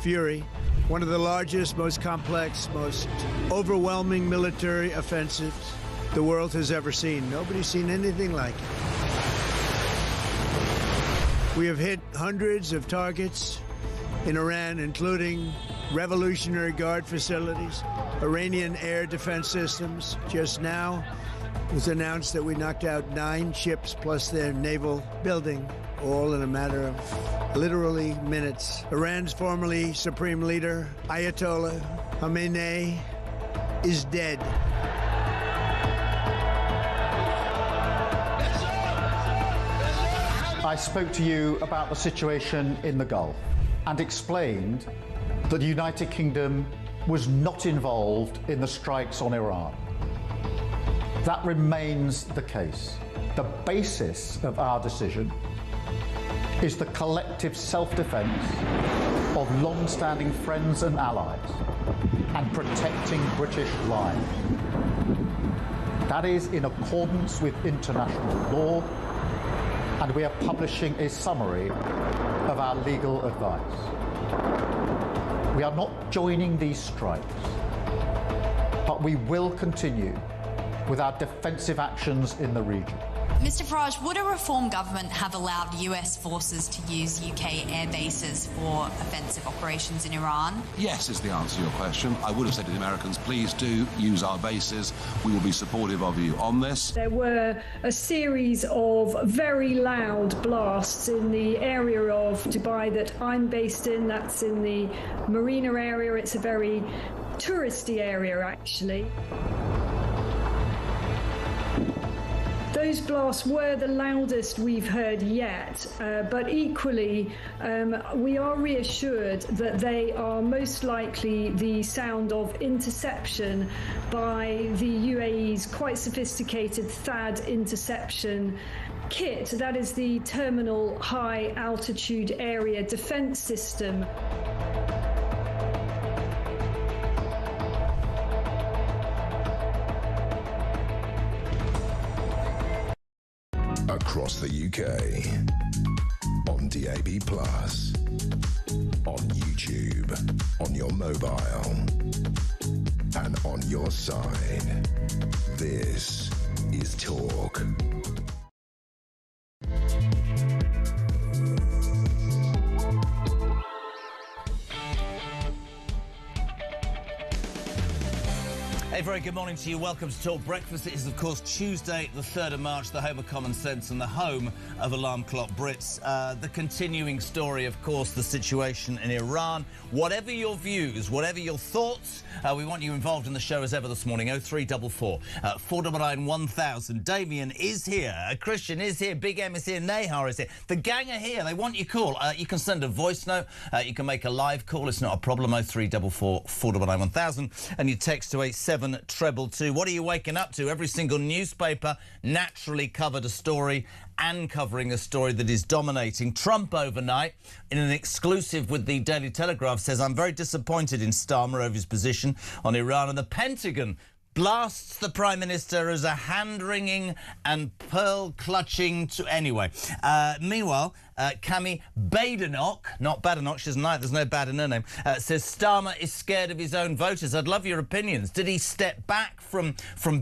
fury, one of the largest, most complex, most overwhelming military offensives the world has ever seen. Nobody's seen anything like it. We have hit hundreds of targets in Iran, including Revolutionary Guard facilities, Iranian air defense systems. Just now, it was announced that we knocked out 9 ships plus their naval building, all in a matter of literally minutes. Iran's formerly supreme leader, Ayatollah Khamenei, is dead. I spoke to you about the situation in the Gulf and explained that the United Kingdom was not involved in the strikes on Iran. That remains the case. The basis of our decision is the collective self-defense of long-standing friends and allies and protecting British lives. That is in accordance with international law, and we are publishing a summary of our legal advice. We are not joining these strikes, but we will continue with our defensive actions in the region. Mr Farage, would a reform government have allowed US forces to use UK air bases for offensive operations in Iran? Yes is the answer to your question. I would have said to the Americans, please do use our bases. We will be supportive of you on this. There were a series of very loud blasts in the area of Dubai that I'm based in. That's in the Marina area. It's a very touristy area, actually. Those blasts were the loudest we've heard yet, but equally we are reassured that they are most likely the sound of interception by the UAE's quite sophisticated THAAD interception kit. That is the Terminal High Altitude Area Defence System. Across the UK, on DAB+, on YouTube, on your mobile, and on your side. This is Talk. A very good morning to you. Welcome to Talk Breakfast. It is, of course, Tuesday, the 3rd of March, the home of common sense and the home of Alarm Clock Brits. The continuing story, of course, the situation in Iran. Whatever your views, whatever your thoughts, we want you involved in the show as ever this morning. 0344 499 1000. Damien is here. Christian is here. Big M is here. Nahar is here. The gang are here. They want your call. You can send a voice note. You can make a live call. It's not a problem. 0344 499 1000. And you text to 722. What are you waking up to? Every single newspaper naturally covered a story and covering a story that is dominating. Trump overnight, in an exclusive with the Daily Telegraph, says, I'm very disappointed in Starmer over his position on Iran. And the Pentagon blasts the Prime Minister as a hand-wringing and pearl-clutching to... Anyway, meanwhile, Cami Badenoch, not Badenoch, she doesn't like, there's no bad in her name, says Starmer is scared of his own voters. I'd love your opinions. Did he step back from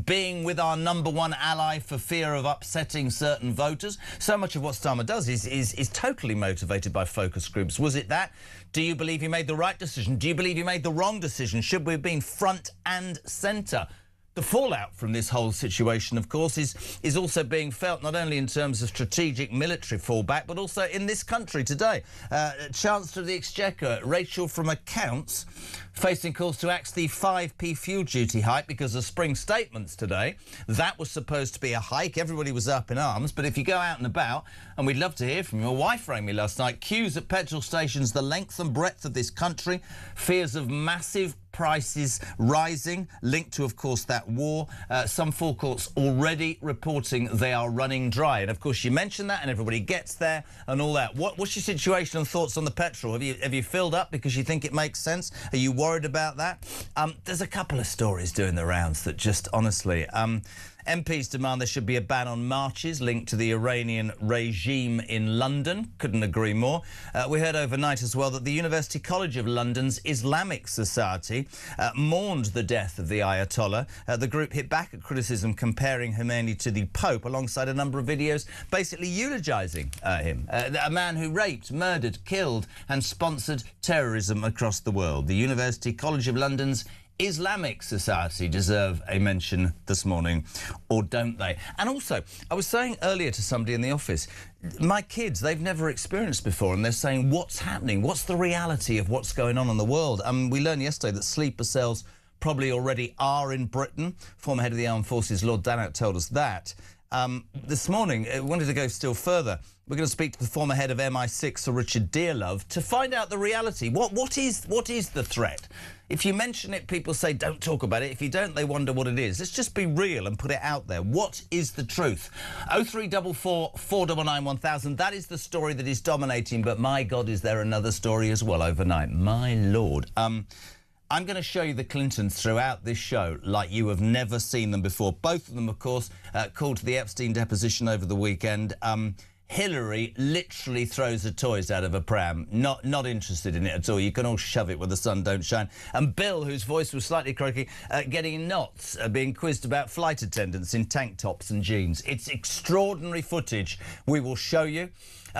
being with our #1 ally for fear of upsetting certain voters? So much of what Starmer does is totally motivated by focus groups. Was it that? Do you believe he made the right decision? Do you believe he made the wrong decision? Should we have been front and centre? The fallout from this whole situation, of course, is also being felt not only in terms of strategic military fallback, but also in this country today. Chancellor of the Exchequer, Rachel from Accounts, facing calls to axe the 5p fuel duty hike because of spring statements today. That was supposed to be a hike. Everybody was up in arms. But if you go out and about, and we'd love to hear from you, my wife rang me last night, queues at petrol stations the length and breadth of this country, fears of massive prices rising, linked to, of course, that war. Some forecourts already reporting they are running dry. And, of course, you mentioned that and everybody gets there and all that. What's your situation and thoughts on the petrol? Have you filled up because you think it makes sense? Are you worried about that? There's a couple of stories doing the rounds that just, honestly... MPs demand there should be a ban on marches linked to the Iranian regime in London. Couldn't agree more. We heard overnight as well that the University College of London's Islamic Society mourned the death of the Ayatollah. The group hit back at criticism comparing Khomeini to the Pope alongside a number of videos basically eulogising him. A man who raped, murdered, killed and sponsored terrorism across the world. The University College of London's Islamic Society deserve a mention this morning, or don't they? And also, I was saying earlier to somebody in the office, my kids, they've never experienced before, and they're saying, what's happening? What's the reality of what's going on in the world? We learned yesterday that sleeper cells probably already are in Britain. Former head of the Armed Forces, Lord Dannatt, told us that. This morning, I wanted to go still further. We're going to speak to the former head of MI6, Sir Richard Dearlove, to find out the reality. What is the threat? If you mention it, people say, don't talk about it. If you don't, they wonder what it is. Let's just be real and put it out there. What is the truth? 0344 499 1000. That is the story that is dominating. But my God, is there another story as well overnight? My Lord. I'm going to show you the Clintons throughout this show like you have never seen them before. Both of them, of course, called to the Epstein deposition over the weekend. Hillary literally throws her toys out of a pram. Not interested in it at all. You can all shove it where the sun don't shine. And Bill, whose voice was slightly croaky, getting in knots, being quizzed about flight attendants in tank tops and jeans. It's extraordinary footage we will show you.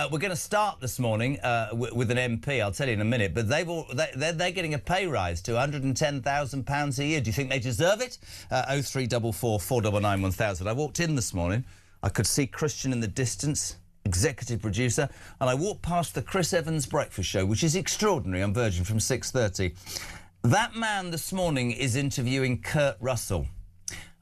We're going to start this morning with an MP, I'll tell you in a minute, but they're getting a pay rise to £110,000 a year. Do you think they deserve it? 0344 499 1000. I walked in this morning. I could see Christian in the distance, executive producer, and I walked past the Chris Evans breakfast show, which is extraordinary on Virgin from 6:30. That man this morning is interviewing Kurt Russell.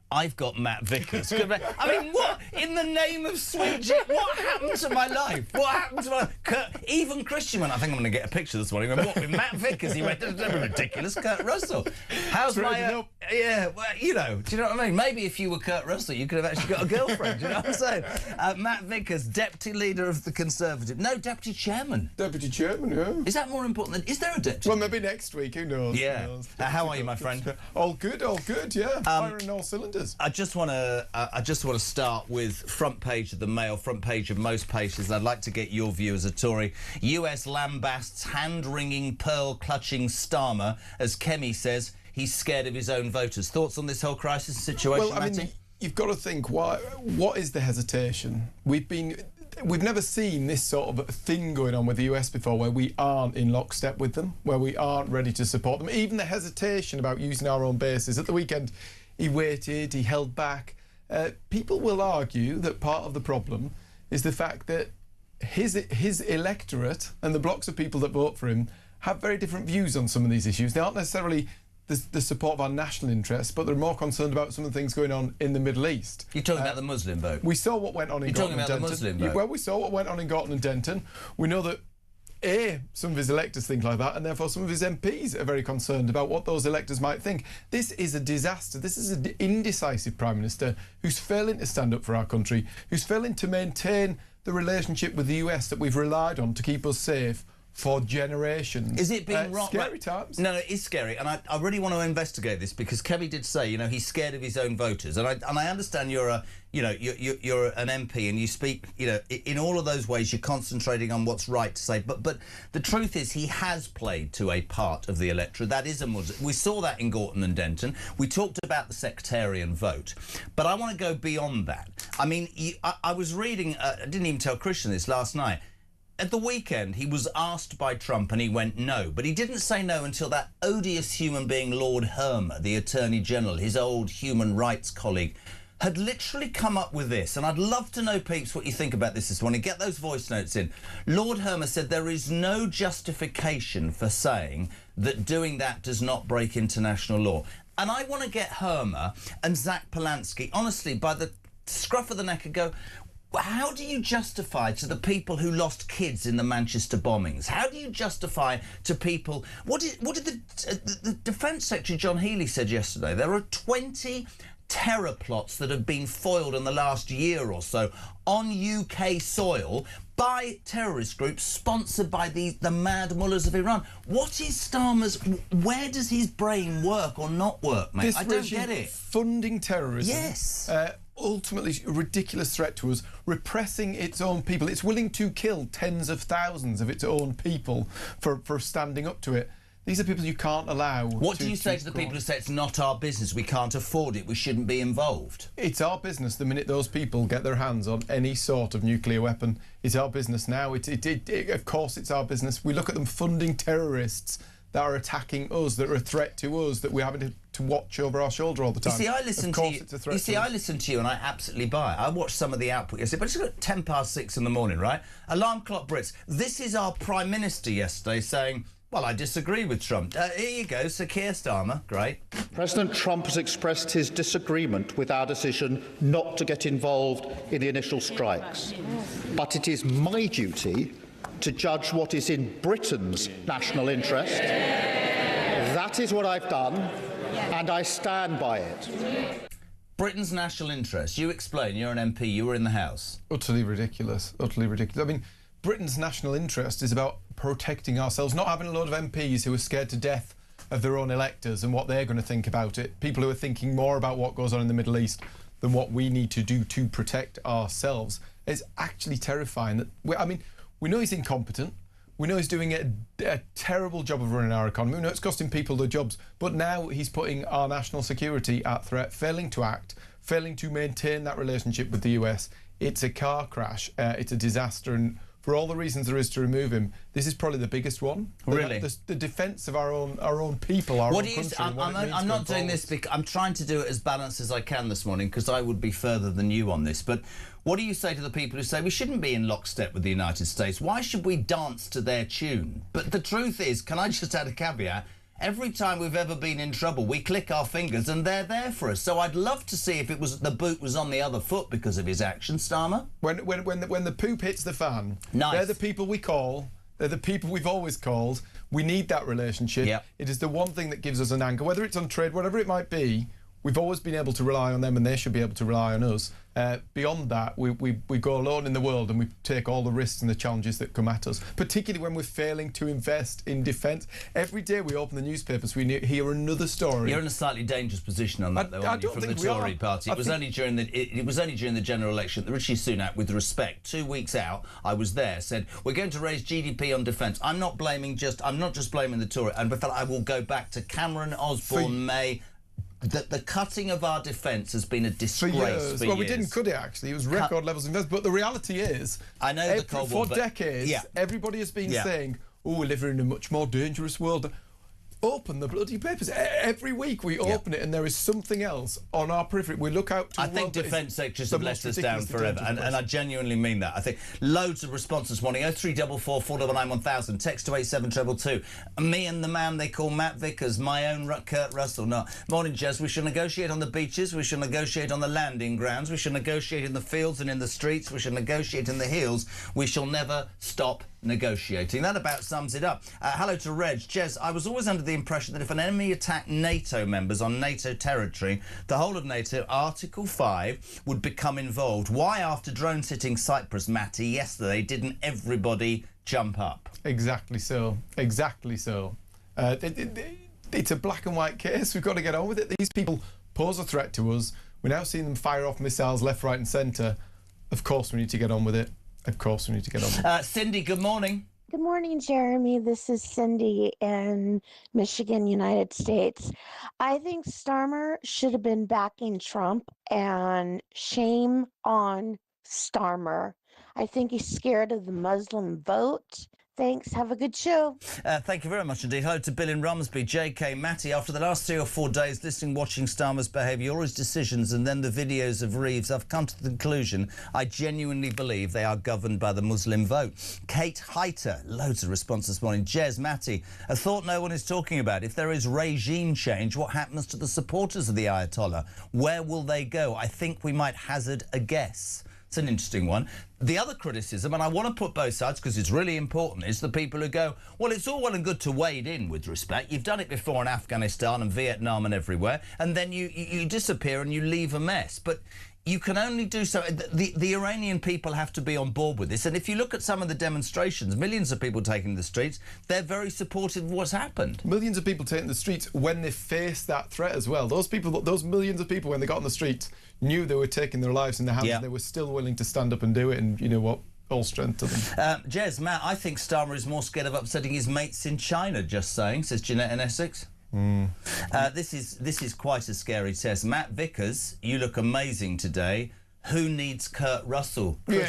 I've got Matt Vickers. I mean, what in the name of sweet jet? What happened to my life? What happened to my Kurt? Even Christian went, I think I'm going to get a picture this morning. What, with Matt Vickers? He went, that's ridiculous, Kurt Russell. How's my... yeah, well, you know, do you know what I mean? Maybe if you were Kurt Russell, you could have actually got a girlfriend, do you know what I'm saying? Matt Vickers, Deputy Leader of the Conservative. No, Deputy Chairman. Deputy Chairman, yeah. Is that more important than... Is there a Deputy? Well, maybe next week, who knows? Yeah. Who knows? How are you, my friend? All good, yeah. Firing all cylinders. I just want to start with front page of the Mail, front page of most pages. I'd like to get your view as a Tory. US lambasts hand-wringing, pearl-clutching Starmer as Kemi says he's scared of his own voters. Thoughts on this whole crisis situation, Well, I mean, you've got to think, what is the hesitation? We've never seen this sort of thing going on with the US before, where we aren't in lockstep with them, where we aren't ready to support them. Even the hesitation about using our own bases. At the weekend, he waited, he held back. People will argue that part of the problem is the fact that his electorate and the blocks of people that vote for him have very different views on some of these issues. They aren't necessarily the support of our national interests, but they're more concerned about some of the things going on in the Middle East. You're talking about the Muslim vote? We saw what went on in Gorton and Denton. You're talking about the Muslim vote? Well, we saw what went on in Gorton and Denton. We know that some of his electors think like that, and therefore some of his MPs are very concerned about what those electors might think. This is a disaster. This is an indecisive Prime Minister who's failing to stand up for our country, who's failing to maintain the relationship with the US that we've relied on to keep us safe for generations. Is it being wrong? Scary times. No, it is scary, and I really want to investigate this because Kevin did say, you know, he's scared of his own voters, and I understand you're an MP and you speak, you know, in all of those ways you're concentrating on what's right to say, but the truth is he has played to a part of the electorate that is a Muslim. We saw that in Gorton and Denton. We talked about the sectarian vote, but I want to go beyond that. I mean, I was reading, I didn't even tell Christian this last night. At the weekend, he was asked by Trump and he went no. But he didn't say no until that odious human being, Lord Hermer, the Attorney General, his old human rights colleague, had literally come up with this. And I'd love to know, peeps, what you think about this morning. Get those voice notes in. Lord Hermer said there is no justification for saying that doing that does not break international law. And I want to get Hermer and Zach Polanski, honestly, by the scruff of the neck and go, how do you justify to the people who lost kids in the Manchester bombings? How do you justify to people... What did the Defence Secretary John Healey said yesterday? There are 20 terror plots that have been foiled in the last year or so on UK soil by terrorist groups sponsored by the mad mullahs of Iran. What is Starmer's... Where does his brain work or not work, mate? I don't get it. Funding terrorism. Yes. ultimately a ridiculous threat to us, repressing its own people. It's willing to kill tens of thousands of its own people for standing up to it. These are people you can't allow. What do you say to the people who say it's not our business, we can't afford it, we shouldn't be involved? It's our business the minute those people get their hands on any sort of nuclear weapon. It's our business now. Of course it's our business. We look at them funding terrorists that are attacking us, that are a threat to us, that we're having to watch over our shoulder all the time. You see, I listen to you. It's a threat. You see, to I us. listen to you, and I absolutely buy it. I watch some of the output yesterday, but it's got 6:10 in the morning, right? Alarm clock Brits. This is our Prime Minister yesterday saying, well, I disagree with Trump. Here you go, Sir Keir Starmer. Great. President Trump has expressed his disagreement with our decision not to get involved in the initial strikes. But it is my duty to judge what is in Britain's national interest. That is what I've done, and I stand by it. Britain's national interest. You explain. You're an MP. You were in the House. Utterly ridiculous. Utterly ridiculous. I mean, Britain's national interest is about protecting ourselves, not having a lot of MPs who are scared to death of their own electors and what they're going to think about it. People who are thinking more about what goes on in the Middle East than what we need to do to protect ourselves. It's actually terrifying. We know he's incompetent. We know he's doing a terrible job of running our economy. We know it's costing people their jobs. But now he's putting our national security at threat, failing to act, failing to maintain that relationship with the US. It's a car crash. It's a disaster. And for all the reasons there is to remove him, this is probably the biggest one. Really? The defence of our own people, our own country. I'm not doing this because I'm trying to do it as balanced as I can this morning, because I would be further than you on this. But what do you say to the people who say we shouldn't be in lockstep with the United States? Why should we dance to their tune? But the truth is, can I just add a caveat? Every time we've ever been in trouble, we click our fingers and they're there for us. So I'd love to see if it was the boot was on the other foot because of his action, Starmer. When the poop hits the fan, nice. They're the people we call. They're the people we've always called. We need that relationship. Yep. It is the one thing that gives us an anchor, whether it's on trade, whatever it might be. We've always been able to rely on them, and they should be able to rely on us. Beyond that, we go alone in the world, and we take all the risks and the challenges that come at us, particularly when we're failing to invest in defence. Every day we open the newspapers, we hear another story. You're in a slightly dangerous position on that, though, aren't you, from the Tory party? It was only during the general election that Rishi Sunak, with respect, 2 weeks out, I was there, said, we're going to raise GDP on defence. I'm not just blaming the Tory. And I will go back to Cameron, Osborne, May. The cutting of our defence has been a disgrace for years. Well, we didn't cut it, actually. It was record levels of investment. But the reality is, I know the Cold War, for decades, everybody has been saying, oh, we're living in a much more dangerous world. Open the bloody papers. Every week we open it and there is something else on our periphery. We look out to I think defence sectors have let us down forever, and I genuinely mean that. I think loads of responses this morning. 0344 499 1000. Text to 87222. Me and the man they call Matt Vickers, my own Kurt Russell. No. Morning, Jez. We shall negotiate on the beaches. We shall negotiate on the landing grounds. We shall negotiate in the fields and in the streets. We shall negotiate in the hills. We shall never stop negotiating. That about sums it up. Hello to Reg. Jez, I was always under the impression that if an enemy attacked NATO members on NATO territory, the whole of NATO, Article 5, would become involved. Why, after drones hitting Cyprus, Matty, yesterday, didn't everybody jump up? Exactly so. Exactly so. It's a black and white case. We've got to get on with it. These people pose a threat to us. We're now seeing them fire off missiles left, right and centre. Of course we need to get on with it. Of course we need to get on with it. Cindy, good morning. Good morning, Jeremy. This is Cindy in Michigan, United States. I think Starmer should have been backing Trump, and shame on Starmer. I think he's scared of the Muslim vote. Thanks. Have a good show. Thank you very much indeed. Hello to Bill in Rumsby, JK, Matty. After the last 3 or 4 days listening, watching Starmer's behaviour, all his decisions and then the videos of Reeves, I've come to the conclusion I genuinely believe they are governed by the Muslim vote. Kate Heiter, loads of responses this morning. Jez, Matty, a thought no one is talking about. If there is regime change, what happens to the supporters of the Ayatollah? Where will they go? I think we might hazard a guess. It's an interesting one. The other criticism, and I want to put both sides because it's really important, is the people who go, well, it's all well and good to wade in with respect. You've done it before in Afghanistan and Vietnam and everywhere, and then you disappear and you leave a mess. But you can only do so. The Iranian people have to be on board with this. And if you look at some of the demonstrations, millions of people taking the streets, they're very supportive of what's happened. Millions of people taking the streets when they faced that threat as well. Those millions of people, when they got on the streets, knew they were taking their lives in their hands, and they were still willing to stand up and do it. And you know what? All strength to them. Jez, Matt, I think Starmer is more scared of upsetting his mates in China, just saying, says Jeanette in Essex. This is quite a scary test. Matt Vickers, you look amazing today. Who needs Kurt Russell? Chris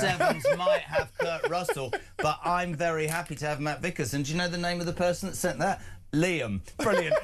Evans might have Kurt Russell, but I'm very happy to have Matt Vickers. And do you know the name of the person that sent that? Liam. Brilliant.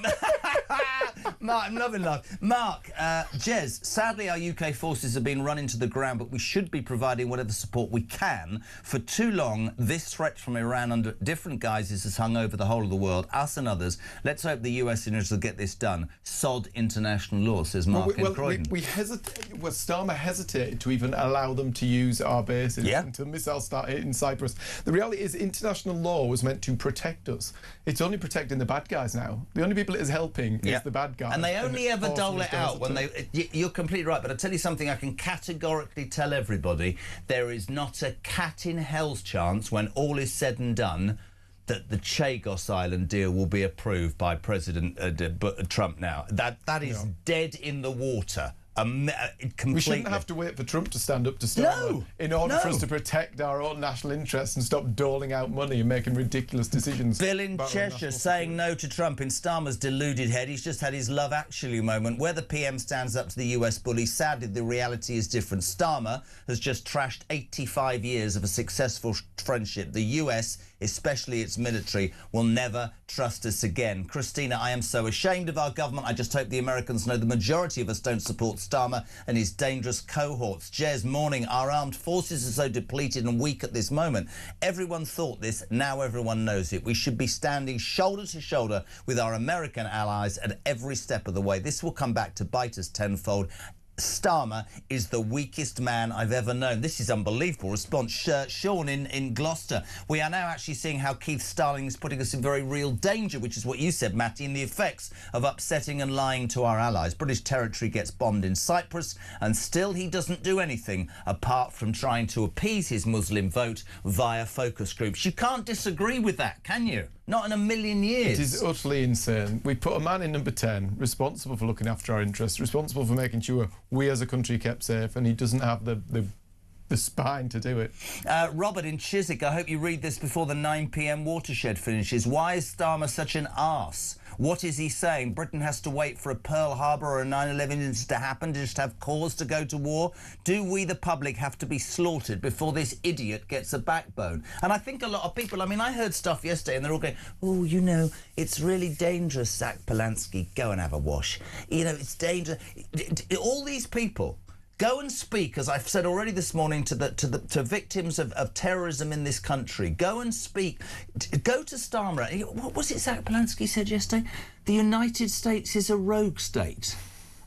Mark, I'm loving life. Mark, Jez, sadly our UK forces have been run into the ground, but we should be providing whatever support we can. For too long, this threat from Iran under different guises has hung over the whole of the world, us and others. Let's hope the US and Israel get this done. Sod international law, says Mark in Croydon. Starmer hesitated to even allow them to use our bases until missiles started hitting Cyprus. The reality is international law was meant to protect us. It's only protecting the bad guys now. The only people it is helping is the bad guys. And they only ever dole it out when they... You're completely right, but I'll tell you something I can categorically tell everybody. There is not a cat in hell's chance when all is said and done that the Chagos Island deal will be approved by President Trump now. That is dead in the water. Completely. We shouldn't have to wait for Trump to stand up to Starmer in order for us to protect our own national interests and stop doling out money and making ridiculous decisions. Bill in Cheshire saying no to Trump in Starmer's deluded head. He's just had his Love Actually moment where the PM stands up to the US bully. Sadly, the reality is different. Starmer has just trashed 85 years of a successful friendship. The US, especially its military, will never trust us again. Christina, I am so ashamed of our government. I just hope the Americans know the majority of us don't support Starmer and his dangerous cohorts. Jez, morning. Our armed forces are so depleted and weak at this moment. Everyone thought this, now everyone knows it. We should be standing shoulder to shoulder with our American allies at every step of the way. This will come back to bite us tenfold. Starmer is the weakest man I've ever known. This is unbelievable response. Sean in Gloucester. We are now actually seeing how Keith Starling is putting us in very real danger, which is what you said, Matty, in the effects of upsetting and lying to our allies. British territory gets bombed in Cyprus, and still he doesn't do anything apart from trying to appease his Muslim vote via focus groups. You can't disagree with that, can you? Not in a million years. It is utterly insane. We put a man in number 10, responsible for looking after our interests, responsible for making sure we as a country kept safe, and he doesn't have the spine to do it. Robert in Chiswick, I hope you read this before the 9 p.m. watershed finishes. Why is Starmer such an arse? What is he saying? Britain has to wait for a Pearl Harbor or a 9/11 incident to happen to just have cause to go to war? Do we, the public, have to be slaughtered before this idiot gets a backbone? And I think a lot of people, I mean, I heard stuff yesterday and they're all going, oh, you know, it's really dangerous, Zach Polanski, go and have a wash. You know, it's dangerous. All these people... Go and speak, as I've said already this morning, to victims of terrorism in this country. Go and speak. Go to Starmer. What was it Zach Polanski said yesterday? The United States is a rogue state.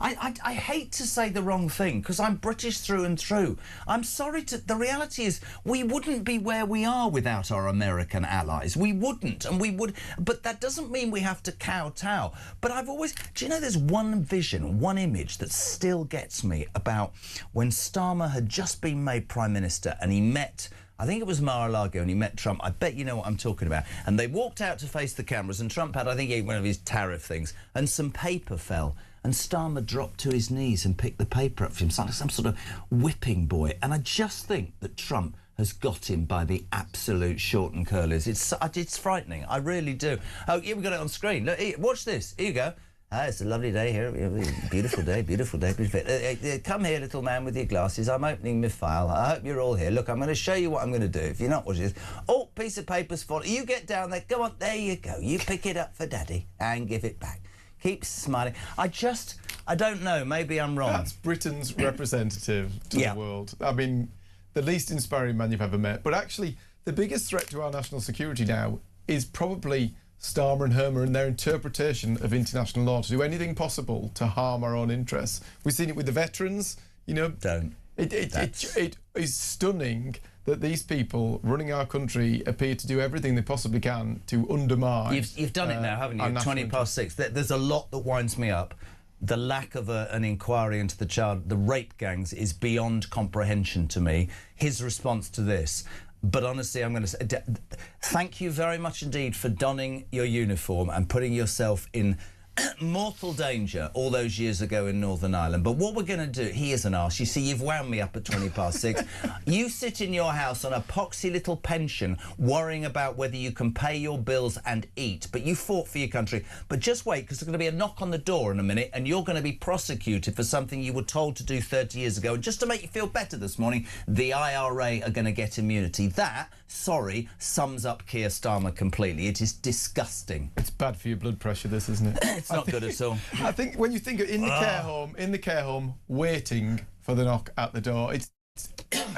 I hate to say the wrong thing because I'm British through and through. I'm sorry to... The reality is we wouldn't be where we are without our American allies. We wouldn't, and we would... But that doesn't mean we have to kowtow. But I've always... Do you know there's one vision, one image that still gets me about when Starmer had just been made Prime Minister and he met... I think it was Mar-a-Lago, and he met Trump. I bet you know what I'm talking about. And they walked out to face the cameras, and Trump had, I think, one of his tariff things, and some paper fell. And Starmer dropped to his knees and picked the paper up for him, like some sort of whipping boy. And I just think that Trump has got him by the absolute short and curlies. It's frightening. I really do. Oh, yeah, we got it on screen. Look, watch this. Here you go. It's a lovely day here. Beautiful day, beautiful day. Beautiful. Come here, little man, with your glasses. I'm opening my file. I hope you're all here. Look, I'm going to show you what I'm going to do. If you're not watching this... Oh, piece of paper's falling. You get down there. Go on. There you go. You pick it up for Daddy and give it back. Keep smiling. I don't know. Maybe I'm wrong. That's Britain's representative to the world. I mean, the least inspiring man you've ever met. But actually, the biggest threat to our national security now is probably... Starmer and Hermer and their interpretation of international law to do anything possible to harm our own interests. We've seen it with the veterans, you know. Don't. It is stunning that these people running our country appear to do everything they possibly can to undermine... You've done it now, haven't you? 6:20. There's a lot that winds me up. the lack of an inquiry into the rape gangs is beyond comprehension to me. His response to this. But honestly, I'm going to say thank you very much indeed for donning your uniform and putting yourself in mortal danger all those years ago in Northern Ireland. But what we're going to do, he is an arse. You see, you've wound me up at 6:20. You sit in your house on a poxy little pension worrying about whether you can pay your bills and eat. But you fought for your country. But just wait, because there's going to be a knock on the door in a minute and you're going to be prosecuted for something you were told to do 30 years ago. And just to make you feel better this morning, the IRA are going to get immunity. That, sorry, sums up Keir Starmer completely. It is disgusting. It's bad for your blood pressure, this, isn't it? It's not good at all. I think when you think of in the care home, waiting for the knock at the door, it's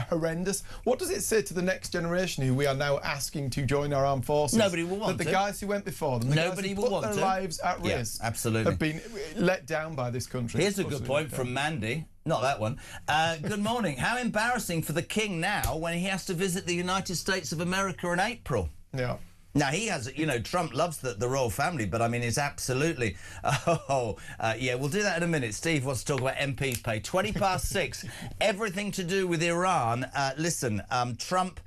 horrendous. What does it say to the next generation who we are now asking to join our armed forces? Nobody will want that to. the guys who went before them, Nobody will want their to. lives at risk, absolutely, have been let down by this country. Here's a good point from Mandy. Not that one. Good morning. How embarrassing for the King now when he has to visit the United States of America in April. Yeah. Now, he has, you know, Trump loves the royal family, but I mean, it's absolutely... yeah, we'll do that in a minute. Steve wants to talk about MP's pay. 6:20, everything to do with Iran. Listen, Trump...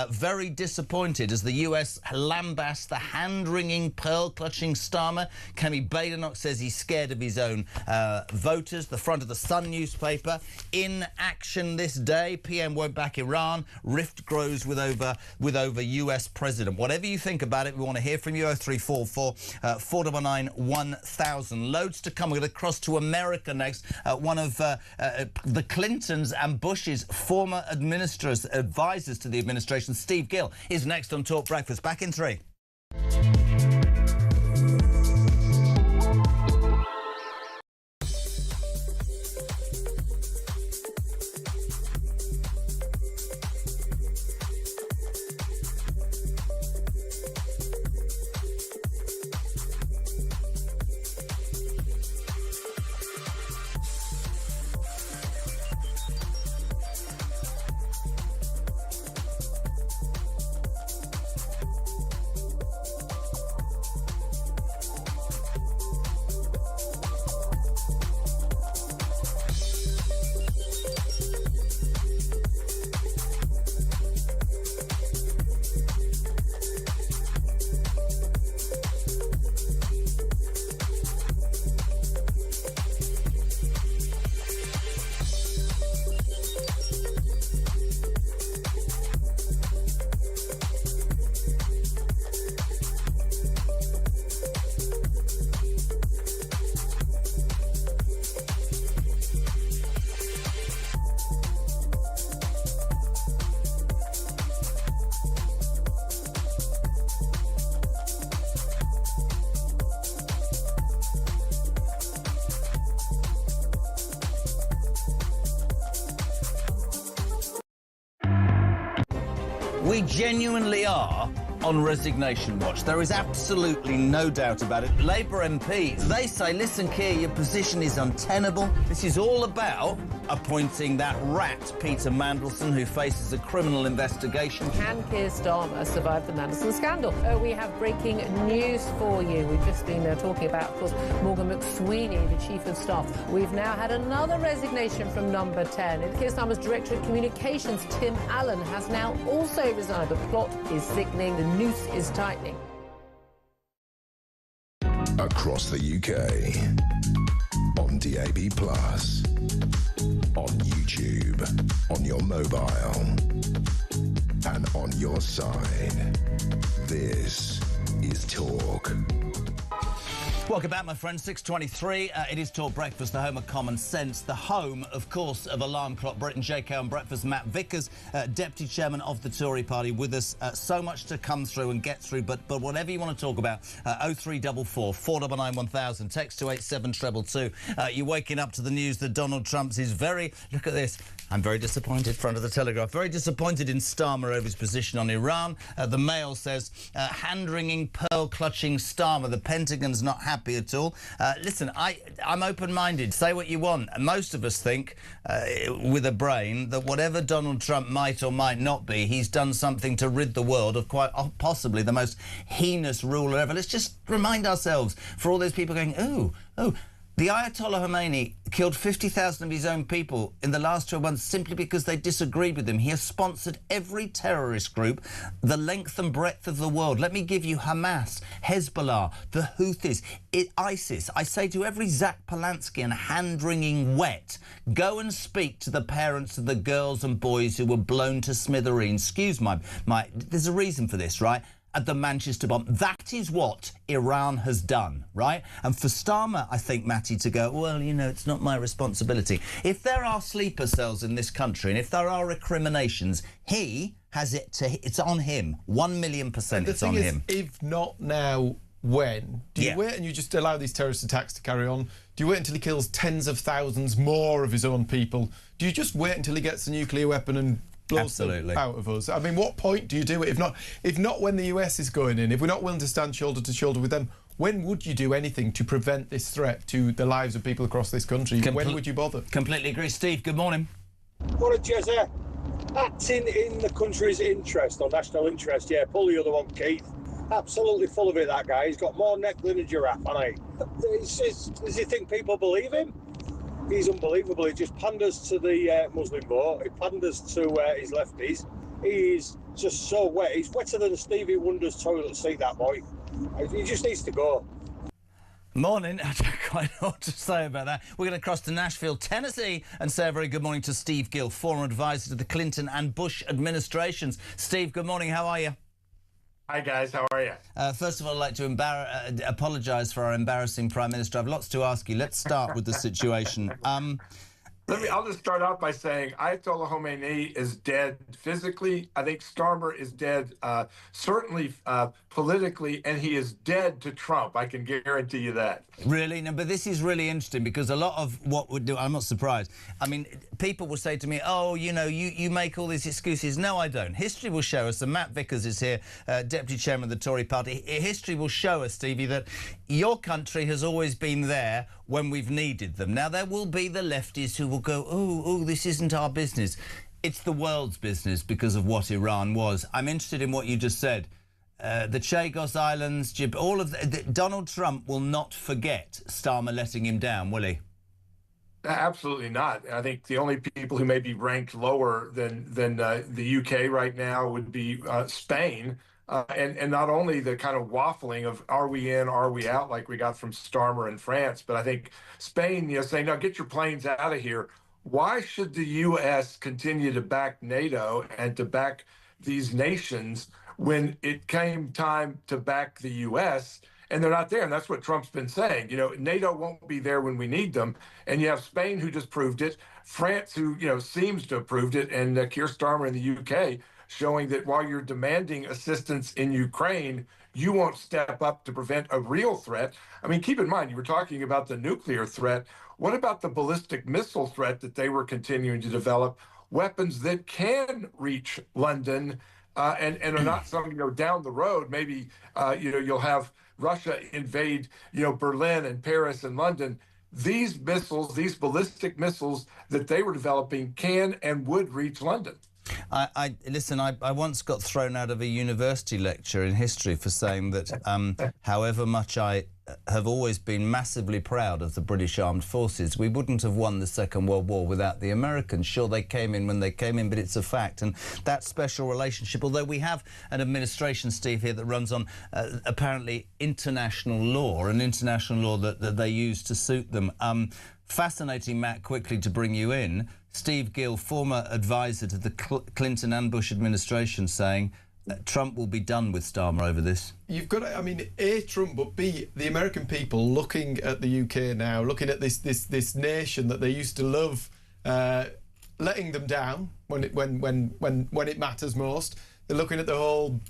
very disappointed as the US lambasts the hand-wringing, pearl-clutching Starmer. Kemi Badenoch says he's scared of his own voters. The front of the Sun newspaper. In action this day, PM won't back Iran. Rift grows with over US president. Whatever you think about it, we want to hear from you. 0344 499 1000. Loads to come. We're going to cross to America next. One of the Clintons and Bush's former advisors to the administration, Steve Gill, is next on Talk Breakfast. Back in 3. We genuinely are on resignation watch. There is absolutely no doubt about it. Labour MPs, they say, listen, Keir, your position is untenable. This is all about appointing that rat, Peter Mandelson, who faces a criminal investigation. Can Keir Starmer survive the Mandelson scandal? We have breaking news for you. We've just been talking about, of course, Morgan McSweeney, the Chief of Staff. We've now had another resignation from number 10. And Keir Starmer's Director of Communications, Tim Allen, has now also resigned. The plot is thickening. The noose is tightening. Across the UK, on DAB+, on YouTube, on your mobile, and on your side. This is Talk. Welcome back, my friends. 6:23. It is Talk Breakfast, the home of common sense, the home, of course, of Alarm Clock Britain. JK on Breakfast. Matt Vickers, Deputy Chairman of the Tory Party, with us. So much to come through and get through, but whatever you want to talk about, 0344 499 1000. Text to 87222. You're waking up to the news that Donald Trump's is very... Look at this. I'm very disappointed, front of the Telegraph. Very disappointed in Starmer over his position on Iran. The Mail says, hand-wringing, pearl-clutching Starmer. The Pentagon's not happy at all. Listen, I'm open-minded. Say what you want. Most of us think, with a brain, that whatever Donald Trump might or might not be, he's done something to rid the world of quite possibly the most heinous ruler ever. Let's just remind ourselves, for all those people going, oh, The Ayatollah Khomeini killed 50,000 of his own people in the last 12 months simply because they disagreed with him. He has sponsored every terrorist group the length and breadth of the world. Let me give you Hamas, Hezbollah, the Houthis, ISIS. I say to every Zach Polanskian hand-wringing wet, go and speak to the parents of the girls and boys who were blown to smithereens. Excuse my there's a reason for this, right? At the Manchester bomb. That is what Iran has done, right? And for Starmer, I think, Matty, to go, well, you know, it's not my responsibility. If there are sleeper cells in this country and if there are recriminations, he has it to... It's on him. 1,000,000% it's on him. If not now, when? Do you wait and you just allow these terrorist attacks to carry on? Do you wait until he kills tens of thousands more of his own people? Do you just wait until he gets a nuclear weapon and blows them out of us? I mean, what point do you do it? If not when the US is going in, if we're not willing to stand shoulder to shoulder with them, when would you do anything to prevent this threat to the lives of people across this country? When would you bother? Completely agree. Steve, good morning. What a Jezza. Acting in the country's interest, or national interest, yeah, pull the other one, Keith. Absolutely full of it, that guy. He's got more neck than a giraffe, hasn't he? Does he think people believe him? He's unbelievable. He just panders to the Muslim vote. He panders to his lefties. He's just so wet. He's wetter than Stevie Wonder's toilet seat, that boy. He just needs to go. Morning. I don't quite know what to say about that. We're going to cross to Nashville, Tennessee, and say a very good morning to Steve Gill, former advisor to the Clinton and Bush administrations. Steve, good morning. How are you? Hi, guys. How are you? First of all, I'd like to apologise for our embarrassing Prime Minister. I've lots to ask you. Let's start with the situation. I'll just start out by saying Ayatollah Khomeini is dead physically. I think Starmer is dead, certainly politically, and he is dead to Trump. I can guarantee you that. Really? No, but this is really interesting because a lot of what we do, I'm not surprised. I mean, people will say to me, oh, you know, you make all these excuses. No, I don't. History will show us, and Matt Vickers is here, Deputy Chairman of the Tory Party. History will show us, Stevie, that your country has always been there when we've needed them. Now, there will be the lefties who will go, oh, this isn't our business. It's the world's business because of what Iran was. I'm interested in what you just said. The Chagos Islands, all of Donald Trump will not forget Starmer letting him down, will he? Absolutely not. I think the only people who may be ranked lower than the UK right now would be Spain. And not only the kind of waffling of are we in, are we out, like we got from Starmer in France, but I think Spain, saying, no, get your planes out of here. Why should the U.S. continue to back NATO and to back these nations when it came time to back the U.S., and they're not there? And that's what Trump's been saying. NATO won't be there when we need them. And you have Spain, who just proved it, France, who, seems to have proved it, and Keir Starmer in the UK, showing that while you're demanding assistance in Ukraine, you won't step up to prevent a real threat. I mean, keep in mind, you were talking about the nuclear threat. What about the ballistic missile threat that they were continuing to develop? Weapons that can reach London and are not something, down the road. Maybe, you'll have Russia invade, Berlin and Paris and London. These missiles, these ballistic missiles that they were developing can and would reach London. Listen, I once got thrown out of a university lecture in history for saying that however much I have always been massively proud of the British Armed Forces, we wouldn't have won the Second World War without the Americans. Sure, they came in when they came in, but it's a fact. And that special relationship, although we have an administration, Steve, here that runs on apparently international law, an international law that they use to suit them. Fascinating, Matt, quickly to bring you in. Steve Gill, former advisor to the Clinton and Bush administration, saying Trump will be done with Starmer over this. You've got to, I mean, A, Trump, but B, the American people looking at the UK now, looking at this nation that they used to love, letting them down when it matters most. They're looking at the whole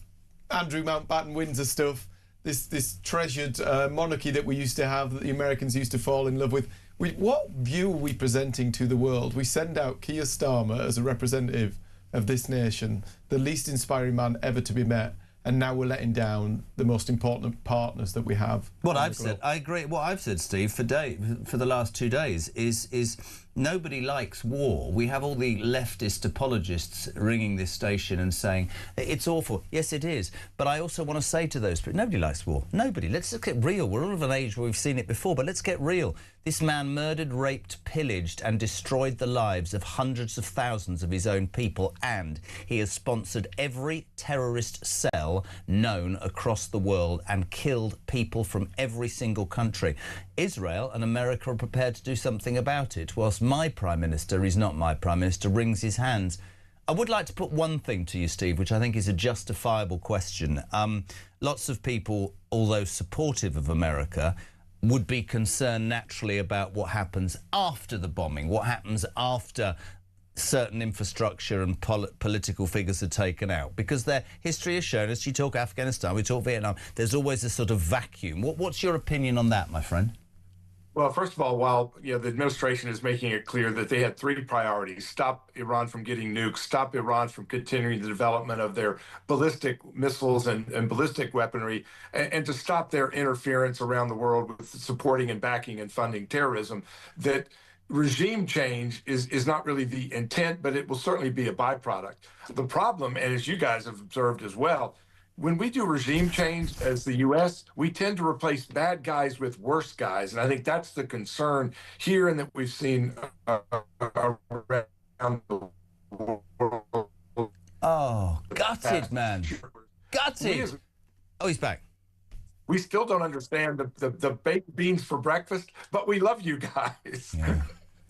Andrew Mountbatten Windsor stuff, this treasured monarchy that we used to have, that the Americans used to fall in love with. What view are we presenting to the world? We send out Keir Starmer as a representative of this nation, the least inspiring man ever to be met, and now we're letting down the most important partners that we have. What I've said, I agree. What I've said, Steve, for the last 2 days is nobody likes war. We have all the leftist apologists ringing this station and saying, it's awful. Yes, it is. But I also want to say to those people, nobody likes war. Nobody. Let's just get real. We're all of an age where we've seen it before, but let's get real. This man murdered, raped, pillaged and destroyed the lives of hundreds of thousands of his own people, and he has sponsored every terrorist cell known across the world and killed people from every single country. Israel and America are prepared to do something about it, whilst my Prime Minister, he's not my Prime Minister, wrings his hands. I would like to put one thing to you, Steve, which I think is a justifiable question. Lots of people, although supportive of America, would be concerned naturally about what happens after the bombing, what happens after certain infrastructure and political figures are taken out, because their history has shown us, you talk Afghanistan, we talk Vietnam, there's always a sort of vacuum. What's your opinion on that, my friend? Well, first of all, while the administration is making it clear that they had three priorities: stop Iran from getting nukes, stop Iran from continuing the development of their ballistic missiles and ballistic weaponry, and to stop their interference around the world with supporting and backing and funding terrorism, that regime change is not really the intent, but it will certainly be a byproduct. The problem, and as you guys have observed as well, when we do regime change as the U.S., we tend to replace bad guys with worse guys. And I think that's the concern here, and that we've seen around the world. Oh, gutted, man. Gutted. Oh, he's back. We still don't understand the baked beans for breakfast, but we love you guys. Yeah.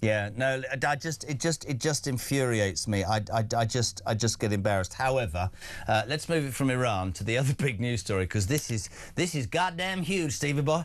Yeah, no, it just infuriates me. I just get embarrassed. However, let's move it from Iran to the other big news story, because this is goddamn huge, Stevie boy.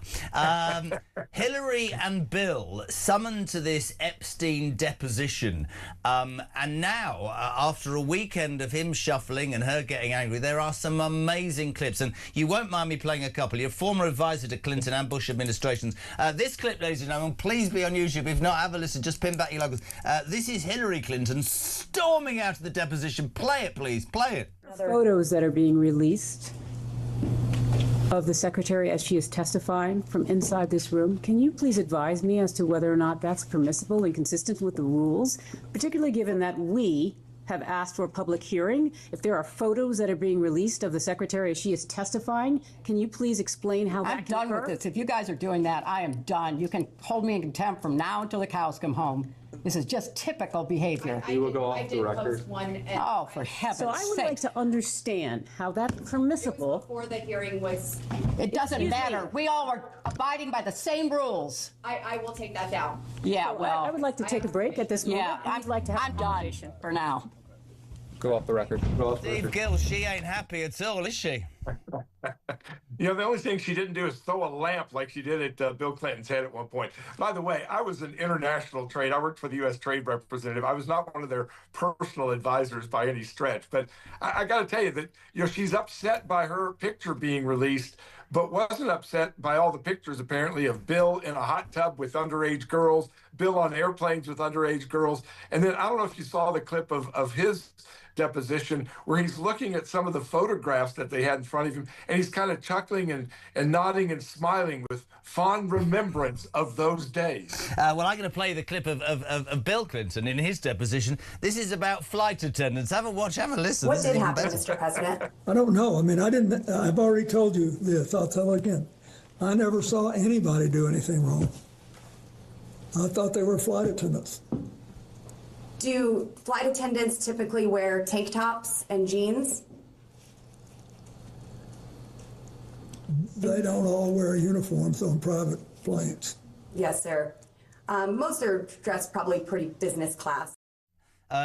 Hillary and Bill summoned to this Epstein deposition, and now, after a weekend of him shuffling and her getting angry, there are some amazing clips, and you won't mind me playing a couple. You're former advisor to Clinton and Bush administrations. This clip, ladies and gentlemen, please be on YouTube. If not, have a listen. Just pin back your logos. This is Hillary Clinton storming out of the deposition. Play it, please. Play it. Photos that are being released of the secretary as she is testifying from inside this room. Can you please advise me as to whether or not that's permissible and consistent with the rules, particularly given that we have asked for a public hearing? If there are photos that are being released of the secretary as she is testifying, can you please explain how that can I'm done with this. If you guys are doing that, I am done. You can hold me in contempt from now until the cows come home. This is just typical behavior. We will go off the record. Oh, for heaven's sake. So I would like to understand how that's permissible. Before the hearing was... It doesn't matter. We all are abiding by the same rules. I will take that down. Yeah, So well... I would like to take a break at this moment. Yeah, I'd like to have I'm done for now. Go off the record. Go off the Steve record. Gill, she ain't happy at all, is she? The only thing she didn't do is throw a lamp like she did at Bill Clinton's head at one point. By the way, I was in international trade. I worked for the U.S. Trade Representative. I was not one of their personal advisors by any stretch. But I got to tell you that she's upset by her picture being released, but wasn't upset by all the pictures, apparently, of Bill in a hot tub with underage girls, Bill on airplanes with underage girls. And then I don't know if you saw the clip of his deposition where he's looking at some of the photographs that they had in front of him, and he's kind of chuckling and nodding and smiling with fond remembrance of those days. Well, I'm going to play the clip of Bill Clinton in his deposition. This is about flight attendants. Have a watch, have a listen. What did happen, Mr. President? I don't know. I mean, I've already told you this. I'll tell again. I never saw anybody do anything wrong. I thought they were flight attendants. Do flight attendants typically wear tank tops and jeans? They don't all wear uniforms on private planes. Yes, sir. Most are dressed probably pretty business class.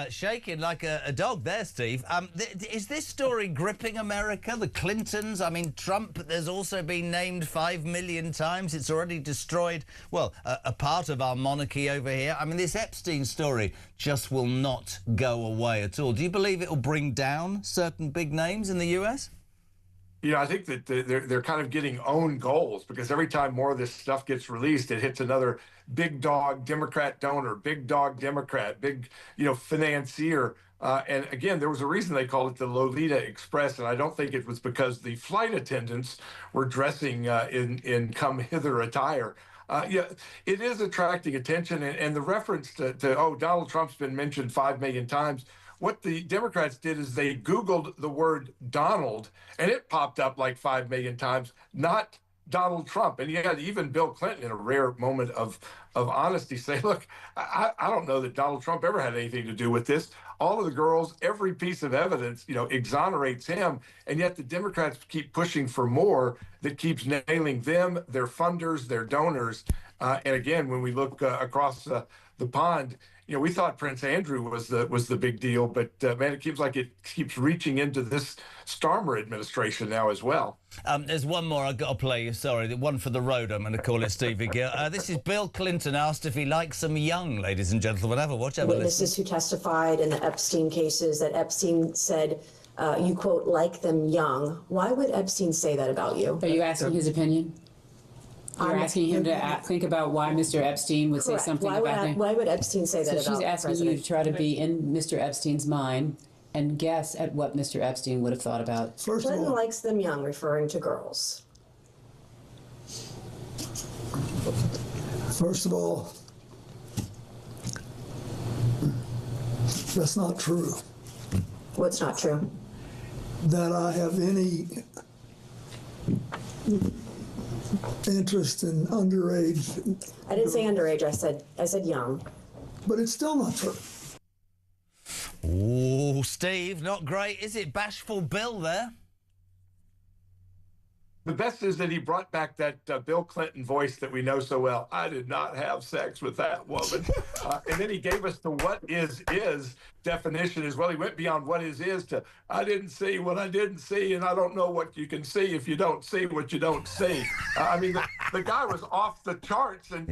Shaking like a dog there, Steve. Is this story gripping America? The Clintons? I mean, Trump, there's also been named 5 million times. It's already destroyed, well, a part of our monarchy over here. I mean, this Epstein story just will not go away at all. Do you believe it will bring down certain big names in the US? I think that they're kind of getting own goals, because every time more of this stuff gets released, it hits another big dog Democrat donor, big dog Democrat, big, financier. And again, there was a reason they called it the Lolita Express, and I don't think it was because the flight attendants were dressing in come hither attire. Yeah, it is attracting attention, and the reference to Donald Trump's been mentioned 5 million times. What the Democrats did is they Googled the word Donald, and it popped up like 5 million times, not Donald Trump. And you had even Bill Clinton, in a rare moment of honesty, say, look, I don't know that Donald Trump ever had anything to do with this. All of the girls, every piece of evidence, exonerates him. And yet the Democrats keep pushing for more that keeps nailing them, their funders, their donors. And again, when we look across the pond, we thought Prince Andrew was the big deal, but man, it seems like it keeps reaching into this Starmer administration now as well. There's one more I've got to play you. Sorry, the one for the road. I'm going to call it Stevie Gill. This is Bill Clinton asked if he likes them young, ladies and gentlemen. Have a watch. Have a listen. Witnesses who testified in the Epstein cases that Epstein said, you quote, like them young. Why would Epstein say that about you? Are you asking his opinion? You're asking him to think about why Mr. Epstein would say something about him? Why would Epstein say that about the president? So she's asking you to try to be in Mr. Epstein's mind and guess at what Mr. Epstein would have thought about. Clinton likes them young, referring to girls. First of all, that's not true. What's not true? That I have any interest in underage. I didn't say underage. I said young. But it's still not true. Oh, Steve, not great, is it? Bashful Bill there. The best is that he brought back that Bill Clinton voice that we know so well. I did not have sex with that woman. And then he gave us the what is definition as well. He went beyond what is to I didn't see what I didn't see, and I don't know what you can see if you don't see what you don't see. I mean, the guy was off the charts, and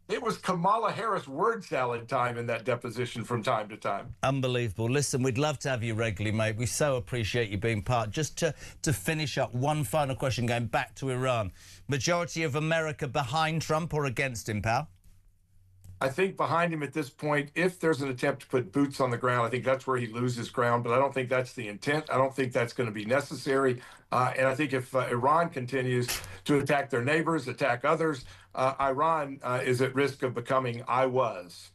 it was Kamala Harris word salad time in that deposition from time to time. Unbelievable. Listen, we'd love to have you regularly, mate. We so appreciate you being part. Just to finish up, one final question going back to Iran. Majority of America behind Trump or against him, pal? I think behind him at this point, if there's an attempt to put boots on the ground, I think that's where he loses ground, but I don't think that's the intent. I don't think that's going to be necessary. And I think if Iran continues to attack their neighbors, attack others, Iran is at risk of becoming I was.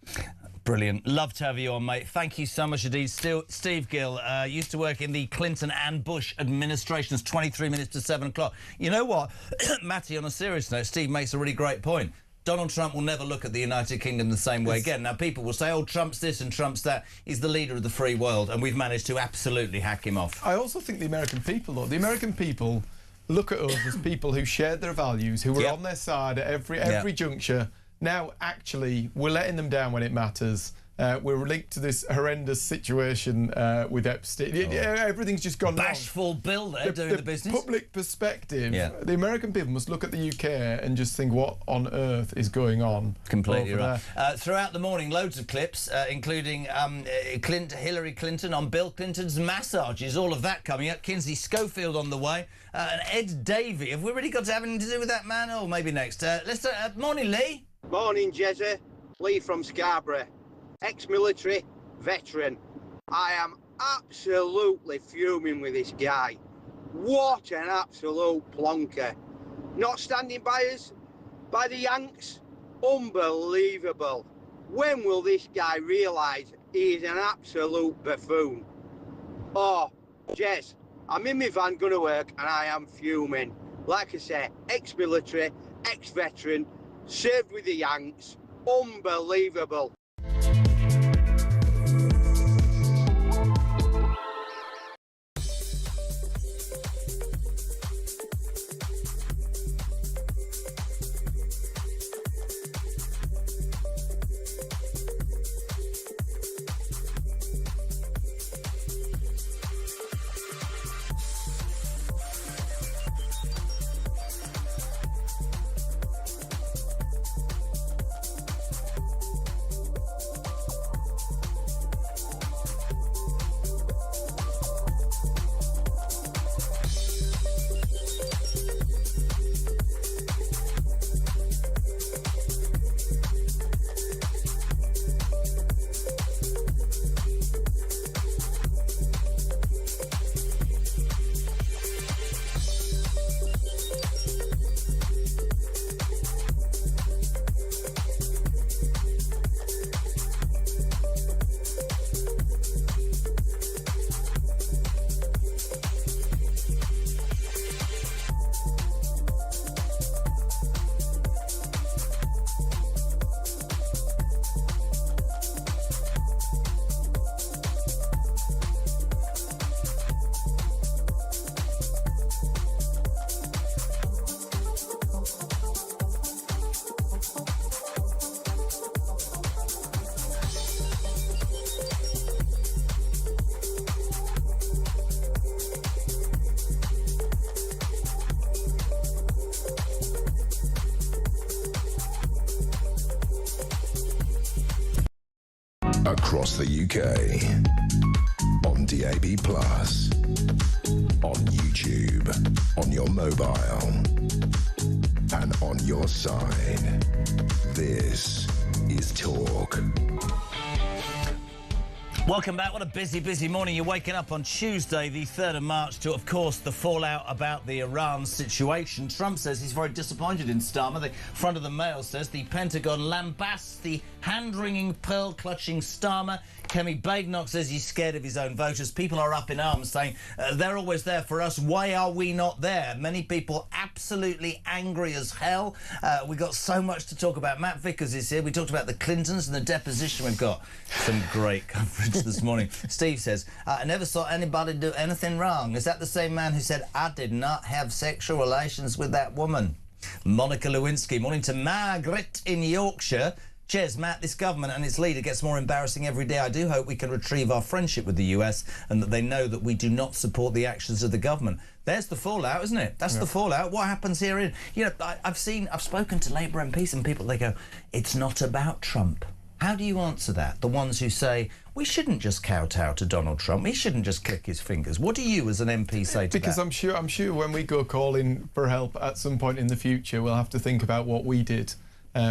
Brilliant. Love to have you on, mate. Thank you so much indeed. Steve Gill used to work in the Clinton and Bush administrations, 23 minutes to 7 o'clock. You know what, Matty, on a serious note, Steve makes a really great point. Donald Trump will never look at the United Kingdom the same way again. Now, people will say, oh, Trump's this and Trump's that. He's the leader of the free world, and we've managed to absolutely hack him off. I also think the American people, though, look at us as people who shared their values, who were on their side at every juncture. Now, actually, we're letting them down when it matters. We're linked to this horrendous situation with Epstein. Everything's just gone wrong. Bashful Bill there doing the business. Public perspective. The American people must look at the UK and just think, what on earth is going on? Completely right. Throughout the morning, loads of clips, including Hillary Clinton on Bill Clinton's massages. All of that coming up. Kinsey Schofield on the way. And Ed Davey. Have we really got to have anything to do with that man? Oh, maybe next. Morning, Lee. Morning, Jezza. Lee from Scarborough. Ex-military, veteran. I am absolutely fuming with this guy. What an absolute plonker. Not standing by us, by the Yanks. Unbelievable. When will this guy realise he is an absolute buffoon? Oh, Jez, I'm in my van going to work and I am fuming. Like I say, ex-military, ex-veteran, served with the Yanks. Unbelievable. across the UK. On DAB+, on YouTube, on your mobile, and on your side. This is Talk. Welcome back. What a busy, busy morning. You're waking up on Tuesday, the 3rd of March, to, of course, the fallout about the Iran situation. Trump says he's very disappointed in Starmer. The front of the Mail says the Pentagon lambasts the hand-wringing, pearl-clutching Starmer. Kemi Badenoch says he's scared of his own voters. People are up in arms saying they're always there for us. Why are we not there? Many people absolutely angry as hell. We've got so much to talk about. Matt Vickers is here. We talked about the Clintons and the deposition. We've got some great coverage this morning. Steve says, I never saw anybody do anything wrong. Is that the same man who said, I did not have sexual relations with that woman? Monica Lewinsky. Morning to Margaret in Yorkshire. Cheers, Matt. This government and its leader gets more embarrassing every day. I do hope we can retrieve our friendship with the US and that they know that we do not support the actions of the government. There's the fallout, isn't it? That's the fallout. What happens here? You know, I've spoken to Labour MPs and people, they go, it's not about Trump. How do you answer that? The ones who say, we shouldn't just kowtow to Donald Trump. He shouldn't just click his fingers. What do you as an MP say to that? Because I'm sure when we go calling for help at some point in the future, we'll have to think about what we did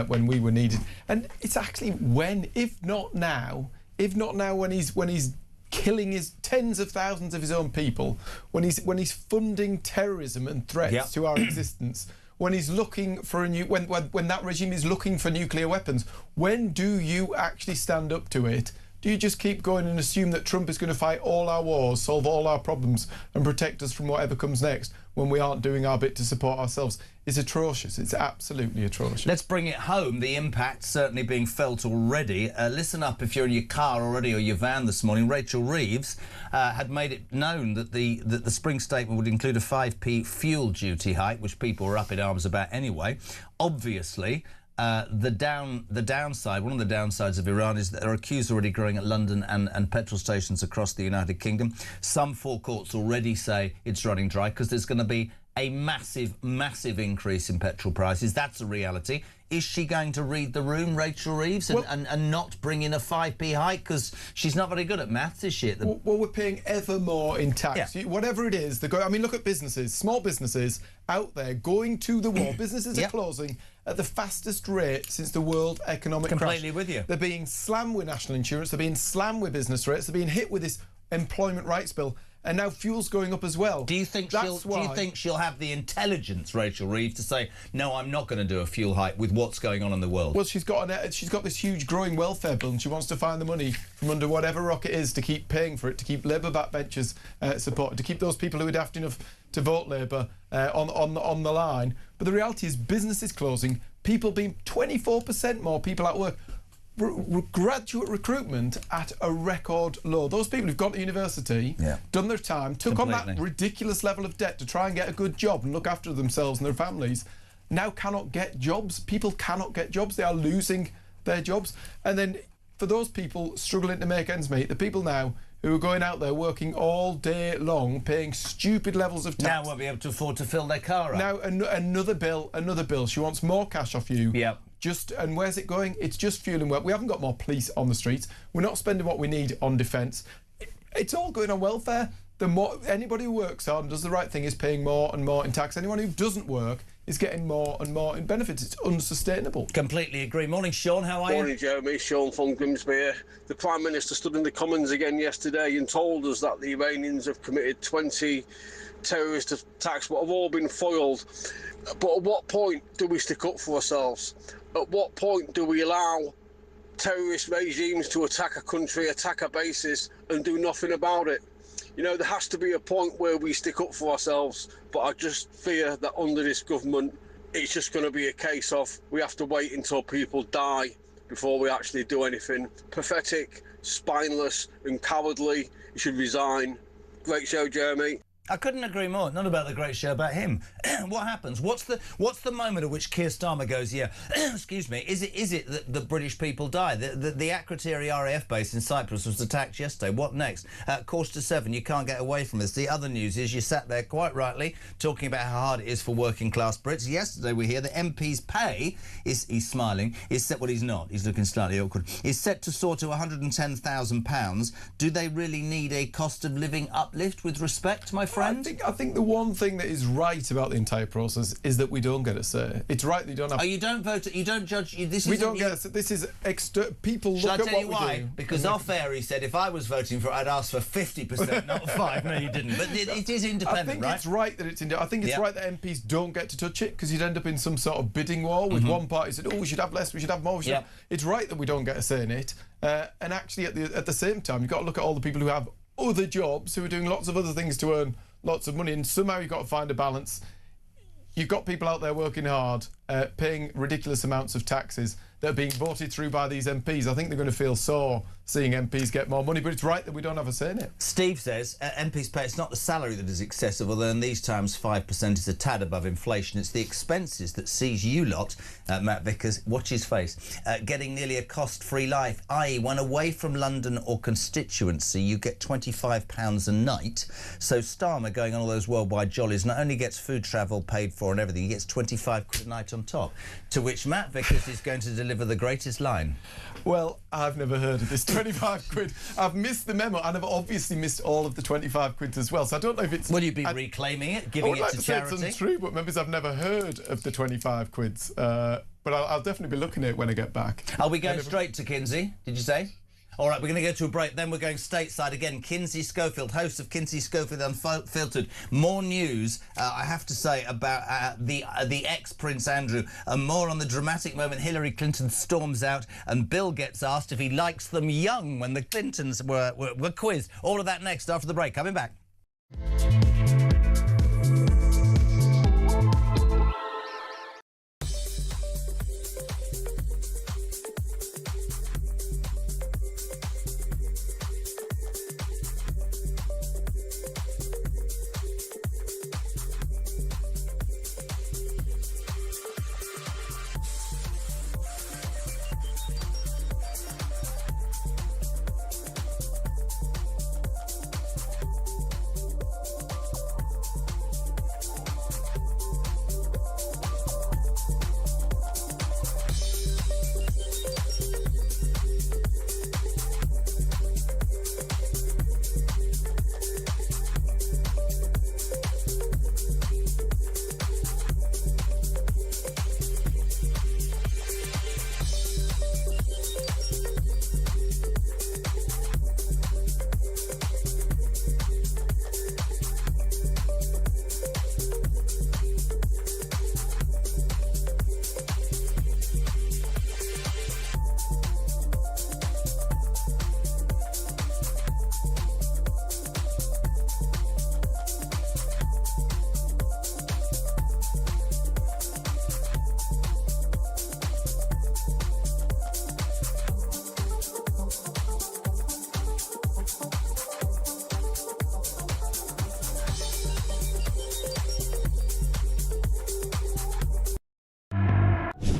when we were needed. And it's actually when, if not now when he's killing his tens of thousands of his own people, when he's funding terrorism and threats to our existence, when he's looking for a new, when that regime is looking for nuclear weapons, when do you actually stand up to it? Do you just keep going and assume that Trump is going to fight all our wars, solve all our problems and protect us from whatever comes next when we aren't doing our bit to support ourselves? It's atrocious. It's absolutely atrocious. Let's bring it home. The impact certainly being felt already. Listen up if you're in your car already or your van this morning. Rachel Reeves had made it known that the spring statement would include a 5p fuel duty hike, which people were up in arms about anyway. Obviously, the downside, one of the downsides of Iran is that there are queues already growing at London and petrol stations across the United Kingdom. Some forecourts already say it's running dry because there's going to be a massive, massive increase in petrol prices. That's a reality. Is she going to read the room, Rachel Reeves, and not bring in a 5p hike? Because she's not very good at maths, is she? Well, we're paying ever more in tax. Yeah. Whatever it is, I mean, look at businesses, small businesses out there going to the wall. Businesses are closing at the fastest rate since the world economic crash. Completely with you. They're being slammed with national insurance. They're being slammed with business rates. They're being hit with this employment rights bill. And now fuel's going up as well. Do you think she'll have the intelligence, Rachel Reeves, to say, no, I'm not going to do a fuel hike with what's going on in the world? Well, she's got this huge growing welfare bill and she wants to find the money from under whatever rock it is to keep paying for it, to keep Labour backbenchers supported, to keep those people who are daft enough to vote Labour on the line. But the reality is business is closing, people being 24% more people at work. Graduate recruitment at a record low. Those people who've gone to university, done their time, took on that ridiculous level of debt to try and get a good job and look after themselves and their families, now cannot get jobs. People cannot get jobs. They are losing their jobs. And then for those people struggling to make ends meet, the people now who are going out there working all day long, paying stupid levels of tax. Now won't be able to afford to fill their car up. Now another bill. She wants more cash off you. Yep. And where's it going? It's just fueling work. We haven't got more police on the streets. We're not spending what we need on defence. It's all going on welfare. The more anybody who works hard and does the right thing is paying more and more in tax. Anyone who doesn't work is getting more and more in benefits. It's unsustainable. Completely agree. Morning, Sean. How are you? Morning, Jeremy. Sean from Grimsby here. The Prime Minister stood in the Commons again yesterday and told us that the Iranians have committed 20 terrorist attacks, but have all been foiled. But at what point do we stick up for ourselves? At what point do we allow terrorist regimes to attack a country, attack a basis, and do nothing about it? You know, there has to be a point where we stick up for ourselves, but I just fear that under this government, it's just going to be a case of we have to wait until people die before we actually do anything. Pathetic, spineless, and cowardly. You should resign. Great show, Jeremy. I couldn't agree more. Not about the great show, about him. What happens? What's the moment at which Keir Starmer goes, yeah, excuse me, is it that the British people die? The Akrotiri RAF base in Cyprus was attacked yesterday. What next? 7:15, you can't get away from this. The other news is you sat there quite rightly talking about how hard it is for working class Brits. Yesterday we hear the MP's pay he's smiling, is set, well, he's not, he's looking slightly awkward, is set to soar to £110,000. Do they really need a cost of living uplift with respect, my friend? I think the one thing that is right about the entire process is that we don't get a say. It's right that you don't have... Oh, you don't vote, you don't judge... This we don't get a say. This is extra... People look at what we do. Shall I tell you why? Because off-air he said if I was voting for it, I'd ask for 50%, not 5. No, you didn't. But it is independent, right? I think it's right that it's independent. I think it's right that MPs don't get to touch it, because you'd end up in some sort of bidding war with one party said, oh, we should have less, we should have more. It's right that we don't get a say in it. And actually, at the same time, you've got to look at all the people who have other jobs, who are doing lots of other things to earn lots of money, and somehow you've got to find a balance. You've got people out there working hard, paying ridiculous amounts of taxes that are being voted through by these MPs. I think they're going to feel sore seeing MPs get more money, but it's right that we don't have a say in it. Steve says MPs pay, it's not the salary that is excessive, although in these times 5% is a tad above inflation. It's the expenses that sees you lot, Matt Vickers, watch his face, getting nearly a cost-free life, i.e. when away from London or constituency you get £25 a night. So Starmer, going on all those worldwide jollies, not only gets food travel paid for and everything, he gets 25 quid a night on top, to which Matt Vickers is going to deliver the greatest line. Well, I've never heard of this 25 quid. I've missed the memo, and I've obviously missed all of the 25 quid as well, so I don't know if it's... Will you be reclaiming it, giving it to charity? I would like to say it's untrue, but maybe I've never heard of the 25 quids. But I'll definitely be looking at it when I get back. Are we going straight to Kinsey, did you say? All right, we're going to go to a break, then we're going stateside again. Kinsey Schofield, host of Kinsey Schofield Unfiltered. More news, I have to say, about the ex-Prince Andrew, and more on the dramatic moment Hillary Clinton storms out and Bill gets asked if he likes them young when the Clintons were quizzed. All of that next after the break. Coming back.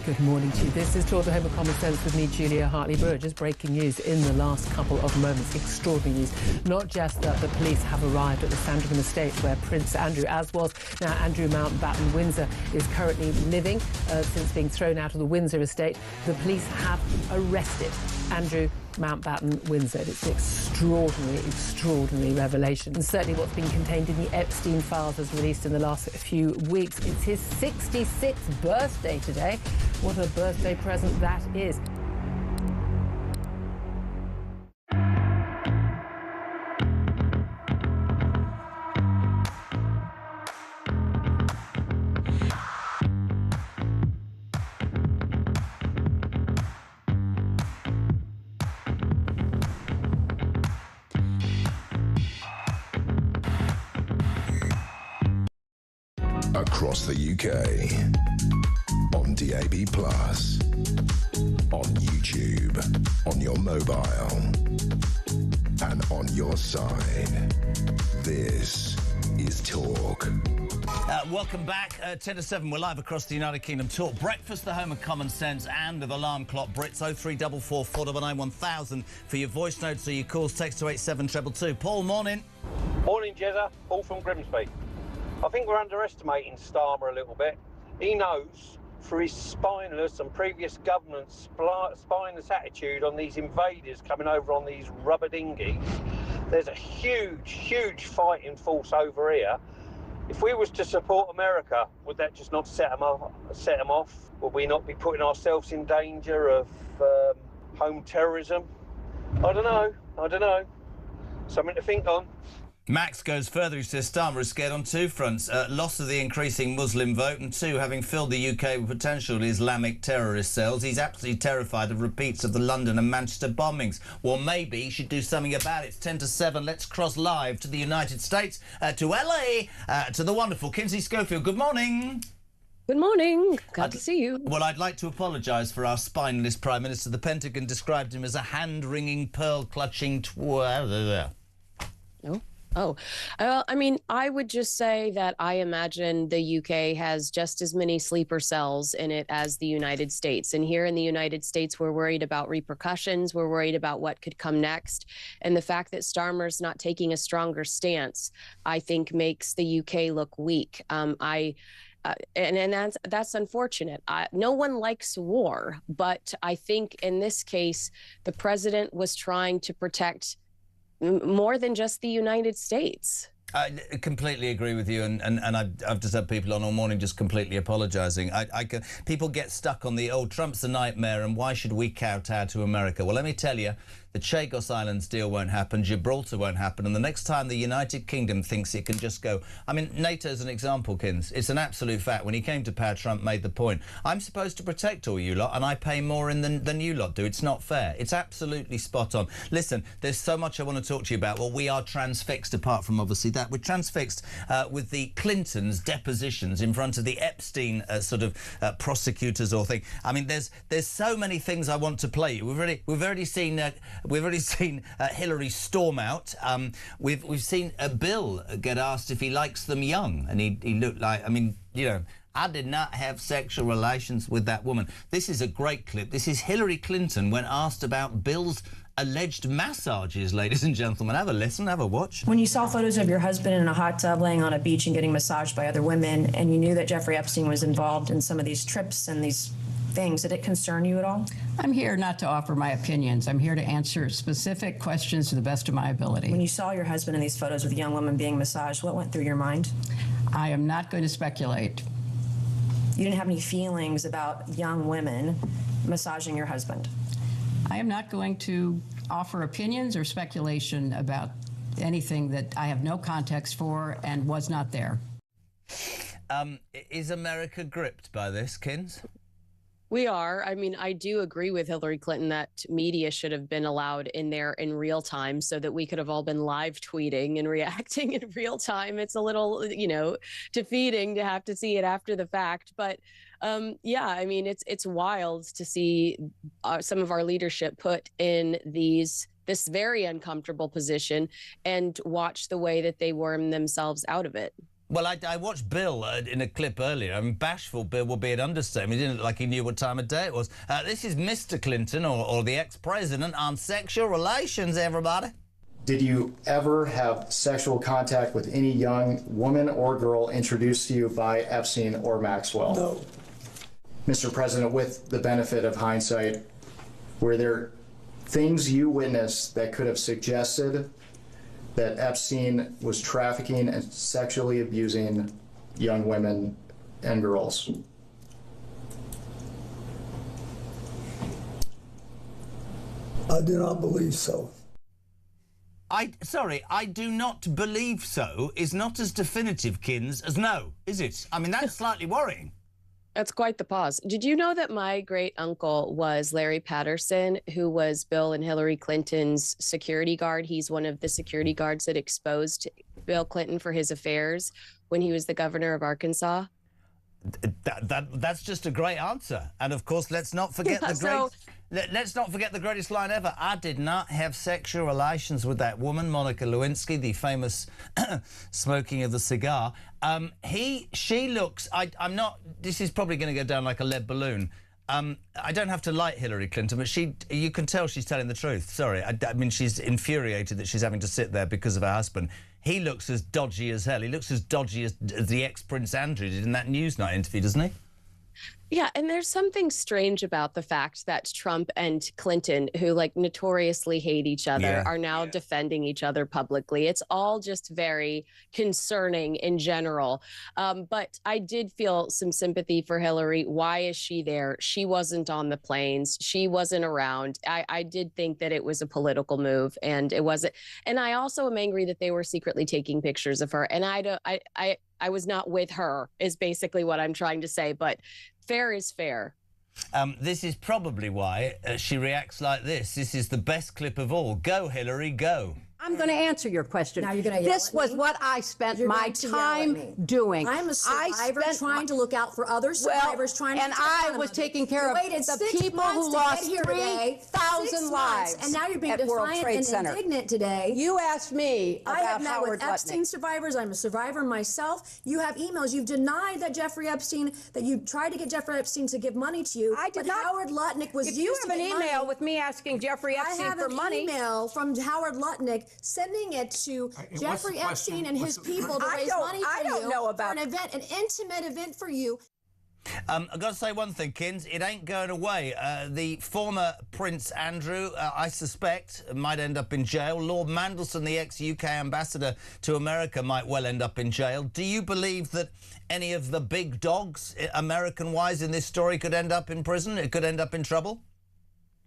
Good morning to you. This is Tour the Home of Common Sense with me, Julia Hartley-Brewer. Just breaking news in the last couple of moments. Extraordinary news. Not just that the police have arrived at the Sandringham estate where Prince Andrew, as was now Andrew Mountbatten Windsor, is currently living since being thrown out of the Windsor estate. The police have arrested Andrew Mountbatten Windsor. It's an extraordinary revelation. And certainly what's been contained in the Epstein files as released in the last few weeks. It's his 66th birthday today. What a birthday present that is. Across the UK, on DAB+, on YouTube, on your mobile, and on your side. This is Talk. Welcome back. 10 to 7, we're live across the United Kingdom. Talk Breakfast, the home of common sense and of alarm clock Brits. 0344 499 1000 for your voice notes or your calls. Text to 87222. Paul, morning. Morning, Jezza. Paul from Grimsby. I think we're underestimating Starmer a little bit. He knows, through his spineless and previous government's spineless attitude on these invaders coming over on these rubber dinghies, there's a huge fighting force over here. If we was to support America, would that just not set them off? Would we not be putting ourselves in danger of home terrorism? I don't know. Something to think on. Max goes further. He says Starmer is scared on two fronts. Loss of the increasing Muslim vote, and two, having filled the UK with potential Islamic terrorist cells, he's absolutely terrified of repeats of the London and Manchester bombings. Well, maybe he should do something about it. It's 10 to 7. Let's cross live to the United States, to LA, to the wonderful Kinsey Schofield. Good morning. Good morning. Glad to see you. Well, I'd like to apologise for our spineless Prime Minister. The Pentagon described him as a hand-wringing, pearl-clutching I mean, I would just say that I imagine the UK has just as many sleeper cells in it as the United States. And here in the United States, we're worried about repercussions. We're worried about what could come next. And the fact that Starmer's not taking a stronger stance, I think, makes the UK look weak. And that's unfortunate. No one likes war, but I think in this case, the president was trying to protect more than just the United States. I completely agree with you, and I've just had people on all morning just completely apologising. People get stuck on the, Trump's a nightmare, and why should we kowtow to America? Well, let me tell you, the Chagos Islands deal won't happen, Gibraltar won't happen, and the next time the United Kingdom thinks it can just go... I mean, NATO's an example, Kins. It's an absolute fact. When he came to power, Trump made the point, I'm supposed to protect all you lot, and I pay more in than you lot do. It's not fair. It's absolutely spot on. Listen, there's so much I want to talk to you about. Well, we are transfixed, apart from obviously that. We're transfixed with the Clintons' depositions in front of the Epstein prosecutors or thing. I mean, there's so many things I want to play you. We've already seen Hillary storm out. We've seen Bill get asked if he likes them young, and he looked like, I mean, you know, I did not have sexual relations with that woman. This is a great clip. This is Hillary Clinton when asked about Bill's alleged massages, ladies and gentlemen. Have a listen, have a watch. When you saw photos of your husband in a hot tub laying on a beach and getting massaged by other women, and you knew that Jeffrey Epstein was involved in some of these trips and these things, did it concern you at all? I'm here not to offer my opinions. I'm here to answer specific questions to the best of my ability. When you saw your husband in these photos with a young woman being massaged, what went through your mind? I am not going to speculate. You didn't have any feelings about young women massaging your husband? I am not going to offer opinions or speculation about anything that I have no context for and was not there. Is America gripped by this, Kins? We are. I mean, I do agree with Hillary Clinton that media should have been allowed in there in real time so that we could have all been live tweeting and reacting in real time. It's a little, defeating to have to see it after the fact. But yeah, I mean, it's wild to see some of our leadership put in this very uncomfortable position and watch the way that they worm themselves out of it. Well, I watched Bill in a clip earlier. I mean, bashful Bill would be an understatement. He didn't look like he knew what time of day it was. This is Mr. Clinton, or the ex-president, on sexual relations, everybody. Did you ever have sexual contact with any young woman or girl introduced to you by Epstein or Maxwell? No. Mr. President, with the benefit of hindsight, were there things you witnessed that could have suggested that Epstein was trafficking and sexually abusing young women and girls? I do not believe so. I do not believe so is not as definitive, Kins, as no, is it? I mean, that's slightly worrying. That's quite the pause. Did you know that my great uncle was Larry Patterson, who was Bill and Hillary Clinton's security guard? He's one of the security guards that exposed Bill Clinton for his affairs when he was the governor of Arkansas. That's just a great answer. And of course, let's not forget let's not forget the greatest line ever. I did not have sexual relations with that woman, Monica Lewinsky, the famous smoking of the cigar. She looks... I'm not... This is probably going to go down like a lead balloon. I don't have to like Hillary Clinton, but you can tell she's telling the truth. Sorry, I mean, she's infuriated that she's having to sit there because of her husband. He looks as dodgy as hell. He looks as dodgy as the ex-Prince Andrew did in that Newsnight interview, doesn't he? Yeah, and there's something strange about the fact that Trump and Clinton, who like notoriously hate each other, are now defending each other publicly. It's all just very concerning in general. But I did feel some sympathy for Hillary. Why is she there? She wasn't on the planes. She wasn't around. I did think that it was a political move, and it wasn't. And I also am angry that they were secretly taking pictures of her. And I was not with her, is basically what I'm trying to say. But fair is fair. This is probably why she reacts like this. This is the best clip of all. Go, Hillary, go. I'm going to answer your question. Now you're going to yell This at was me? what I spent You're my going to yell at time me. doing. I'm a survivor trying to look out for other survivors, trying to and protect I them. was taking care You of waited the 6 people months who to lost get here today. 3,000 6 lives months, and now you're being at World defiant Trade and Center. indignant today. You asked me I have about met Howard with Epstein Lutnick. survivors. I'm a survivor myself. You have emails. You've denied that Jeffrey Epstein, that you tried to get Jeffrey Epstein to give money to you. I did but not. Howard Lutnick was If used you to have an get email money. with me asking Jeffrey Epstein I have for an money. email from Howard Lutnick sending it to Jeffrey Epstein and his people to raise money for I don't you know about for an event, an intimate event for you. I've got to say one thing, Kins. It ain't going away. The former Prince Andrew, I suspect, might end up in jail. Lord Mandelson, the ex-UK ambassador to America, might well end up in jail. Do you believe that any of the big dogs, American-wise, in this story could end up in prison? It could end up in trouble?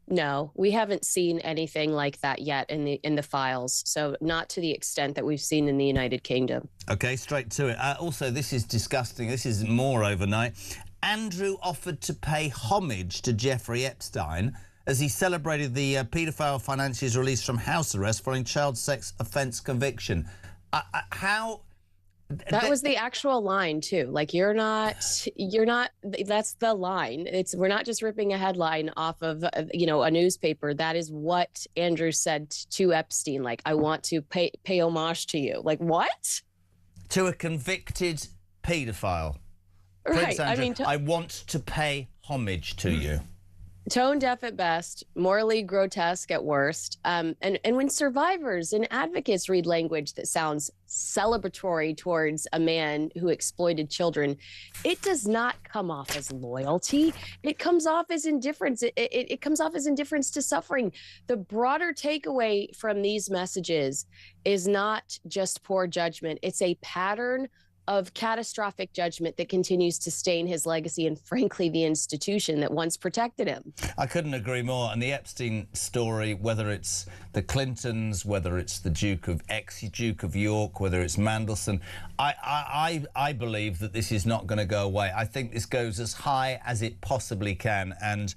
No, we haven't seen anything like that yet in the files. So not to the extent that we've seen in the United Kingdom. OK, straight to it. Also, this is disgusting. This is more overnight. Andrew offered to pay homage to Jeffrey Epstein as he celebrated the paedophile financier's release from house arrest following child sex offence conviction. How... That was the actual line too. Like you're not, that's the line. We're not just ripping a headline off of, a newspaper. That is what Andrew said to Epstein. Like, I want to pay homage to you. Like what? To a convicted paedophile. Right. Prince Andrew, I mean, I want to pay homage to you. Tone deaf at best, morally grotesque at worst. And when survivors and advocates read language that sounds celebratory towards a man who exploited children, it does not come off as loyalty. It comes off as indifference. It comes off as indifference to suffering. The broader takeaway from these messages is not just poor judgment. It's a pattern of catastrophic judgment that continues to stain his legacy and, frankly, the institution that once protected him. I couldn't agree more. And the Epstein story, whether it's the Clintons, whether it's the ex-Duke of York, whether it's Mandelson, I believe that this is not going to go away. I think this goes as high as it possibly can. And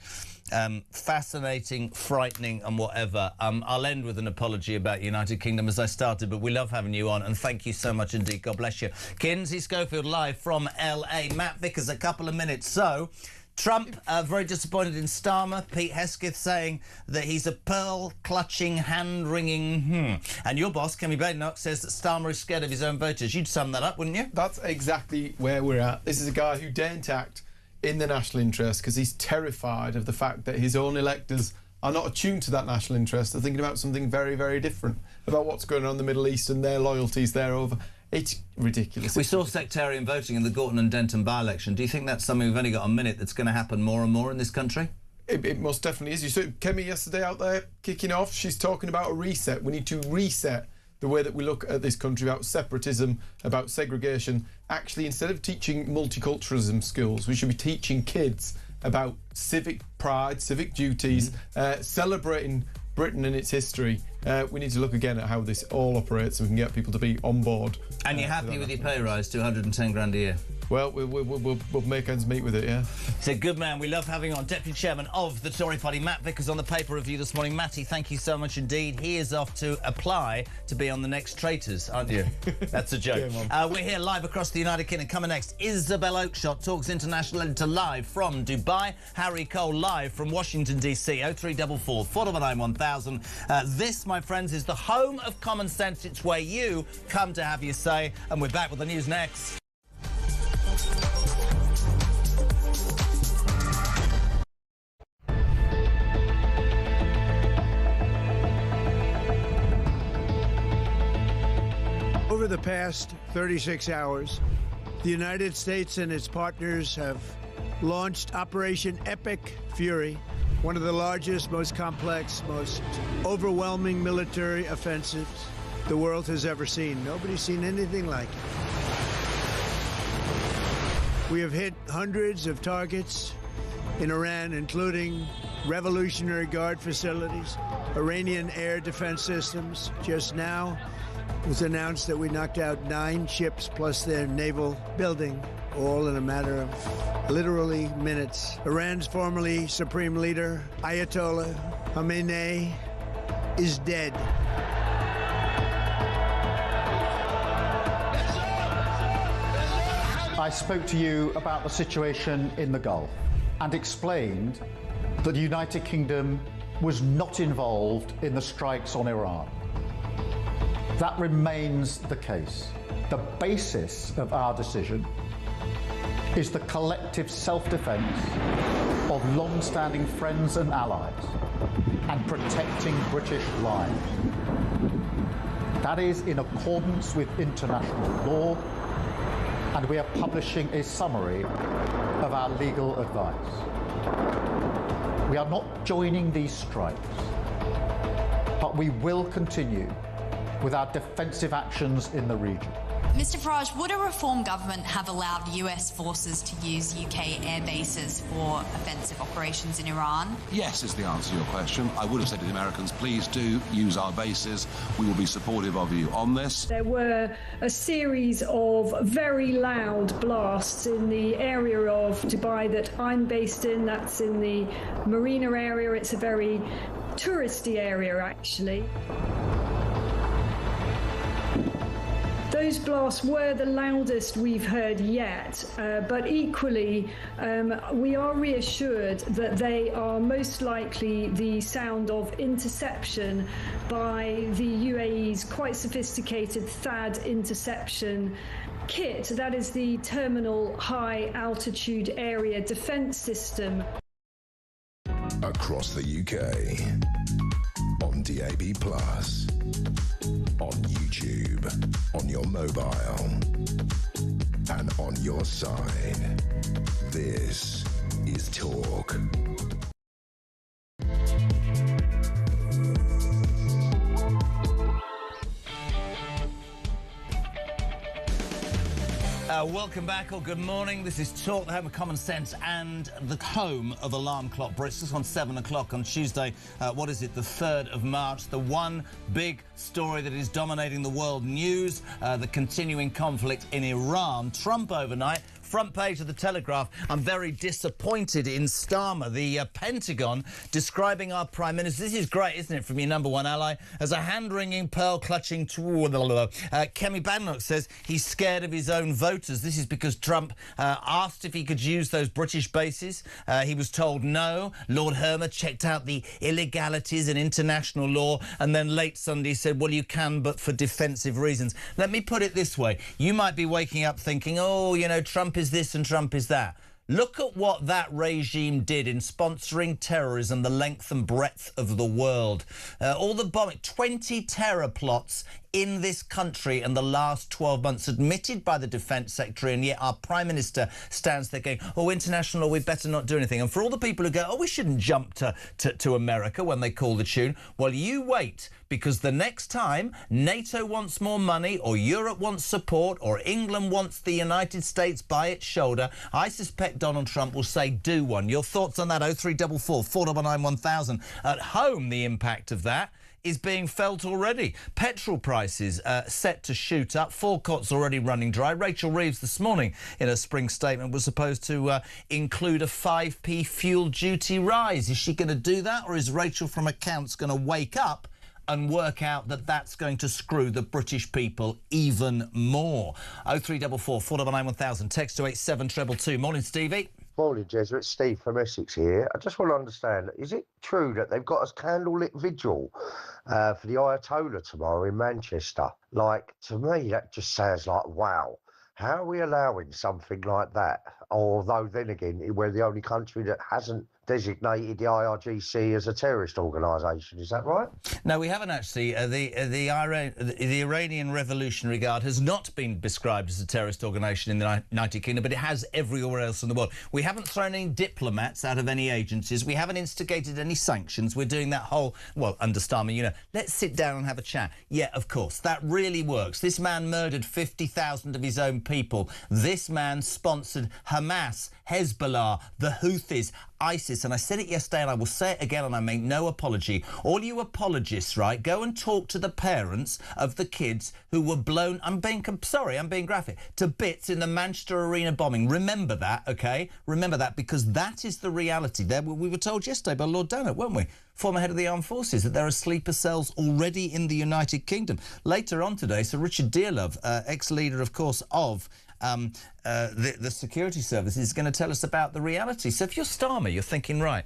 fascinating, frightening and whatever. I'll end with an apology about United Kingdom as I started, but we love having you on and thank you so much indeed. God bless you. Kinsey Schofield live from LA. Matt Vickers, a couple of minutes. So, Trump very disappointed in Starmer. Pete Hesketh saying that he's a pearl-clutching, hand-wringing And your boss, Kemi Badenoch, says that Starmer is scared of his own voters. You'd sum that up, wouldn't you? That's exactly where we're at. This is a guy who daren't act in the national interest because he's terrified of the fact that his own electors are not attuned to that national interest. They're thinking about something very, very different, about what's going on in the Middle East and their loyalties there over. It's ridiculous. We saw sectarian voting in the Gorton and Denton by-election. Do you think that's something, we've only got a minute, that's going to happen more and more in this country? It most definitely is. You saw Kemi yesterday out there kicking off. She's talking about a reset. We need to reset the way that we look at this country, about separatism, about segregation. Actually, instead of teaching multiculturalism skills, we should be teaching kids about civic pride, civic duties, celebrating Britain and its history, we need to look again at how this all operates and we can get people to be on board. And you're happy with your pay rise to 110 grand a year? Well, we'll make ends meet with it, yeah. He's a good man. We love having on Deputy Chairman of the Tory Party, Matt Vickers, on the paper review this morning. Matty, thank you so much indeed. He is off to apply to be on the next Traitors, aren't you? That's a joke. Yeah, we're here live across the United Kingdom. Coming next, Isabel Oakeshott talks international editor live from Dubai. Harry Cole live from Washington, D.C. 0344 499 1000. This, my friends, is the home of common sense. It's where you come to have your say. And we're back with the news next. Over the past 36 hours, the United States and its partners have launched Operation Epic Fury, one of the largest, most complex, most overwhelming military offensives the world has ever seen. Nobody's seen anything like it. We have hit hundreds of targets in Iran, including Revolutionary Guard facilities, Iranian air defense systems. Just now, it was announced that we knocked out 9 ships plus their naval building, all in a matter of literally minutes. Iran's formerly supreme leader, Ayatollah Khamenei, is dead. I spoke to you about the situation in the Gulf and explained that the United Kingdom was not involved in the strikes on Iran. That remains the case. The basis of our decision is the collective self-defence of long-standing friends and allies and protecting British lives. That is in accordance with international law, and we are publishing a summary of our legal advice. We are not joining these strikes, but we will continue with our defensive actions in the region. Mr Farage, would a reform government have allowed US forces to use UK air bases for offensive operations in Iran? Yes is the answer to your question. I would have said to the Americans, please do use our bases. We will be supportive of you on this. There were a series of very loud blasts in the area of Dubai that I'm based in. That's in the marina area. It's a very touristy area, actually. Those blasts were the loudest we've heard yet, but equally we are reassured that they are most likely the sound of interception by the UAE's quite sophisticated THAAD interception kit. That is the Terminal High Altitude Area Defence System. Across the UK, on DAB+, on YouTube, on your mobile, and on your side. This is Talk. Welcome back, or good morning. This is Talk, the home of common sense and the home of alarm clock Brits. Just on 7 o'clock on Tuesday, what is it, the 3rd of March. The one big story that is dominating the world news, the continuing conflict in Iran. Trump overnight, front page of the Telegraph. I'm very disappointed in Starmer, the Pentagon, describing our Prime Minister. This is great, isn't it, from your number one ally, as a hand-wringing, pearl-clutching... Kemi Badenoch says he's scared of his own voters. This is because Trump asked if he could use those British bases. He was told no. Lord Hermer checked out the illegalities in international law, and then late Sunday said, well, you can, but for defensive reasons. Let me put it this way. You might be waking up thinking, oh, you know, Trump is this and Trump is that. Look at what that regime did in sponsoring terrorism the length and breadth of the world. All the bombing, 20 terror plots in this country in the last 12 months, admitted by the Defence Secretary, and yet our Prime Minister stands there going, oh, international law, we'd better not do anything. And for all the people who go, oh, we shouldn't jump to America when they call the tune, well, you wait, because the next time NATO wants more money, or Europe wants support, or England wants the United States by its shoulder, I suspect Donald Trump will say, do one. Your thoughts on that? 0344 499 1000. At home, the impact of that is being felt already. Petrol prices set to shoot up. Forecourt's already running dry. Rachel Reeves this morning in her spring statement was supposed to include a 5p fuel duty rise. Is she going to do that, or is Rachel from accounts going to wake up and work out that that's going to screw the British people even more? 0344 499 1000. Text to 87222. Morning, Stevie. Morning, Jezza. It's Steve from Essex here. I just want to understand, is it true that they've got a candlelit vigil for the Ayatollah tomorrow in Manchester? Like, to me, that just sounds like, wow. How are we allowing something like that? Although, then again, we're the only country that hasn't designated the IRGC as a terrorist organisation. Is that right? No, we haven't actually. The Iranian Revolutionary Guard has not been described as a terrorist organisation in the United Kingdom, but it has everywhere else in the world. We haven't thrown any diplomats out of any agencies. We haven't instigated any sanctions. We're doing that whole, well, under Starmer, you know, let's sit down and have a chat. Yeah, of course, that really works. This man murdered 50,000 of his own people. This man sponsored Hamas, Hezbollah, the Houthis, ISIS, and I said it yesterday and I will say it again, and I make no apology. All you apologists, right, go and talk to the parents of the kids who were blown, I'm being graphic, to bits in the Manchester Arena bombing. Remember that, OK? Remember that, because that is the reality. There, we were told yesterday by Lord Donat, weren't we? Former head of the armed forces, that there are sleeper cells already in the United Kingdom. Later on today, Sir Richard Dearlove, ex-leader, of course, of the security service, is going to tell us about the reality. So if you're Starmer, you're thinking, right,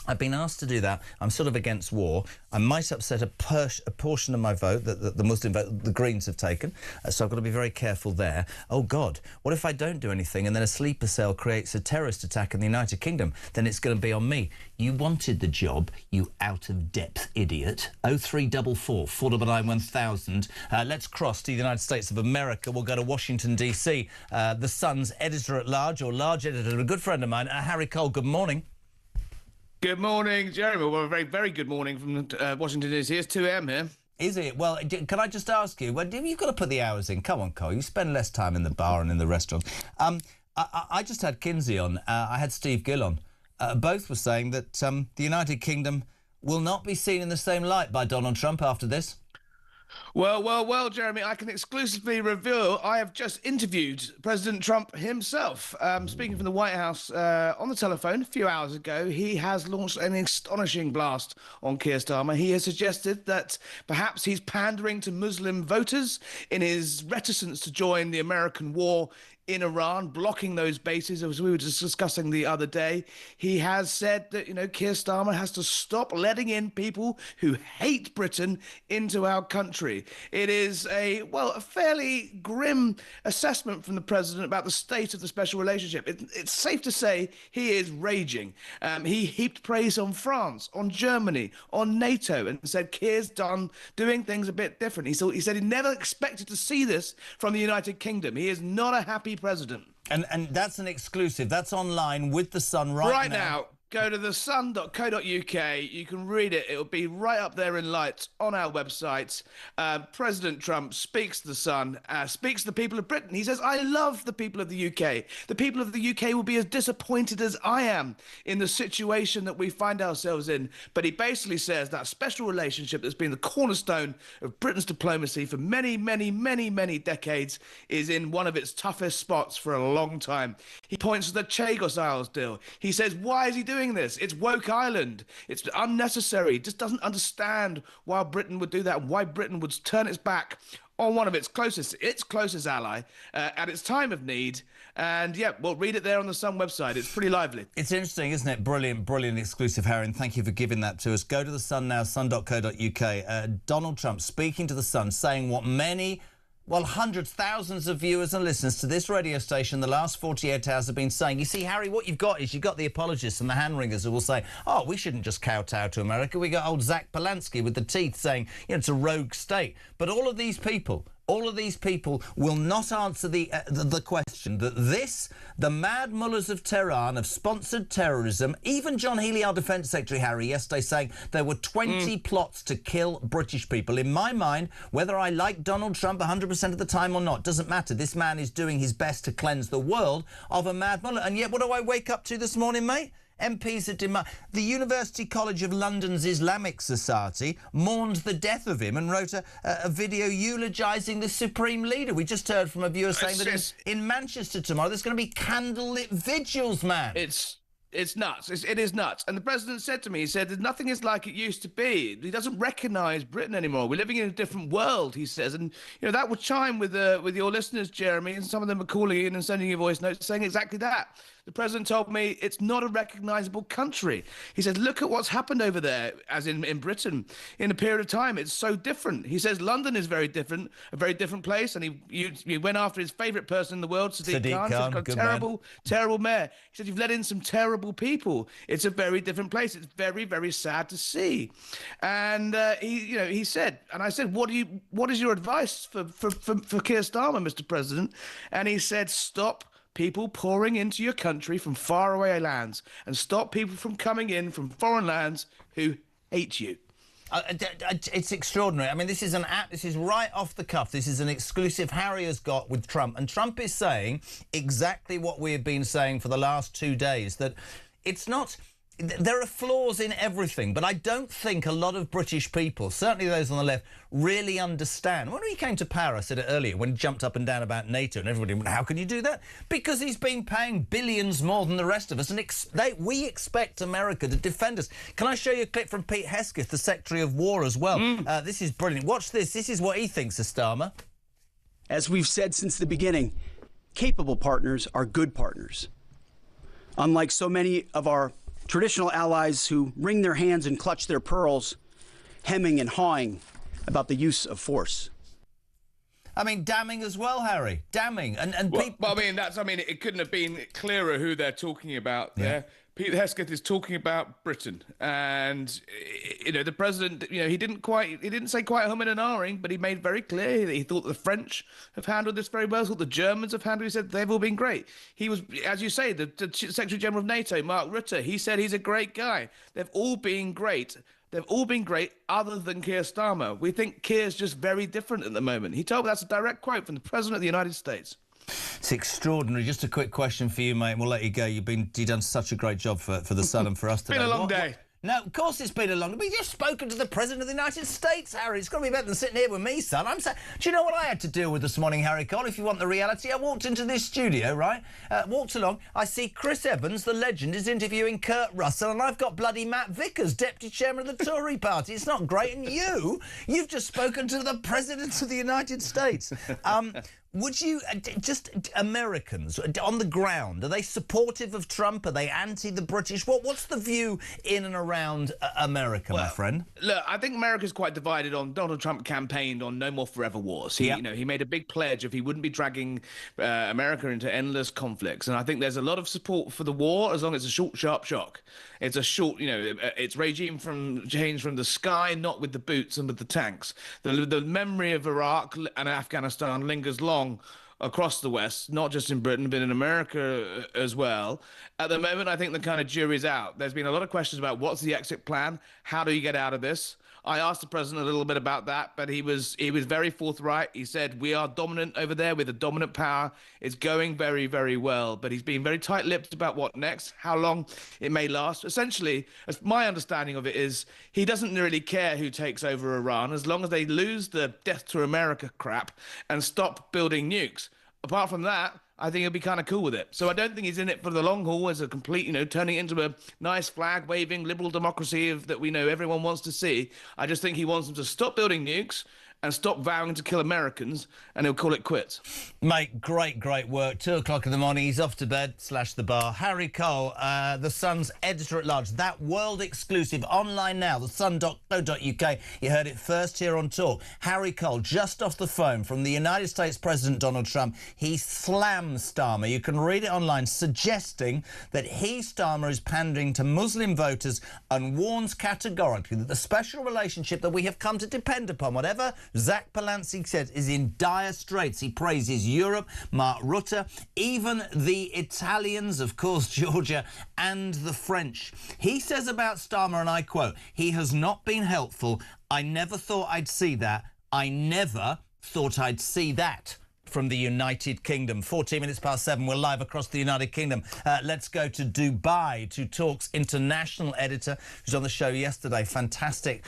I've been asked to do that. I'm sort of against war. I might upset a portion of my vote, the Muslim vote the Greens have taken, so I've got to be very careful there. Oh, God, what if I don't do anything and then a sleeper cell creates a terrorist attack in the United Kingdom? Then it's going to be on me. You wanted the job, you out-of-depth idiot. 0344 499 1000. Let's cross to the United States of America. We'll go to Washington, D.C. The Sun's editor-at-large, or large editor, a good friend of mine, Harry Cole. Good morning. Good morning, Jeremy. Well, a very, very good morning from Washington DC. It's 2 a.m. here. Is it? Well, can I just ask you, well, you've got to put the hours in. Come on, Cole. You spend less time in the bar and in the restaurant. I just had Kinsey on. I had Steve Gill on. Both were saying that the United Kingdom will not be seen in the same light by Donald Trump after this. Well, Jeremy, I can exclusively reveal I have just interviewed President Trump himself. Speaking from the White House on the telephone a few hours ago, he has launched an astonishing blast on Keir Starmer. He has suggested that perhaps he's pandering to Muslim voters in his reticence to join the American war in Iran, blocking those bases, as we were just discussing the other day. He has said that, you know, Keir Starmer has to stop letting in people who hate Britain into our country. It is a fairly grim assessment from the president about the state of the special relationship. It's safe to say he is raging. He heaped praise on France, on Germany, on NATO, and said Keir's doing things a bit different. He said he never expected to see this from the United Kingdom. He is not a happy president. And that's an exclusive. That's online with The Sun right now. Go to thesun.co.uk. You can read it. It'll be right up there in lights on our website. President Trump speaks to The Sun, speaks to the people of Britain. He says, I love the people of the UK. The people of the UK will be as disappointed as I am in the situation that we find ourselves in. But he basically says that special relationship that's been the cornerstone of Britain's diplomacy for many, many, many, many decades is in one of its toughest spots for a long time. He points to the Chagos Isles deal. He says, why is he doing this? It's woke island. It's unnecessary. He just doesn't understand why Britain would do that, why Britain would turn its back on one of its closest ally at its time of need. And yeah, well, read it there on the Sun website. It's pretty lively. It's interesting, isn't it? Brilliant, brilliant exclusive, Harry, and thank you for giving that to us. Go to the Sun now, sun.co.uk. Donald Trump speaking to the Sun, saying what many, well, hundreds, thousands of viewers and listeners to this radio station the last 48 hours have been saying. You see, Harry, what you've got is you've got the apologists and the hand-wringers who will say, oh, we shouldn't just kowtow to America. We got old Zach Polanski with the teeth saying, you know, it's a rogue state. But all of these people will not answer the question that the mad mullahs of Tehran have sponsored terrorism. Even John Healey, our Defence Secretary, Harry, yesterday saying there were 20 plots to kill British people. In my mind, whether I like Donald Trump 100% of the time or not, doesn't matter. This man is doing his best to cleanse the world of a mad mullah. And yet, what do I wake up to this morning, mate? MPs had demanded. The University College of London's Islamic Society mourned the death of him and wrote a video eulogising the Supreme Leader. We just heard from a viewer saying that in Manchester tomorrow there's going to be candlelit vigils, man. It's nuts. It is nuts. And the president said to me, he said, nothing is like it used to be. He doesn't recognise Britain anymore. We're living in a different world, he says. And, you know, that would chime with your listeners, Jeremy, and some of them are calling in and sending you voice notes saying exactly that. The president told me it's not a recognisable country. He said, look at what's happened over there, as in Britain, in a period of time. It's so different. He says London is very different, a very different place. And he went after his favourite person in the world, Sadiq Khan. He's got a terrible mayor. He said, you've let in some terrible people. It's a very different place. It's very, very sad to see. And he said, and I said, what is your advice for Keir Starmer, Mr. President? And he said, stop people pouring into your country from faraway lands and stop people from coming in from foreign lands who hate you. It's extraordinary. I mean, this is an app. This is right off the cuff. This is an exclusive Harry has got with Trump. And Trump is saying exactly what we have been saying for the last 2 days, that it's not... There are flaws in everything, but I don't think a lot of British people, certainly those on the left, really understand. When he came to power, I said it earlier, when he jumped up and down about NATO and everybody went, how can you do that? Because he's been paying billions more than the rest of us, and we expect America to defend us. Can I show you a clip from Pete Hesketh, the Secretary of War, as well? This is brilliant. Watch this. This is what he thinks of Starmer. As we've said since the beginning, capable partners are good partners. Unlike so many of our traditional allies who wring their hands and clutch their pearls, hemming and hawing about the use of force. I mean, damning as well, Harry. Damning. Well, I mean, it couldn't have been clearer who they're talking about there. Pete Hesketh is talking about Britain, and the president, he didn't say quite humming and ahhing, but he made very clear that he thought the French have handled this very well, thought the Germans have handled it. He said they've all been great. He was, as you say, the Secretary General of NATO, Mark Rutte. He said he's a great guy. They've all been great. They've all been great other than Keir Starmer. We think Keir's just very different at the moment. He told me, that's a direct quote from the President of the United States. It's extraordinary. Just a quick question for you, mate, and we'll let you go. You've done such a great job for the Sun and for us today. It's been a long day. No, of course it's been a long day. But you've spoken to the President of the United States, Harry. It's got to be better than sitting here with me, son. Do you know what I had to deal with this morning, Harry Cole? If you want the reality, I walked into this studio, right? Walked along. I see Chris Evans, the legend, is interviewing Kurt Russell, and I've got bloody Matt Vickers, Deputy Chairman of the Tory Party. It's not great. And you've just spoken to the President of the United States. Would you, just Americans on the ground, are they supportive of Trump? Are they anti the British? What's the view in and around America, my friend? Look, I think America's quite divided on. Donald Trump campaigned on no more forever wars. He made a big pledge if he wouldn't be dragging America into endless conflicts. And I think there's a lot of support for the war as long as it's a short, sharp shock. It's a short, it's regime change from the sky, not with the boots and with the tanks. The memory of Iraq and Afghanistan lingers long across the West, not just in Britain, but in America as well. At the moment, I think the kind of jury's out. There's been a lot of questions about what's the exit plan? How do you get out of this? I asked the president a little bit about that, but he was very forthright. He said, we are dominant over there. We're the dominant power. It's going very, very well. But he's been very tight-lipped about what next, how long it may last. Essentially, as my understanding of it is, he doesn't really care who takes over Iran as long as they lose the death to America crap and stop building nukes. Apart from that, I think he'll be kind of cool with it. So I don't think he's in it for the long haul as a complete, turning it into a nice flag-waving liberal democracy that we know everyone wants to see. I just think he wants them to stop building nukes and stop vowing to kill Americans, and he'll call it quits. Mate, great work. 2 o'clock in the morning, he's off to bed, / the bar. Harry Cole, The Sun's editor-at-large. That world exclusive, online now, thesun.co.uk. You heard it first here on Talk. Harry Cole, just off the phone from the United States President Donald Trump. He slams Starmer. You can read it online, suggesting that Starmer is pandering to Muslim voters and warns categorically that the special relationship that we have come to depend upon, whatever Zach Palanci says, is in dire straits. He praises Europe, Mark Rutte, even the Italians, of course, Georgia, and the French. He says about Starmer, and I quote, "He has not been helpful. I never thought I'd see that. I never thought I'd see that." from the United Kingdom. 14 minutes past 7, we're live across the United Kingdom. Let's go to Dubai, to Talk's international editor, who's on the show yesterday. Fantastic,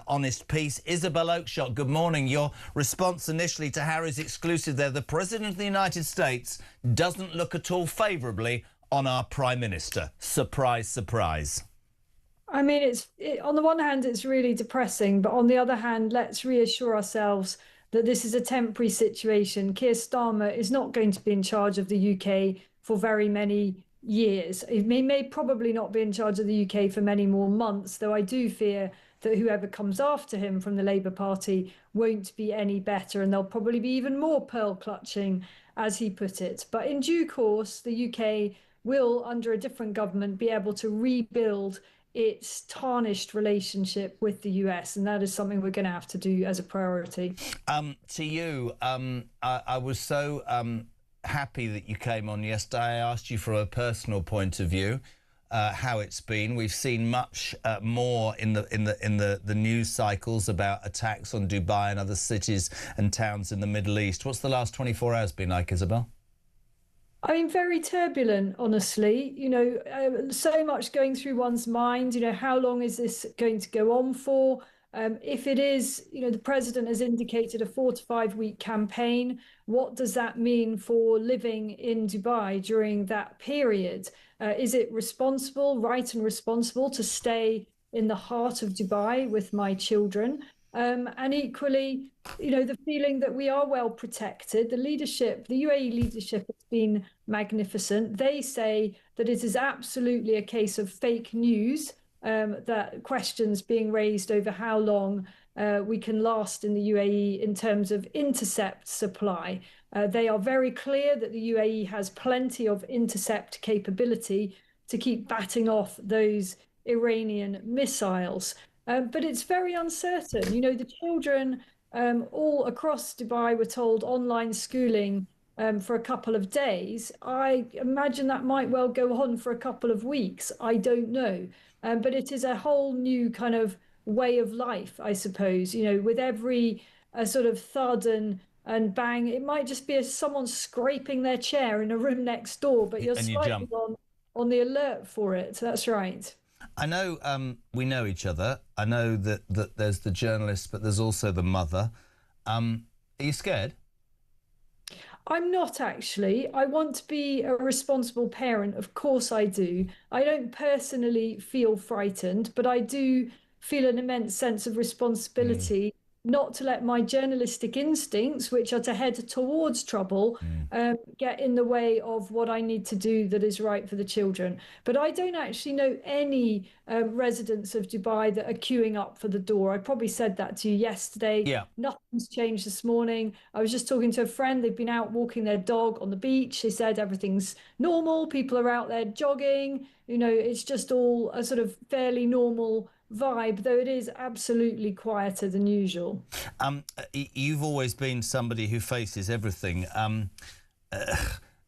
honest piece. Isabel Oakeshott, good morning. Your response initially to Harry's exclusive there. The President of the United States doesn't look at all favourably on our Prime Minister. Surprise, surprise. I mean, on the one hand, it's really depressing, but on the other hand, let's reassure ourselves that this is a temporary situation. Keir Starmer is not going to be in charge of the UK for very many years. He may probably not be in charge of the UK for many more months, though I do fear that whoever comes after him from the Labour Party won't be any better, and there'll probably be even more pearl clutching, as he put it. But in due course, the UK will, under a different government, be able to rebuild its tarnished relationship with the US, and that is something we're going to have to do as a priority. To you, I was so happy that you came on yesterday. I asked you from a personal point of view how it's been. We've seen much more in the news cycles about attacks on Dubai and other cities and towns in the Middle East. What's the last 24 hours been like, Isabel? I mean, very turbulent, honestly. You know, so much going through one's mind. You know, how long is this going to go on for? If it is, you know, the president has indicated a 4 to 5 week campaign. What does that mean for living in Dubai during that period? Is it responsible, right and responsible to stay in the heart of Dubai with my children? And equally, you know, the feeling that we are well protected. The leadership, the UAE leadership has been magnificent. They say that it is absolutely a case of fake news, that questions being raised over how long we can last in the UAE in terms of intercept supply. They are very clear that the UAE has plenty of intercept capability to keep batting off those Iranian missiles. But it's very uncertain. You know, the children all across Dubai were told online schooling for a couple of days. I imagine that might well go on for a couple of weeks. I don't know. But it is a whole new kind of way of life, I suppose. You know, with every sort of thud and bang, it might just be someone scraping their chair in a room next door, but you're slightly on the alert for it. That's right. I know we know each other. I know that there's the journalist, but there's also the mother. Are you scared? I'm not actually. I want to be a responsible parent. Of course I do. I don't personally feel frightened, but I do feel an immense sense of responsibility not to let my journalistic instincts, which are to head towards trouble, get in the way of what I need to do that is right for the children. But I don't actually know any residents of Dubai that are queuing up for the door. I probably said that to you yesterday. Yeah. Nothing's changed this morning. I was just talking to a friend. They've been out walking their dog on the beach. They said everything's normal. People are out there jogging. You know, it's just all a sort of fairly normal vibe, though it is absolutely quieter than usual. You've always been somebody who faces everything.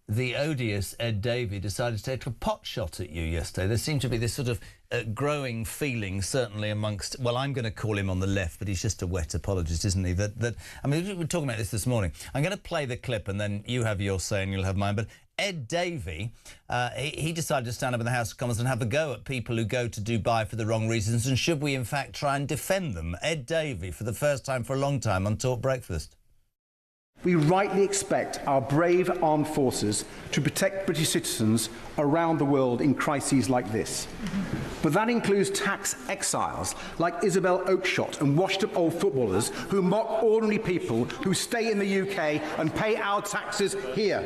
The odious Ed Davey decided to take a pot shot at you yesterday. There seemed to be this sort of growing feeling, certainly amongst, well, I'm going to call him on the left, but he's just a wet apologist, isn't he? I mean, we were talking about this morning. I'm going to play the clip and then you have your say and you'll have mine. But Ed Davey, he decided to stand up in the House of Commons and have a go at people who go to Dubai for the wrong reasons, and should we, in fact, try and defend them? Ed Davey, for the first time for a long time on Talk Breakfast. We rightly expect our brave armed forces to protect British citizens around the world in crises like this. But that includes tax exiles like Isabel Oakeshott and washed-up old footballers who mock ordinary people who stay in the UK and pay our taxes here.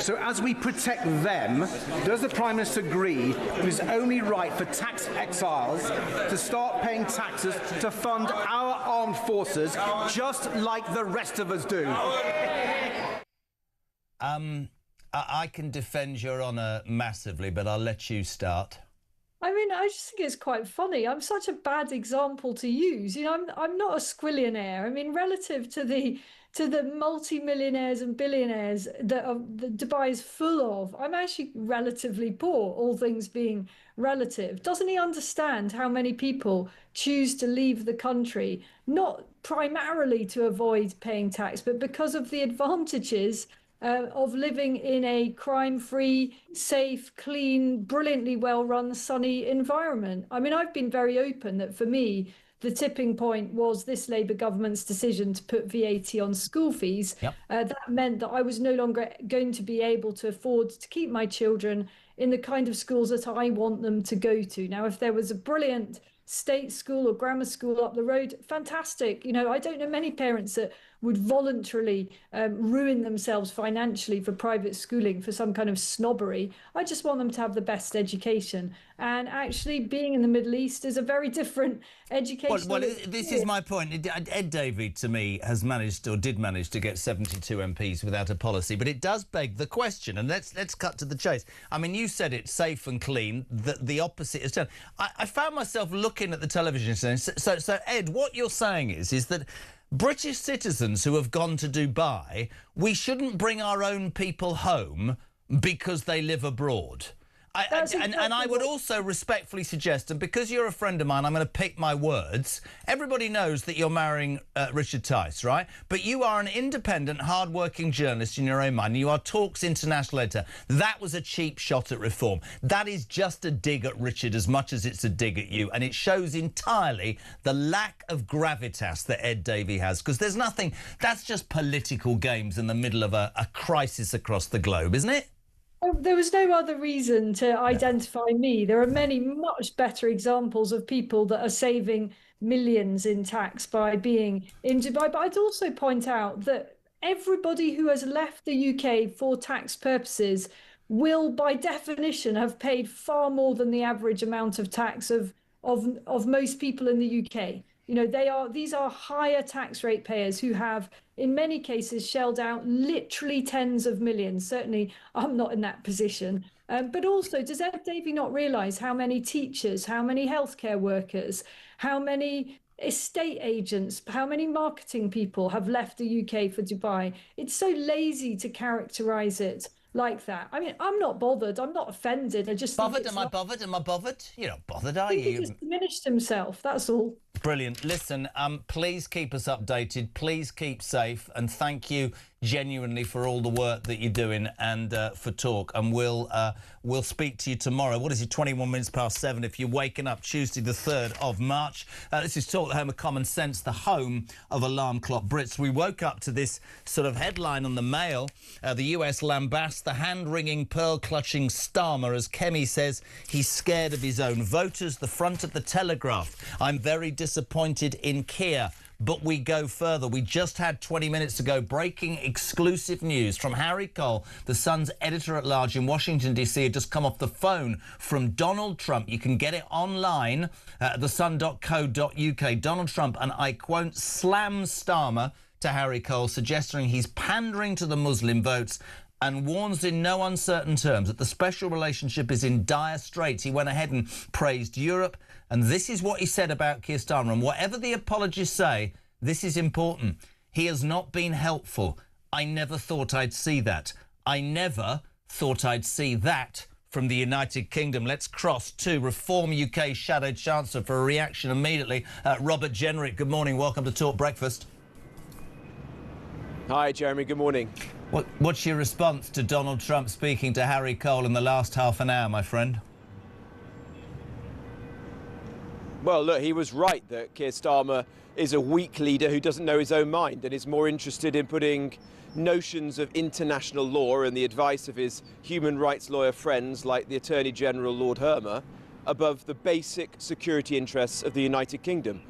So as we protect them, does the Prime Minister agree it is only right for tax exiles to start paying taxes to fund our armed forces just like the rest of us do? I can defend Your Honour massively, but I'll let you start. I mean, I just think it's quite funny. I'm such a bad example to use. You know, I'm not a squillionaire. I mean, relative to the to the multi-millionaires and billionaires that Dubai is full of. I'm actually relatively poor, all things being relative. Doesn't he understand how many people choose to leave the country, not primarily to avoid paying tax, but because of the advantages of living in a crime-free, safe, clean, brilliantly well-run, sunny environment? I mean, I've been very open that for me, the tipping point was this Labour government's decision to put VAT on school fees. Yep. That meant that I was no longer going to be able to afford to keep my children in the kind of schools that I want them to go to. Now, if there was a brilliant state school or grammar school up the road, fantastic. You know, I don't know many parents that would voluntarily ruin themselves financially for private schooling for some kind of snobbery. I just want them to have the best education. And actually being in the Middle East is a very different education. Well, this is my point. Ed Davey, to me, has managed, or did manage, to get 72 MPs without a policy. But it does beg the question, and let's cut to the chase. I mean, you said it's safe and clean. The opposite is done. I found myself looking at the television. So Ed, what you're saying is that British citizens who have gone to Dubai, we shouldn't bring our own people home because they live abroad. And I would also respectfully suggest, and because you're a friend of mine, I'm going to pick my words. Everybody knows that you're marrying Richard Tice, right? But you are an independent, hard-working journalist in your own mind. You are Talk's international editor. That was a cheap shot at reform. That is just a dig at Richard as much as it's a dig at you. And it shows entirely the lack of gravitas that Ed Davey has. Because there's nothing... That's just political games in the middle of a crisis across the globe, isn't it? There was no other reason to identify me. There are many much better examples of people that are saving millions in tax by being in Dubai. But I'd also point out that everybody who has left the UK for tax purposes will, by definition, have paid far more than the average amount of tax of most people in the UK. You know, these are higher tax rate payers who have, in many cases, shelled out literally tens of millions. Certainly, I'm not in that position. But also, does Ed Davey not realise how many teachers, how many healthcare workers, how many estate agents, how many marketing people have left the UK for Dubai? It's so lazy to characterise it like that. I mean, I'm not bothered. I'm not offended. I just bothered. Am I bothered? Am I bothered? You're not bothered, are you? He just diminished himself. That's all. Brilliant. Listen, please keep us updated. Please keep safe, and thank you genuinely for all the work that you're doing and for Talk. And we'll speak to you tomorrow. What is it? 21 minutes past 7. If you're waking up Tuesday, the 3rd of March. This is Talk, the home of common sense, the home of alarm clock Brits. We woke up to this sort of headline on the Mail. The US lambasts the hand-wringing, pearl-clutching Starmer as Kemi says he's scared of his own voters. The front of the Telegraph. I'm very disappointed in Keir. But we go further. We just had 20 minutes ago breaking exclusive news from Harry Cole, the Sun's editor-at-large in Washington, D.C. had just come off the phone from Donald Trump. You can get it online at thesun.co.uk. Donald Trump, and I quote, slams Starmer to Harry Cole, suggesting he's pandering to the Muslim votes and warns in no uncertain terms that the special relationship is in dire straits. He went ahead and praised Europe. And this is what he said about Keir Starmer. And whatever the apologists say, this is important. He has not been helpful. I never thought I'd see that. I never thought I'd see that from the United Kingdom. Let's cross to Reform UK Shadow Chancellor for a reaction immediately. Robert Jenrick, good morning. Welcome to Talk Breakfast. Hi, Jeremy. Good morning. What's your response to Donald Trump speaking to Harry Cole in the last half an hour, my friend? Well, look, he was right that Keir Starmer is a weak leader who doesn't know his own mind and is more interested in putting notions of international law and the advice of his human rights lawyer friends like the Attorney General Lord Hermer above the basic security interests of the United Kingdom.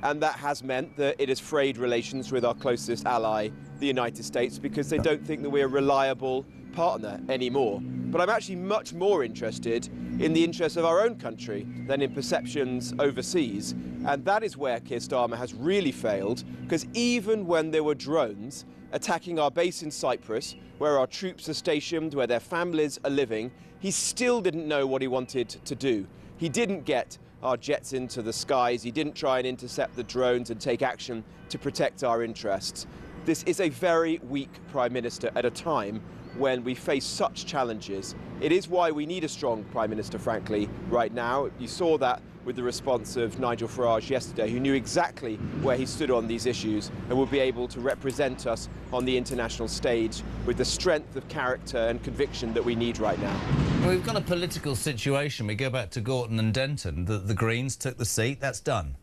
And that has meant that it has frayed relations with our closest ally, the United States, because they don't think that we're a reliable partner anymore. But I'm actually much more interested in the interests of our own country than in perceptions overseas. And that is where Keir Starmer has really failed, because even when there were drones attacking our base in Cyprus, where our troops are stationed, where their families are living, he still didn't know what he wanted to do. He didn't get our jets into the skies. He didn't try and intercept the drones and take action to protect our interests. This is a very weak Prime Minister at a time when we face such challenges. It is why we need a strong Prime Minister, frankly, right now. You saw that with the response of Nigel Farage yesterday, who knew exactly where he stood on these issues and would be able to represent us on the international stage with the strength of character and conviction that we need right now. Well, we've got a political situation. We go back to Gorton and Denton. The Greens took the seat. That's done.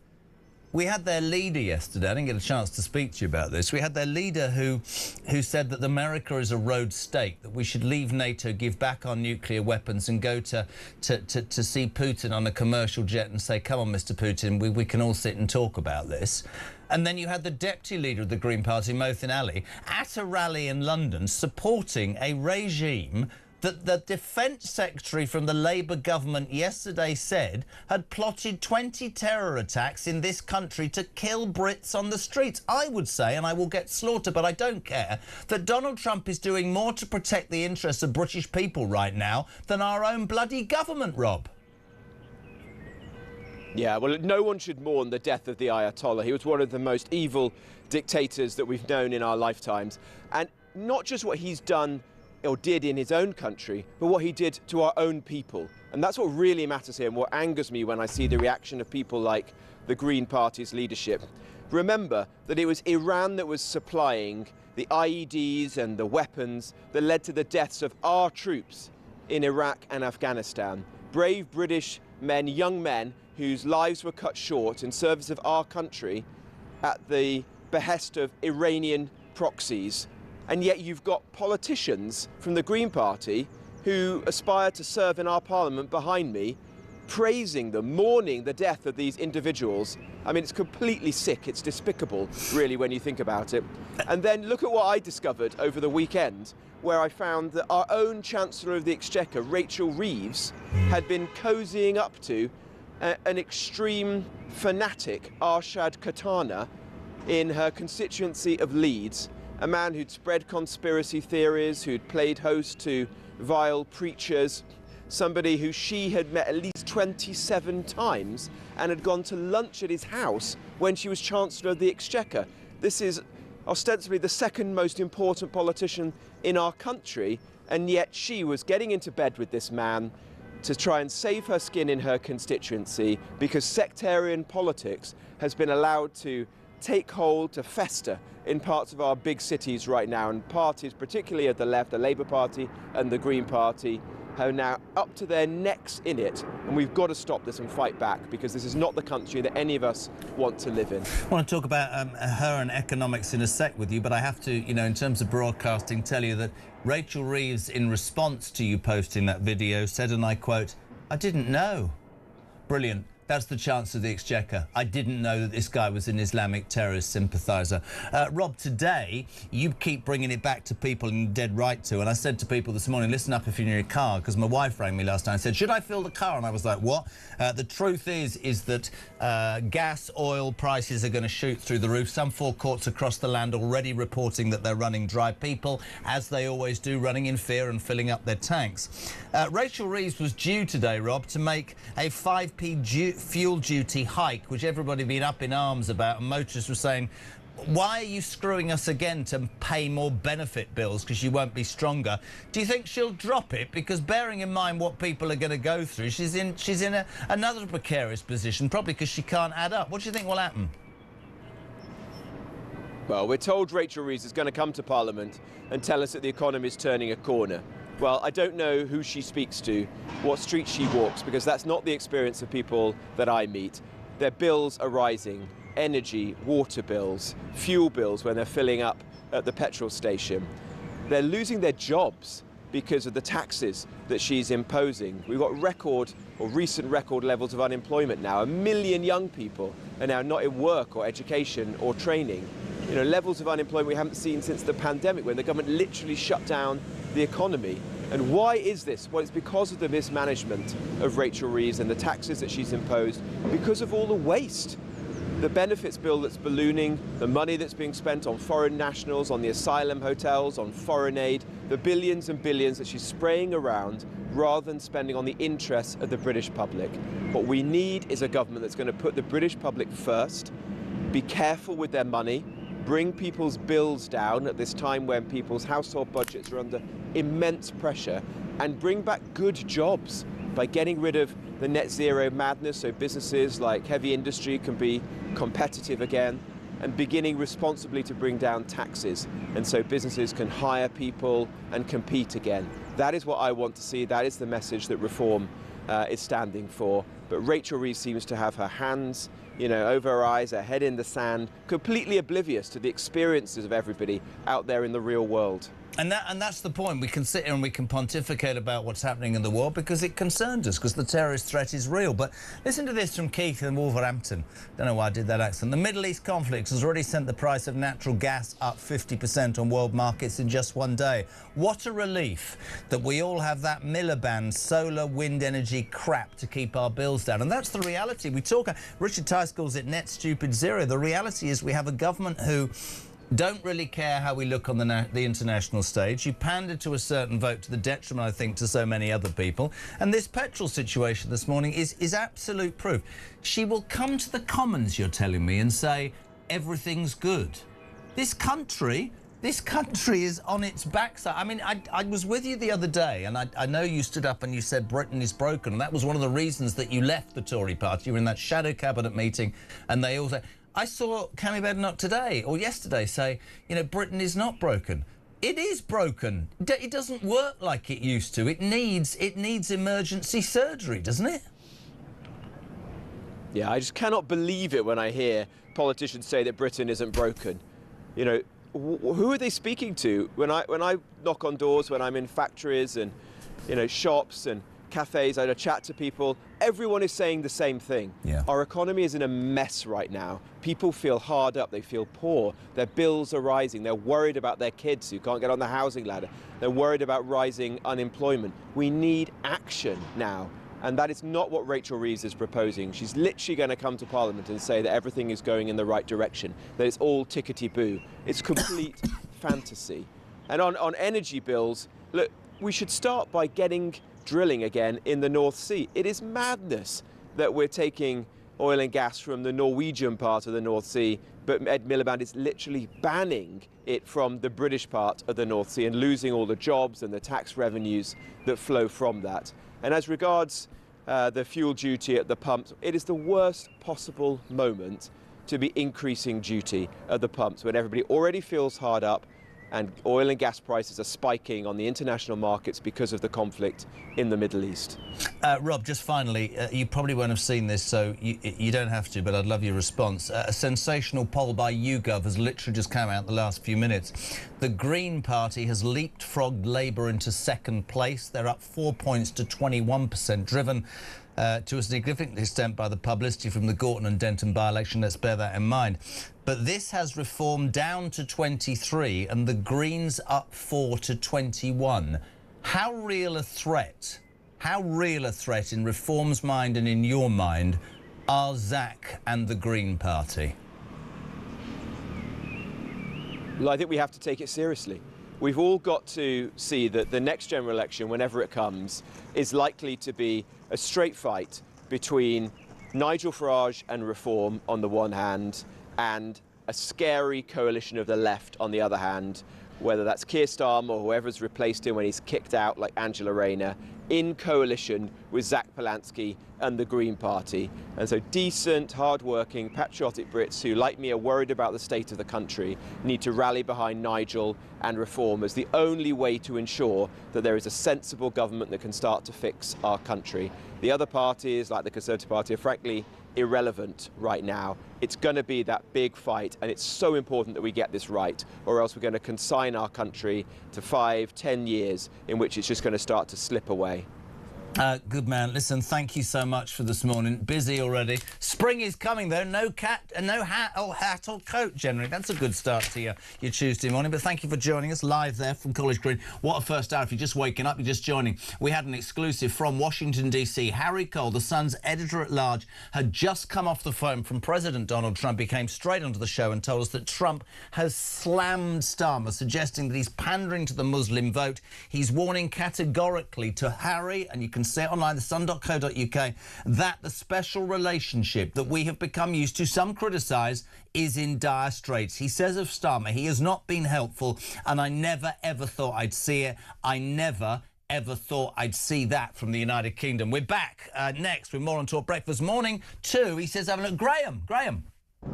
We had their leader yesterday. I didn't get a chance to speak to you about this. We had their leader who said that America is a rogue state, that we should leave NATO, give back our nuclear weapons and go to see Putin on a commercial jet and say, come on, Mr. Putin, we can all sit and talk about this. And then you had the deputy leader of the Green Party, Mohsin Ali, at a rally in London supporting a regime that the Defence Secretary from the Labour government yesterday said had plotted 20 terror attacks in this country to kill Brits on the streets. I would say, and I will get slaughtered, but I don't care, that Donald Trump is doing more to protect the interests of British people right now than our own bloody government, Rob. Yeah, well, no one should mourn the death of the Ayatollah. He was one of the most evil dictators that we've known in our lifetimes. And not just what he's done or did in his own country, but what he did to our own people. And that's what really matters here and what angers me when I see the reaction of people like the Green Party's leadership. Remember that it was Iran that was supplying the IEDs and the weapons that led to the deaths of our troops in Iraq and Afghanistan. Brave British men, young men, whose lives were cut short in service of our country at the behest of Iranian proxies. And yet you've got politicians from the Green Party who aspire to serve in our parliament behind me, praising them, mourning the death of these individuals. I mean, it's completely sick. It's despicable, really, when you think about it. And then look at what I discovered over the weekend, where I found that our own Chancellor of the Exchequer, Rachel Reeves, had been cozying up to an extreme fanatic, Arshad Khatana, in her constituency of Leeds, a man who'd spread conspiracy theories, who'd played host to vile preachers, somebody who she had met at least 27 times and had gone to lunch at his house when she was Chancellor of the Exchequer. This is ostensibly the second most important politician in our country, and yet she was getting into bed with this man to try and save her skin in her constituency because sectarian politics has been allowed to take hold, to fester in parts of our big cities right now, and parties, particularly of the left, the Labour Party and the Green Party, are now up to their necks in it, and we've got to stop this and fight back, because this is not the country that any of us want to live in. I want to talk about her and economics in a sec with you, but I have to, you know, in terms of broadcasting, tell you that Rachel Reeves, in response to you posting that video, said, and I quote, "I didn't know." Brilliant. That's the Chancellor of the Exchequer. I didn't know that this guy was an Islamic terrorist sympathiser. Rob, today, you keep bringing it back to people, and you're dead right to. And I said to people this morning, listen up if you're in your car, because my wife rang me last night and said, should I fill the car? And I was like, what? The truth is that gas, oil prices are going to shoot through the roof. Some forecourts across the land already reporting that they're running dry. People, as they always do, running in fear and filling up their tanks. Rachel Reeves was due today, Rob, to make a 5p fuel duty hike, which everybody had been up in arms about, and motorists were saying, why are you screwing us again to pay more benefit bills because you won't be stronger? Do you think she'll drop it? Because bearing in mind what people are going to go through, she's in another precarious position, probably because she can't add up. What do you think will happen? Well, we're told Rachel Reeves is going to come to Parliament and tell us that the economy is turning a corner. Well, I don't know who she speaks to, what street she walks, because that's not the experience of people that I meet. Their bills are rising. Energy, water bills, fuel bills when they're filling up at the petrol station. They're losing their jobs because of the taxes that she's imposing. We've got record or recent record levels of unemployment now. 1 million young people are now not in work or education or training. You know, levels of unemployment we haven't seen since the pandemic, when the government literally shut down the economy. And why is this? Well, it's because of the mismanagement of Rachel Reeves and the taxes that she's imposed, because of all the waste. The benefits bill that's ballooning, the money that's being spent on foreign nationals, on the asylum hotels, on foreign aid, the billions and billions that she's spraying around rather than spending on the interests of the British public. What we need is a government that's going to put the British public first, be careful with their money, bring people's bills down at this time when people's household budgets are under immense pressure, and bring back good jobs by getting rid of the net zero madness so businesses like heavy industry can be competitive again, and beginning responsibly to bring down taxes, and so businesses can hire people and compete again. That is what I want to see. That is the message that reform is standing for. But Rachel Reeves seems to have her hands, over her eyes, her head in the sand, completely oblivious to the experiences of everybody out there in the real world. And that's the point. We can sit here and we can pontificate about what's happening in the world because it concerns us, because the terrorist threat is real. But listen to this from Keith in Wolverhampton. Don't know why I did that accent. The Middle East conflict has already sent the price of natural gas up 50% on world markets in just one day. What a relief that we all have that Miliband solar wind energy crap to keep our bills down. And that's the reality. We talk, Richard Tice calls it net stupid zero. The reality is we have a government who don't really care how we look on the international stage. You pander to a certain vote to the detriment, I think, to so many other people. And this petrol situation this morning is absolute proof. She will come to the Commons, you're telling me, and say, everything's good. This country is on its backside. I mean, I was with you the other day, and I know you stood up and you said Britain is broken, and that was one of the reasons that you left the Tory party. You were in that shadow cabinet meeting, and they all said... I saw Cammy Badenoch today, or yesterday, say, Britain is not broken. It is broken. It doesn't work like it used to. It needs emergency surgery, doesn't it? Yeah, I just cannot believe it when I hear politicians say that Britain isn't broken. Who are they speaking to? When I knock on doors, when I'm in factories and, shops and cafes, I chat to people, everyone is saying the same thing. Yeah. Our economy is in a mess right now. People feel hard up, they feel poor, their bills are rising, they're worried about their kids who can't get on the housing ladder, they're worried about rising unemployment. We need action now, and that is not what Rachel Reeves is proposing. She's literally going to come to Parliament and say that everything is going in the right direction, that it's all tickety-boo. It's complete fantasy. And on energy bills, look, we should start by getting drilling again in the North Sea. It is madness that we're taking oil and gas from the Norwegian part of the North Sea, but Ed Miliband is literally banning it from the British part of the North Sea and losing all the jobs and the tax revenues that flow from that. And as regards the fuel duty at the pumps, it is the worst possible moment to be increasing duty at the pumps when everybody already feels hard up and oil and gas prices are spiking on the international markets because of the conflict in the Middle East. Rob, just finally, you probably won't have seen this, so you don't have to, but I'd love your response. A sensational poll by YouGov has literally just come out the last few minutes. The Green Party has leapfrogged Labour into second place. They're up 4 points to 21%, driven to a significant extent by the publicity from the Gorton and Denton by-election. Let's bear that in mind. But this has Reform down to 23 and the Greens up 4 to 21. How real a threat in Reform's mind and in your mind are Zach and the Green Party? Well, I think we have to take it seriously. We've all got to see that the next general election, whenever it comes, is likely to be a straight fight between Nigel Farage and Reform on the one hand, and a scary coalition of the left on the other hand, whether that's Keir Starmer or whoever's replaced him when he's kicked out, like Angela Rayner, in coalition with Zach Polansky and the Green Party. And so decent, hard-working, patriotic Brits who, like me, are worried about the state of the country need to rally behind Nigel and Reform as the only way to ensure that there is a sensible government that can start to fix our country. The other parties, like the Conservative Party, are frankly irrelevant right now. It's going to be that big fight, and it's so important that we get this right, or else we're going to consign our country to 5-10 years in which it's just going to start to slip away. Good man. Listen, thank you so much for this morning. Busy already. Spring is coming, though. No hat or coat, generally. That's a good start to your Tuesday morning. But thank you for joining us live there from College Green. What a first hour. If you're just waking up, you're just joining. We had an exclusive from Washington, D.C. Harry Cole, the Sun's editor-at-large, had just come off the phone from President Donald Trump. He came straight onto the show and told us that Trump has slammed Starmer, suggesting that he's pandering to the Muslim vote. He's warning categorically to Harry, and you can see it online, thesun.co.uk, that the special relationship that we have become used to, some criticise, is in dire straits. He says of Starmer, he has not been helpful, and I never, ever thought I'd see it. I never, ever thought I'd see that from the United Kingdom. We're back next with more on Talk Breakfast. Morning to, he says, having a look. Graham.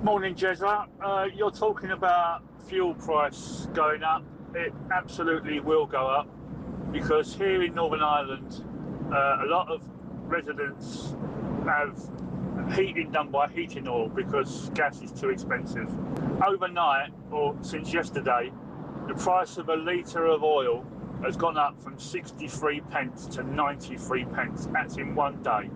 Morning, Jezza. You're talking about fuel price going up. It absolutely will go up, because here in Northern Ireland, a lot of residents have heating done by heating oil because gas is too expensive. Overnight, or since yesterday, the price of a litre of oil has gone up from 63 pence to 93 pence. That's in one day.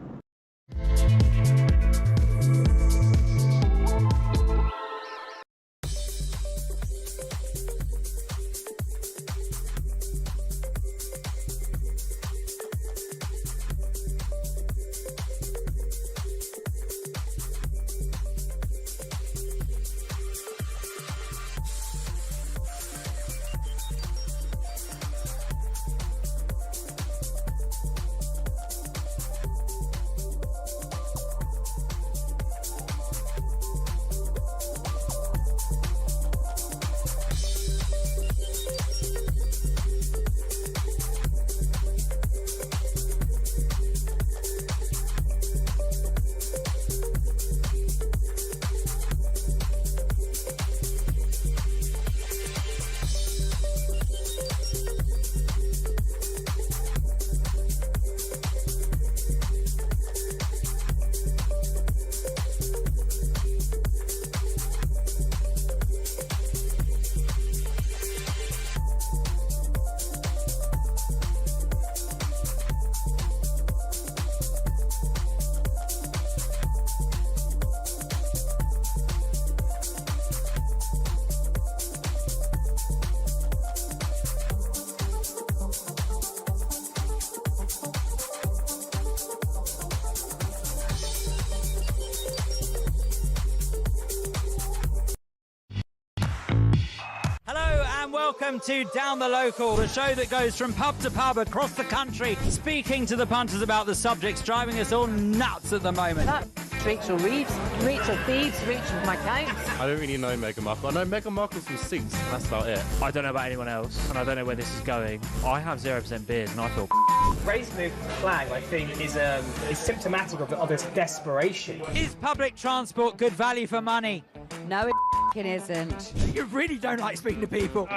Welcome to Down the Local, the show that goes from pub to pub across the country, speaking to the punters about the subjects driving us all nuts at the moment. That's Rachel Reeves, Rachel Thieves, Rachel McCounts. I don't really know Meghan Markle. I know Meghan Markle's from Suits, and that's about it. I don't know about anyone else, and I don't know where this is going. I have 0% beers, and I feel raising the flag, I think, is symptomatic of its desperation. Is public transport good value for money? No, it isn't. You really don't like speaking to people.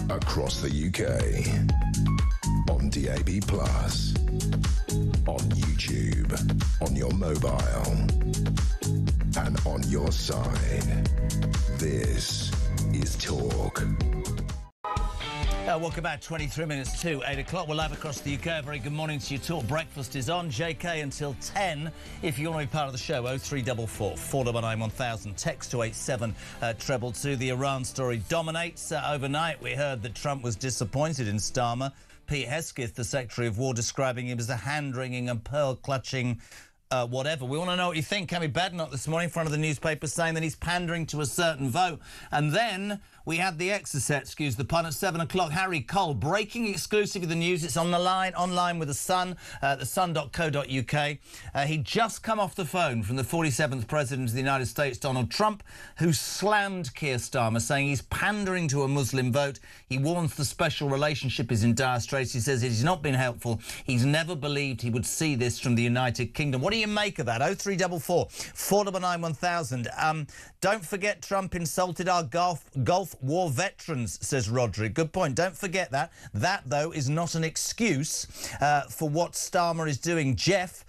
Across the UK, on DAB+, on YouTube, on your mobile, and on your side. This is Talk. Welcome back, 23 minutes to 8 o'clock. We're live across the UK. Very good morning to you. Talk Breakfast is on. JK until 10. If you want to be part of the show, 0344 499 1000. Text to 87222. The Iran story dominates. Overnight, we heard that Trump was disappointed in Starmer. Pete Hesketh, the Secretary of War, describing him as a hand-wringing and pearl-clutching whatever. We want to know what you think. Cami Badenoch this morning in front of the newspaper saying that he's pandering to a certain vote. And then we had the Exocet, excuse the pun, at 7 o'clock. Harry Cole breaking exclusively the news. It's on the line, online with the Sun, thesun.co.uk. He'd just come off the phone from the 47th President of the United States, Donald Trump, who slammed Keir Starmer, saying he's pandering to a Muslim vote. He warns the special relationship is in dire straits. He says he's not been helpful. He's never believed he would see this from the United Kingdom. What do you make of that? 0344 499 1000. Don't forget Trump insulted our Gulf War veterans, says Roderick. Good point. Don't forget that. That, though, is not an excuse for what Starmer is doing. Jeff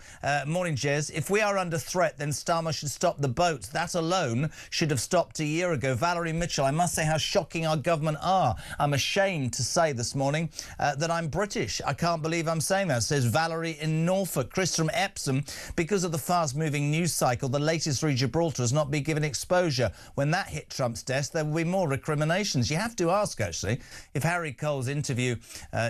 Morning, Jez. If we are under threat, then Starmer should stop the boats. That alone should have stopped a year ago. Valerie Mitchell, I must say how shocking our government are. I'm ashamed to say this morning that I'm British. I can't believe I'm saying that, says Valerie in Norfolk. Chris from Epsom, because of the fast-moving news cycle, the latest re Gibraltar has not been given exposure. When that hit Trump's desk, there will be more recriminations. You have to ask, actually, if Harry Cole's interview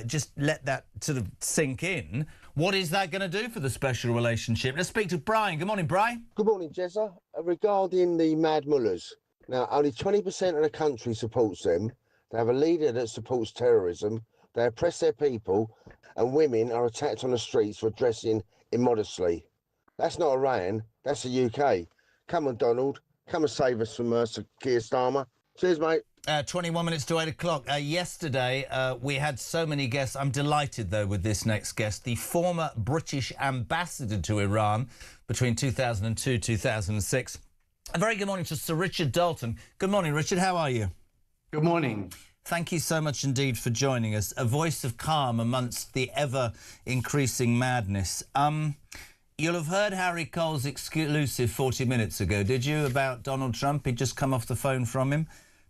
just let that sort of sink in, what is that going to do for the special relationship? Let's speak to Brian. Good morning, Brian. Good morning, Jezza. Regarding the Mad Mullahs, now only 20% of the country supports them. They have a leader that supports terrorism. They oppress their people, and women are attacked on the streets for dressing immodestly. That's not Iran, that's the UK. Come on, Donald. Come and save us from Sir Keir Starmer. Cheers, mate. 21 minutes to 8 o'clock. Yesterday, we had so many guests. I'm delighted, though, with this next guest. The former British ambassador to Iran between 2002 2006. A very good morning to Sir Richard Dalton. Good morning, Richard. How are you? Good morning. Thank you so much indeed for joining us. A voice of calm amongst the ever-increasing madness. You'll have heard Harry Cole's exclusive 40 minutes ago, did you, about Donald Trump? He'd just come off the phone from him.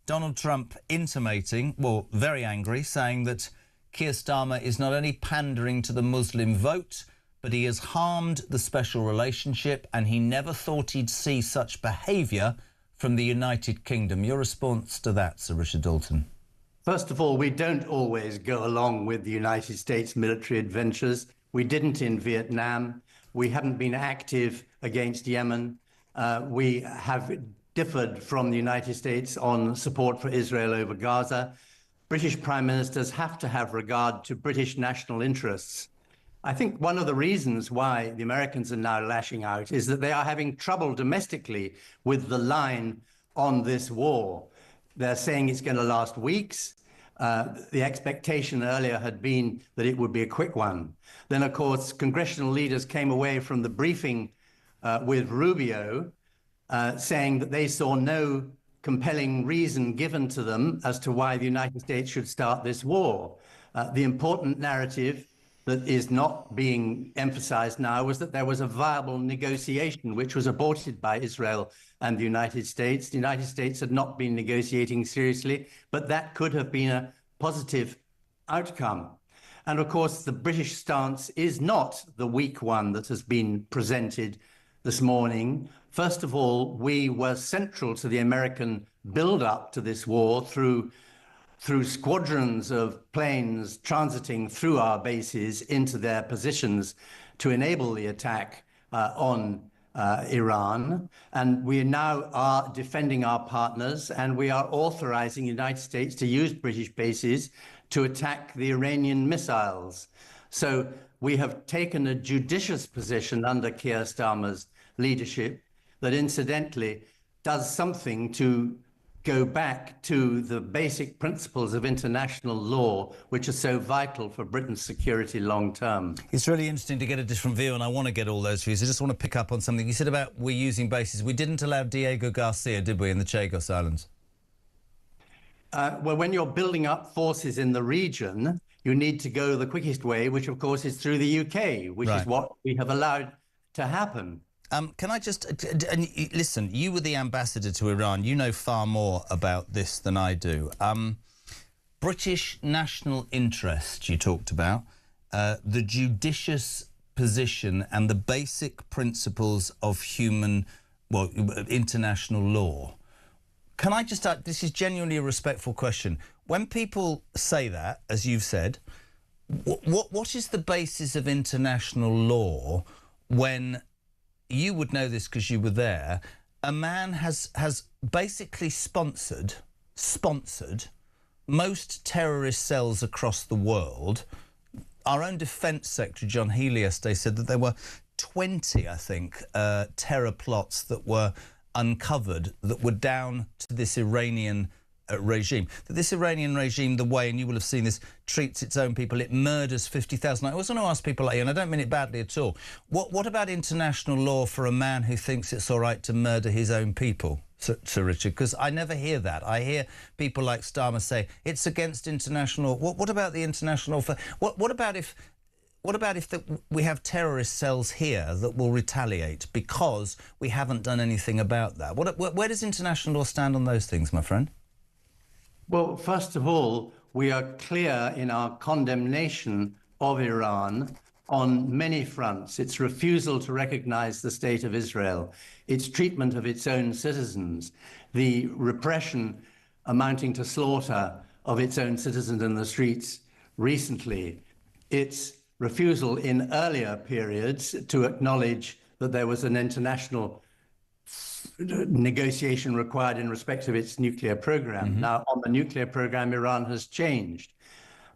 Donald Trump intimating, well, very angry, saying that Keir Starmer is not only pandering to the Muslim vote, but he has harmed the special relationship, and he never thought he'd see such behaviour from the United Kingdom. Your response to that, Sir Richard Dalton? First of all, we don't always go along with the United States military adventures. We didn't in Vietnam. We haven't been active against Yemen. We have differed from the United States on support for Israel over Gaza. British prime ministers have to have regard to British national interests. I think one of the reasons why the Americans are now lashing out is that they are having trouble domestically with the line on this war. They're saying it's going to last weeks. The expectation earlier had been that it would be a quick one. Then, of course, congressional leaders came away from the briefing with Rubio saying that they saw no compelling reason given to them as to why the United States should start this war. The important narrative that is not being emphasized now was that there was a viable negotiation which was aborted by Israel and the United States. The United States had not been negotiating seriously, but that could have been a positive outcome. And of course, the British stance is not the weak one that has been presented this morning. First of all, we were central to the American build-up to this war through squadrons of planes transiting through our bases into their positions to enable the attack on Iran. And we now are defending our partners, and we are authorizing the United States to use British bases to attack the Iranian missiles. So we have taken a judicious position under Keir Starmer's leadership that incidentally does something to go back to the basic principles of international law, which are so vital for Britain's security long term. It's really interesting to get a different view, and I want to get all those views. I just want to pick up on something you said about we're using bases. We didn't allow Diego Garcia, did we, in the Chagos Islands? Well, when you're building up forces in the region, you need to go the quickest way, which, of course, is through the UK, which is what we have allowed to happen. Can I just listen? You were the ambassador to Iran. You know far more about this than I do. British national interest, you talked about, the judicious position and the basic principles of international law. Can I just ask, this is genuinely a respectful question. When people say that, as you've said, what is the basis of international law when, you would know this because you were there, a man has basically sponsored most terrorist cells across the world? Our own Defence Secretary, John Healey, yesterday said that there were 20, I think, terror plots that were uncovered that were down to this Iranian regime. That this Iranian regime, the way, and you will have seen this, treats its own people, it murders 50,000. I always want to ask people like you, and I don't mean it badly at all, what about international law for a man who thinks it's all right to murder his own people, Sir Richard? Because I never hear that. I hear people like Starmer say it's against international... What about the international... What about if what about if we have terrorist cells here that will retaliate because we haven't done anything about that? Where does international law stand on those things, my friend? Well, first of all, we are clear in our condemnation of Iran on many fronts. Its refusal to recognize the state of Israel, its treatment of its own citizens, the repression amounting to slaughter of its own citizens in the streets recently, its refusal in earlier periods to acknowledge that there was an international negotiation required in respect of its nuclear program. Now, on the nuclear program, Iran has changed.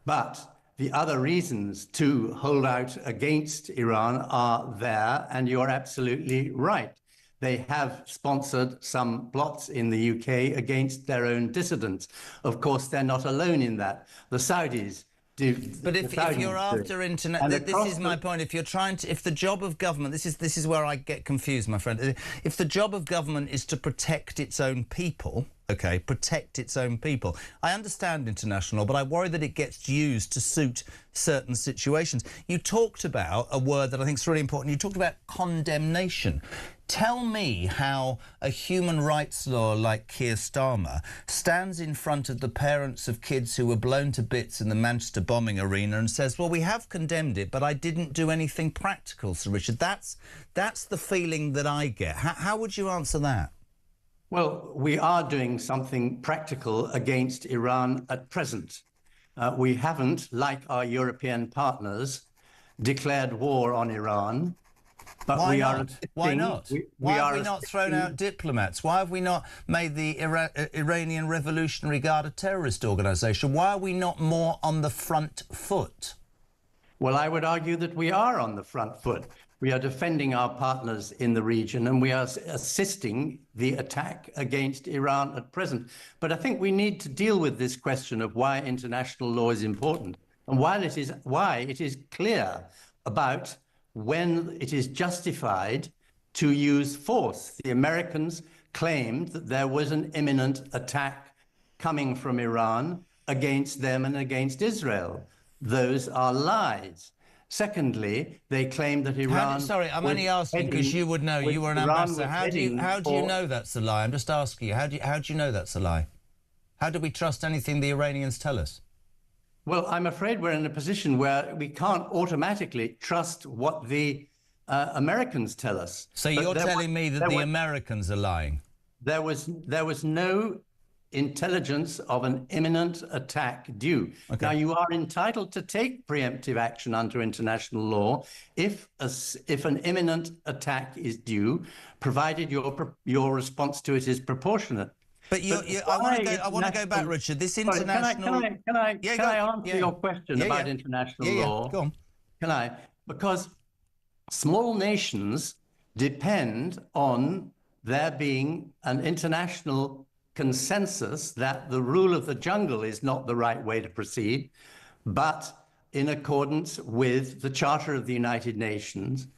But the other reasons to hold out against Iran are there, and you're absolutely right. They have sponsored some plots in the UK against their own dissidents. Of course, they're not alone in that. The Saudis do. But if you're after internet, this is my point. If you're trying to, if the job of government, this is where I get confused, my friend. If the job of government is to protect its own people, okay, protect its own people. I understand international law, but I worry that it gets used to suit certain situations. You talked about a word that I think is really important. You talked about condemnation. Tell me how a human rights law like Keir Starmer stands in front of the parents of kids who were blown to bits in the Manchester bombing arena and says, well, we have condemned it, but I didn't do anything practical, Sir Richard. That's the feeling that I get. How would you answer that? Well, we are doing something practical against Iran at present. We haven't, like our European partners, declared war on Iran. But Why we not? are Why not? Why have we not thrown out diplomats? Why have we not made the Iranian Revolutionary Guard a terrorist organisation? Why are we not more on the front foot? Well, I would argue that we are on the front foot. We are defending our partners in the region, and we are assisting the attack against Iran at present. But I think we need to deal with this question of why international law is important, and why it is clear about when it is justified to use force. The Americans claimed that there was an imminent attack coming from Iran against them and against Israel. Those are lies. Secondly, they claimed that Iran... Sorry, I'm only asking because you would know. You were an ambassador. How do you know that's a lie? I'm just asking you. How do you know that's a lie? How do we trust anything the Iranians tell us? Well, I'm afraid we're in a position where we can't automatically trust what the Americans tell us. So you're telling me that the Americans are lying? There was no intelligence of an imminent attack due. Okay. Now, you are entitled to take preemptive action under international law if an imminent attack is due, provided your response to it is proportionate. But I want to go back, Richard. This international... Can I answer your question about international law? Go on. Can I? Because small nations depend on there being an international consensus that the rule of the jungle is not the right way to proceed, but in accordance with the Charter of the United Nations.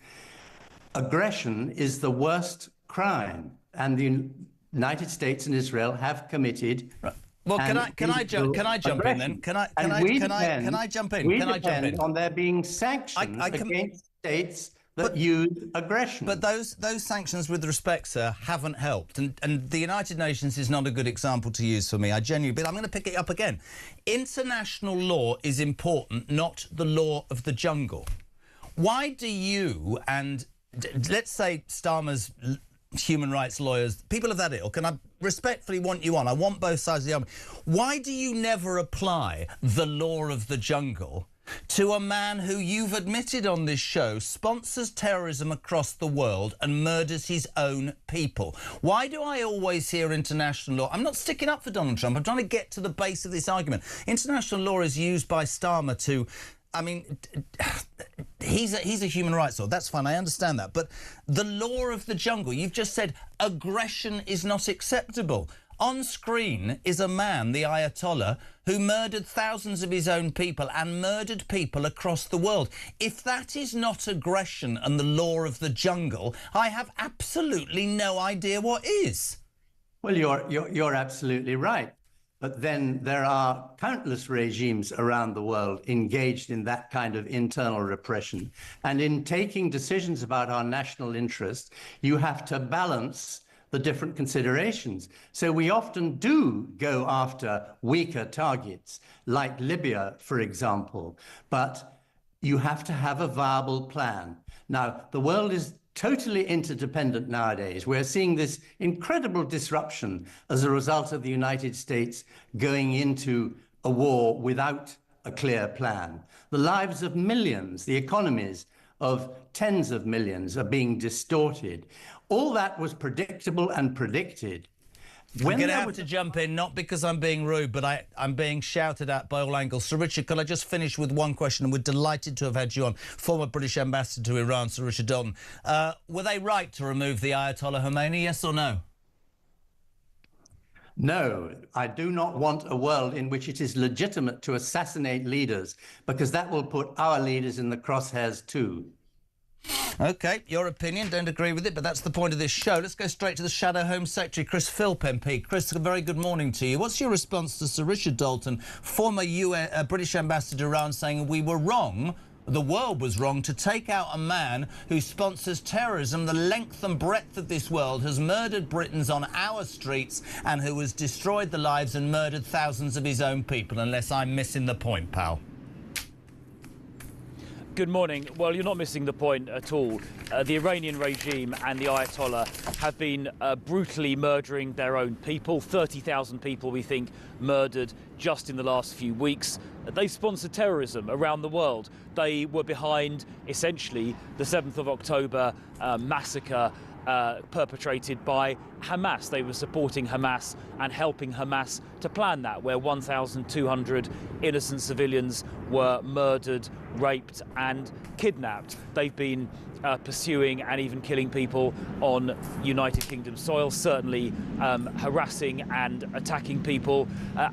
Aggression is the worst crime, and the United States and Israel have committed. Well, can I jump in then? Can I jump in? We depend on there being sanctions against states that use aggression. But those sanctions, with respect, sir, haven't helped. And the United Nations is not a good example to use for me. I genuinely, but I'm going to pick it up again. International law is important, not the law of the jungle. Why do you and, let's say, Starmer's human rights lawyers, people of that ilk, and I respectfully want you on, I want both sides of the argument. Why do you never apply the law of the jungle to a man who you've admitted on this show sponsors terrorism across the world and murders his own people? Why do I always hear international law? I'm not sticking up for Donald Trump. I'm trying to get to the base of this argument. International law is used by Starmer to... I mean, he's a human rights law. That's fine. I understand that. But the law of the jungle, you've just said aggression is not acceptable. On screen is a man, the Ayatollah, who murdered thousands of his own people and murdered people across the world. If that is not aggression and the law of the jungle, I have absolutely no idea what is. Well, you're absolutely right. But then there are countless regimes around the world engaged in that kind of internal repression. And in taking decisions about our national interest, you have to balance the different considerations. So we often do go after weaker targets, like Libya, for example, but you have to have a viable plan. Now, the world is totally interdependent nowadays. We're seeing this incredible disruption as a result of the United States going into a war without a clear plan. The lives of millions, the economies of tens of millions are being distorted. All that was predictable and predicted. I'm going to have to jump in, not because I'm being rude, but I'm being shouted at by all angles. Sir Richard, could I just finish with one question? And we're delighted to have had you on. Former British ambassador to Iran, Sir Richard Dalton. Were they right to remove the Ayatollah Khomeini, yes or no? No, I do not want a world in which it is legitimate to assassinate leaders, because that will put our leaders in the crosshairs too. OK, your opinion, don't agree with it, but that's the point of this show. Let's go straight to the Shadow Home Secretary, Chris Philp MP. Chris, a very good morning to you. What's your response to Sir Richard Dalton, former British ambassador to Iran, saying we were wrong, the world was wrong, to take out a man who sponsors terrorism the length and breadth of this world, has murdered Britons on our streets, and who has destroyed the lives and murdered thousands of his own people, unless I'm missing the point, pal? Good morning. Well, you're not missing the point at all. The Iranian regime and the Ayatollah have been brutally murdering their own people. 30,000 people, we think, murdered just in the last few weeks. They sponsor terrorism around the world. They were behind, essentially, the 7th of October massacre perpetrated by Hamas. They were supporting Hamas and helping Hamas to plan that, where 1,200 innocent civilians were murdered, raped and kidnapped. They've been pursuing and even killing people on United Kingdom soil, certainly harassing and attacking people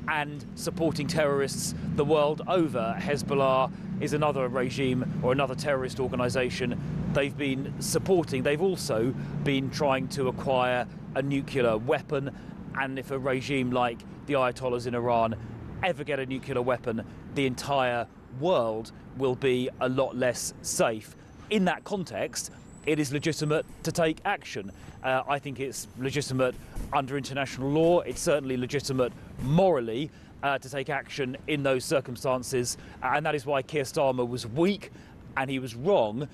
and supporting terrorists the world over. Hezbollah is another regime or another terrorist organisation they've been supporting. They've also been trying to acquire a nuclear weapon, and if a regime like the Ayatollahs in Iran ever get a nuclear weapon, the entire world will be a lot less safe. In that context, it is legitimate to take action. I think it's legitimate under international law. It's certainly legitimate morally to take action in those circumstances, and that is why Keir Starmer was weak and he was wrong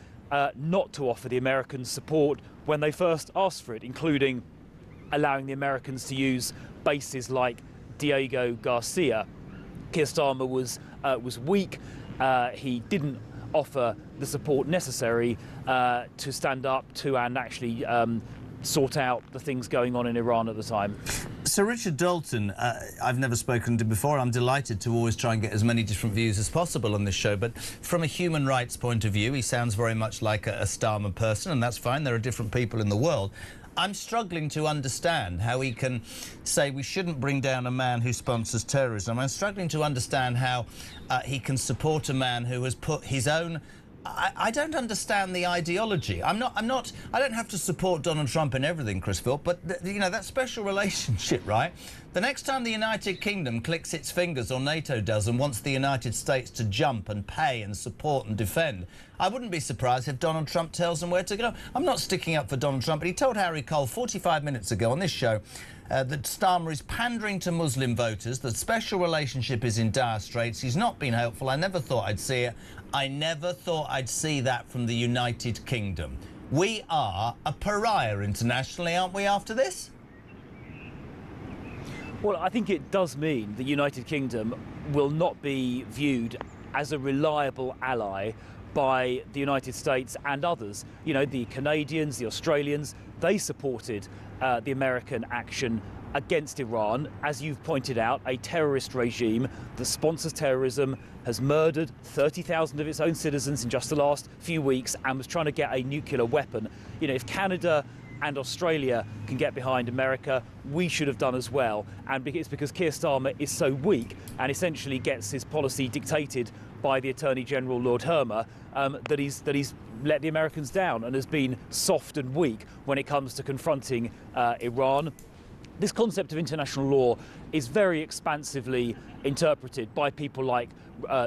not to offer the Americans support when they first asked for it, including allowing the Americans to use bases like Diego Garcia. Keir Starmer was weak. He didn't offer the support necessary to stand up to and actually sort out the things going on in Iran at the time. Sir Richard Dalton, I've never spoken to before. I'm delighted to always try and get as many different views as possible on this show, but from a human rights point of view, he sounds very much like a Starmer person, and that's fine. There are different people in the world. I'm struggling to understand how he can say we shouldn't bring down a man who sponsors terrorism. I'm struggling to understand how he can support a man who has put his own... I don't understand the ideology. I don't have to support Donald Trump in everything, Chris Philp, but, you know, that special relationship, right? The next time the United Kingdom clicks its fingers, or NATO does, and wants the United States to jump and pay and support and defend, I wouldn't be surprised if Donald Trump tells them where to go. I'm not sticking up for Donald Trump, but he told Harry Cole 45 minutes ago on this show that Starmer is pandering to Muslim voters, that special relationship is in dire straits. He's not been helpful. I never thought I'd see it. I never thought I'd see that from the United Kingdom. We are a pariah internationally, aren't we, after this? Well, I think it does mean the United Kingdom will not be viewed as a reliable ally by the United States and others. You know, the Canadians, the Australians, they supported the American action against Iran, as you've pointed out, a terrorist regime that sponsors terrorism, has murdered 30,000 of its own citizens in just the last few weeks, and was trying to get a nuclear weapon. You know, if Canada and Australia can get behind America, we should have done as well. And it's because Keir Starmer is so weak and essentially gets his policy dictated by the Attorney General, Lord Hermer, that he's let the Americans down and has been soft and weak when it comes to confronting Iran. This concept of international law is very expansively interpreted by people like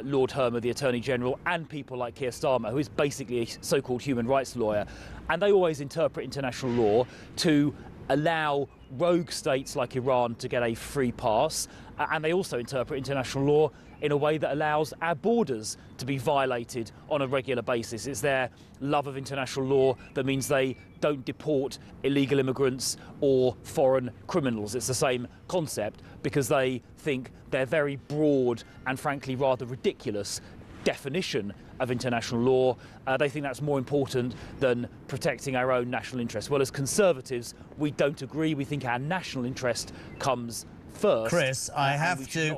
Lord Hermer, the Attorney General, and people like Keir Starmer, who is basically a so-called human rights lawyer. And they always interpret international law to allow rogue states like Iran to get a free pass, and they also interpret international law in a way that allows our borders to be violated on a regular basis. It's their love of international law that means they don't deport illegal immigrants or foreign criminals. It's the same concept, because they think their very broad and frankly rather ridiculous definition of international law, they think that's more important than protecting our own national interests. Well, as Conservatives, we don't agree. We think our national interest comes first. Chris, I have to.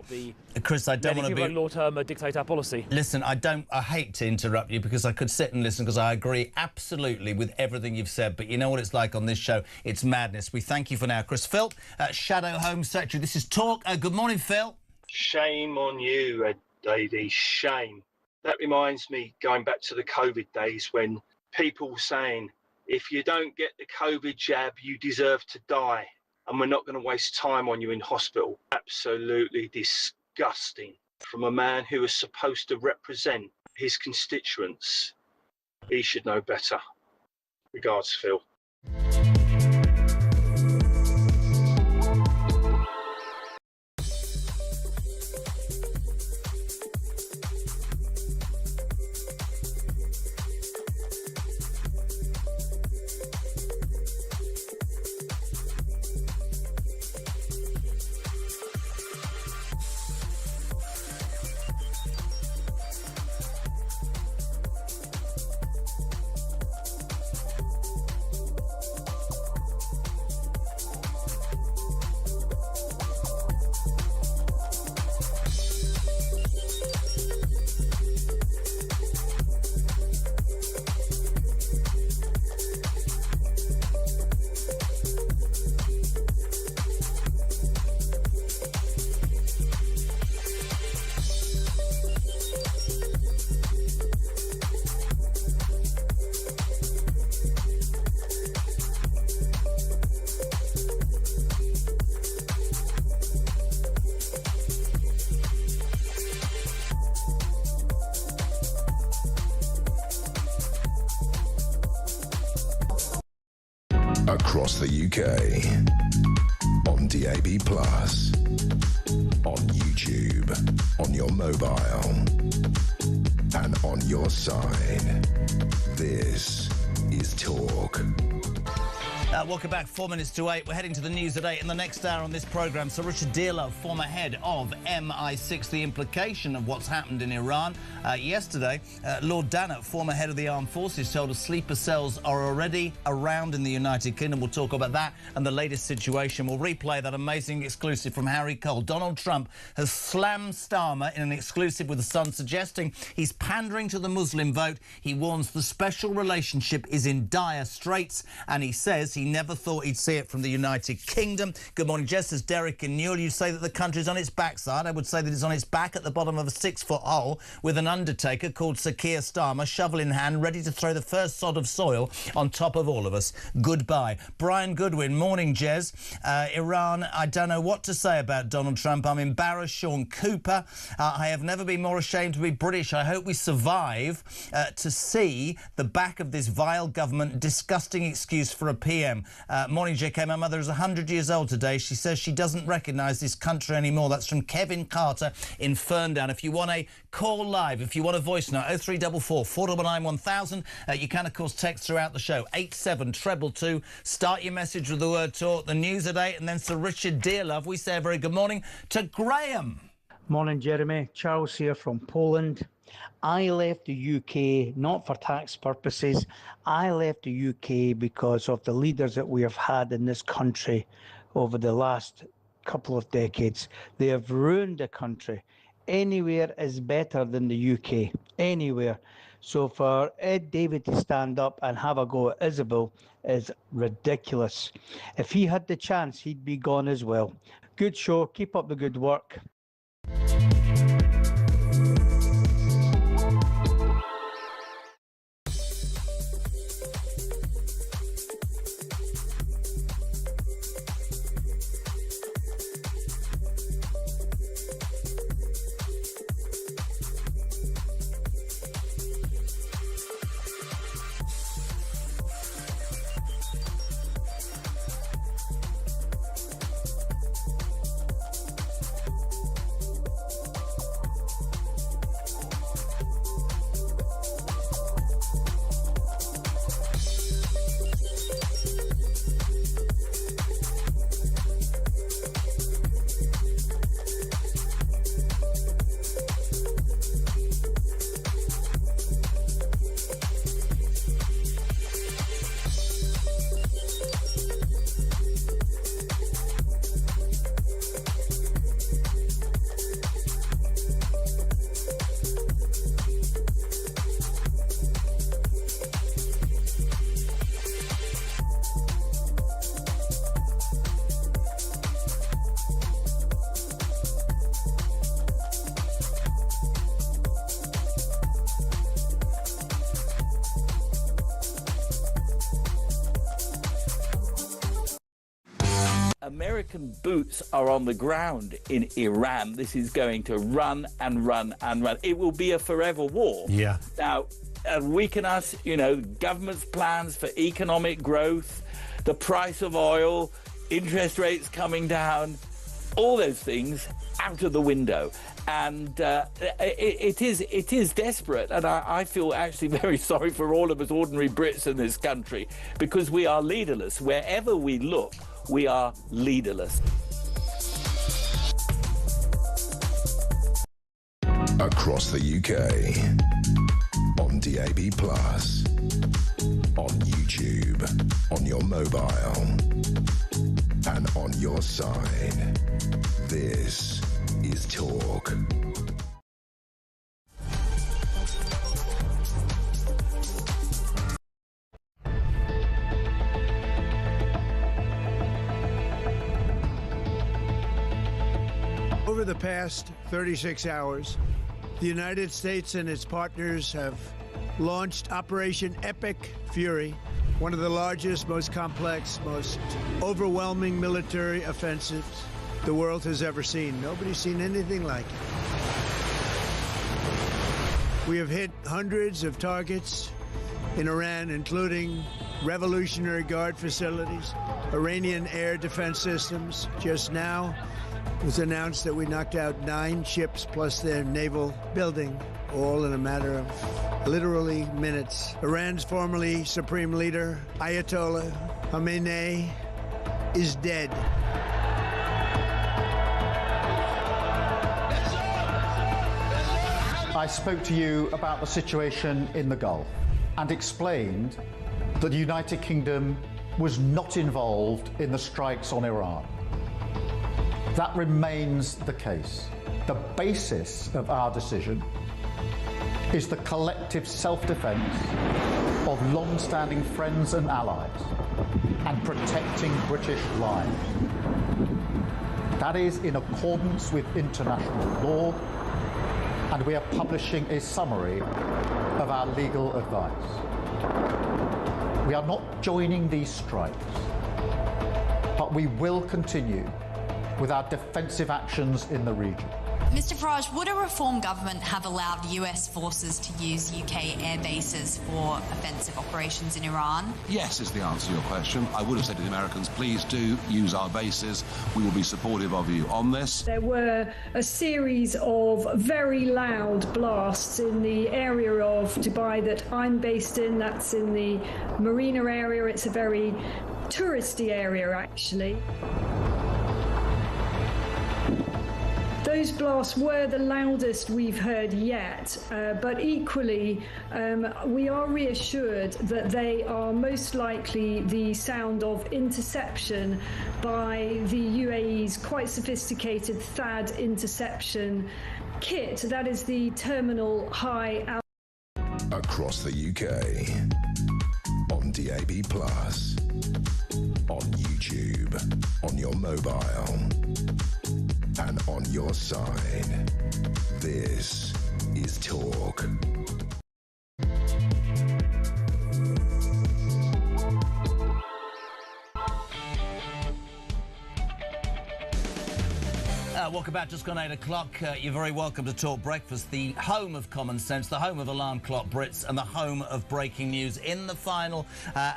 Chris, I don't want to be. Like Lord Hermer dictate our policy. Listen, I hate to interrupt you, because I could sit and listen, because I agree absolutely with everything you've said. But you know what it's like on this show? It's madness. We thank you for now, Chris. Phil, Shadow Home Secretary. This is Talk. Good morning, Phil. Shame on you, Ed Davey. Shame. That reminds me, going back to the COVID days, when people were saying, if you don't get the COVID jab, you deserve to die, and we're not going to waste time on you in hospital. Absolutely disgusting. From a man who is supposed to represent his constituents. He should know better. Regards, Phil. Across the UK, on DAB+, on YouTube, on your mobile, and on your side. This is Talk. Welcome back, 4 minutes to 8. We're heading to the news at 8 in the next hour on this programme. Sir Richard Dearlove, former head of MI6, the implication of what's happened in Iran. Yesterday, Lord Dannatt, former head of the armed forces, told us sleeper cells are already around in the United Kingdom. We'll talk about that and the latest situation. We'll replay that amazing exclusive from Harry Cole. Donald Trump has slammed Starmer in an exclusive with The Sun, suggesting he's pandering to the Muslim vote. He warns the special relationship is in dire straits, and he says he never thought he'd see it from the United Kingdom. Good morning, Jess. As Derek and Newell, you say that the country's on its backside. I would say that it's on its back at the bottom of a 6-foot hole with an undertaker called Sir Keir Starmer, shovel in hand, ready to throw the first sod of soil on top of all of us. Goodbye. Brian Goodwin, morning, Jez. Iran, I don't know what to say about Donald Trump. I'm embarrassed. Sean Cooper, I have never been more ashamed to be British. I hope we survive to see the back of this vile government. Disgusting excuse for a PM. Morning, JK. My mother is 100 years old today. She says she doesn't recognise this country anymore. That's from Kevin Carter in Ferndown. If you want a call live, if you want a voice note, 0344 499 1000. You can, of course, text throughout the show, 87222. Start your message with the word talk, the news at 8, and then Sir Richard Dearlove. We say a very good morning to Graham. Morning, Jeremy. Charles here from Poland. I left the UK not for tax purposes. I left the UK because of the leaders that we have had in this country over the last couple of decades. They have ruined the country. Anywhere is better than the UK. Anywhere. So for Ed Davey to stand up and have a go at Isabel is ridiculous. If he had the chance, he'd be gone as well. Good show. Keep up the good work. American boots are on the ground in Iran, this is going to run and run and run. It will be a forever war. Yeah. Now, weaken us, you know, government's plans for economic growth, the price of oil, interest rates coming down, all those things out of the window. And it is desperate, and I feel actually very sorry for all of us ordinary Brits in this country, because we are leaderless. Wherever we look, we are leaderless. Across the UK, on DAB+, on YouTube, on your mobile, and on your side. This is Talk. Over the past 36 hours, the United States and its partners have launched Operation Epic Fury, one of the largest, most complex, most overwhelming military offensives the world has ever seen. Nobody's seen anything like it. We have hit hundreds of targets in Iran, including Revolutionary Guard facilities, Iranian air defense systems. Just now, it was announced that we knocked out 9 ships plus their naval building, all in a matter of literally minutes. Iran's formerly supreme leader, Ayatollah Khamenei, is dead. I spoke to you about the situation in the Gulf and explained that the United Kingdom was not involved in the strikes on Iran. That remains the case. The basis of our decision is the collective self-defense of long-standing friends and allies and protecting British lives. That is in accordance with international law, and we are publishing a summary of our legal advice. We are not joining these strikes, but we will continue with our defensive actions in the region. Mr Farage, would a reform government have allowed US forces to use UK air bases for offensive operations in Iran? Yes is the answer to your question. I would have said to the Americans, please do use our bases. We will be supportive of you on this. There were a series of very loud blasts in the area of Dubai that I'm based in. That's in the Marina area. It's a very touristy area, actually. Those blasts were the loudest we've heard yet, but equally we are reassured that they are most likely the sound of interception by the UAE's quite sophisticated THAAD interception kit. That is the Terminal High Altitude. Across the UK, on DAB+, on YouTube, on your mobile, and on your side. This is Talk. Welcome back. Just gone 8 o'clock. You're very welcome to Talk Breakfast, the home of common sense, the home of alarm clock Brits, and the home of breaking news. In the final,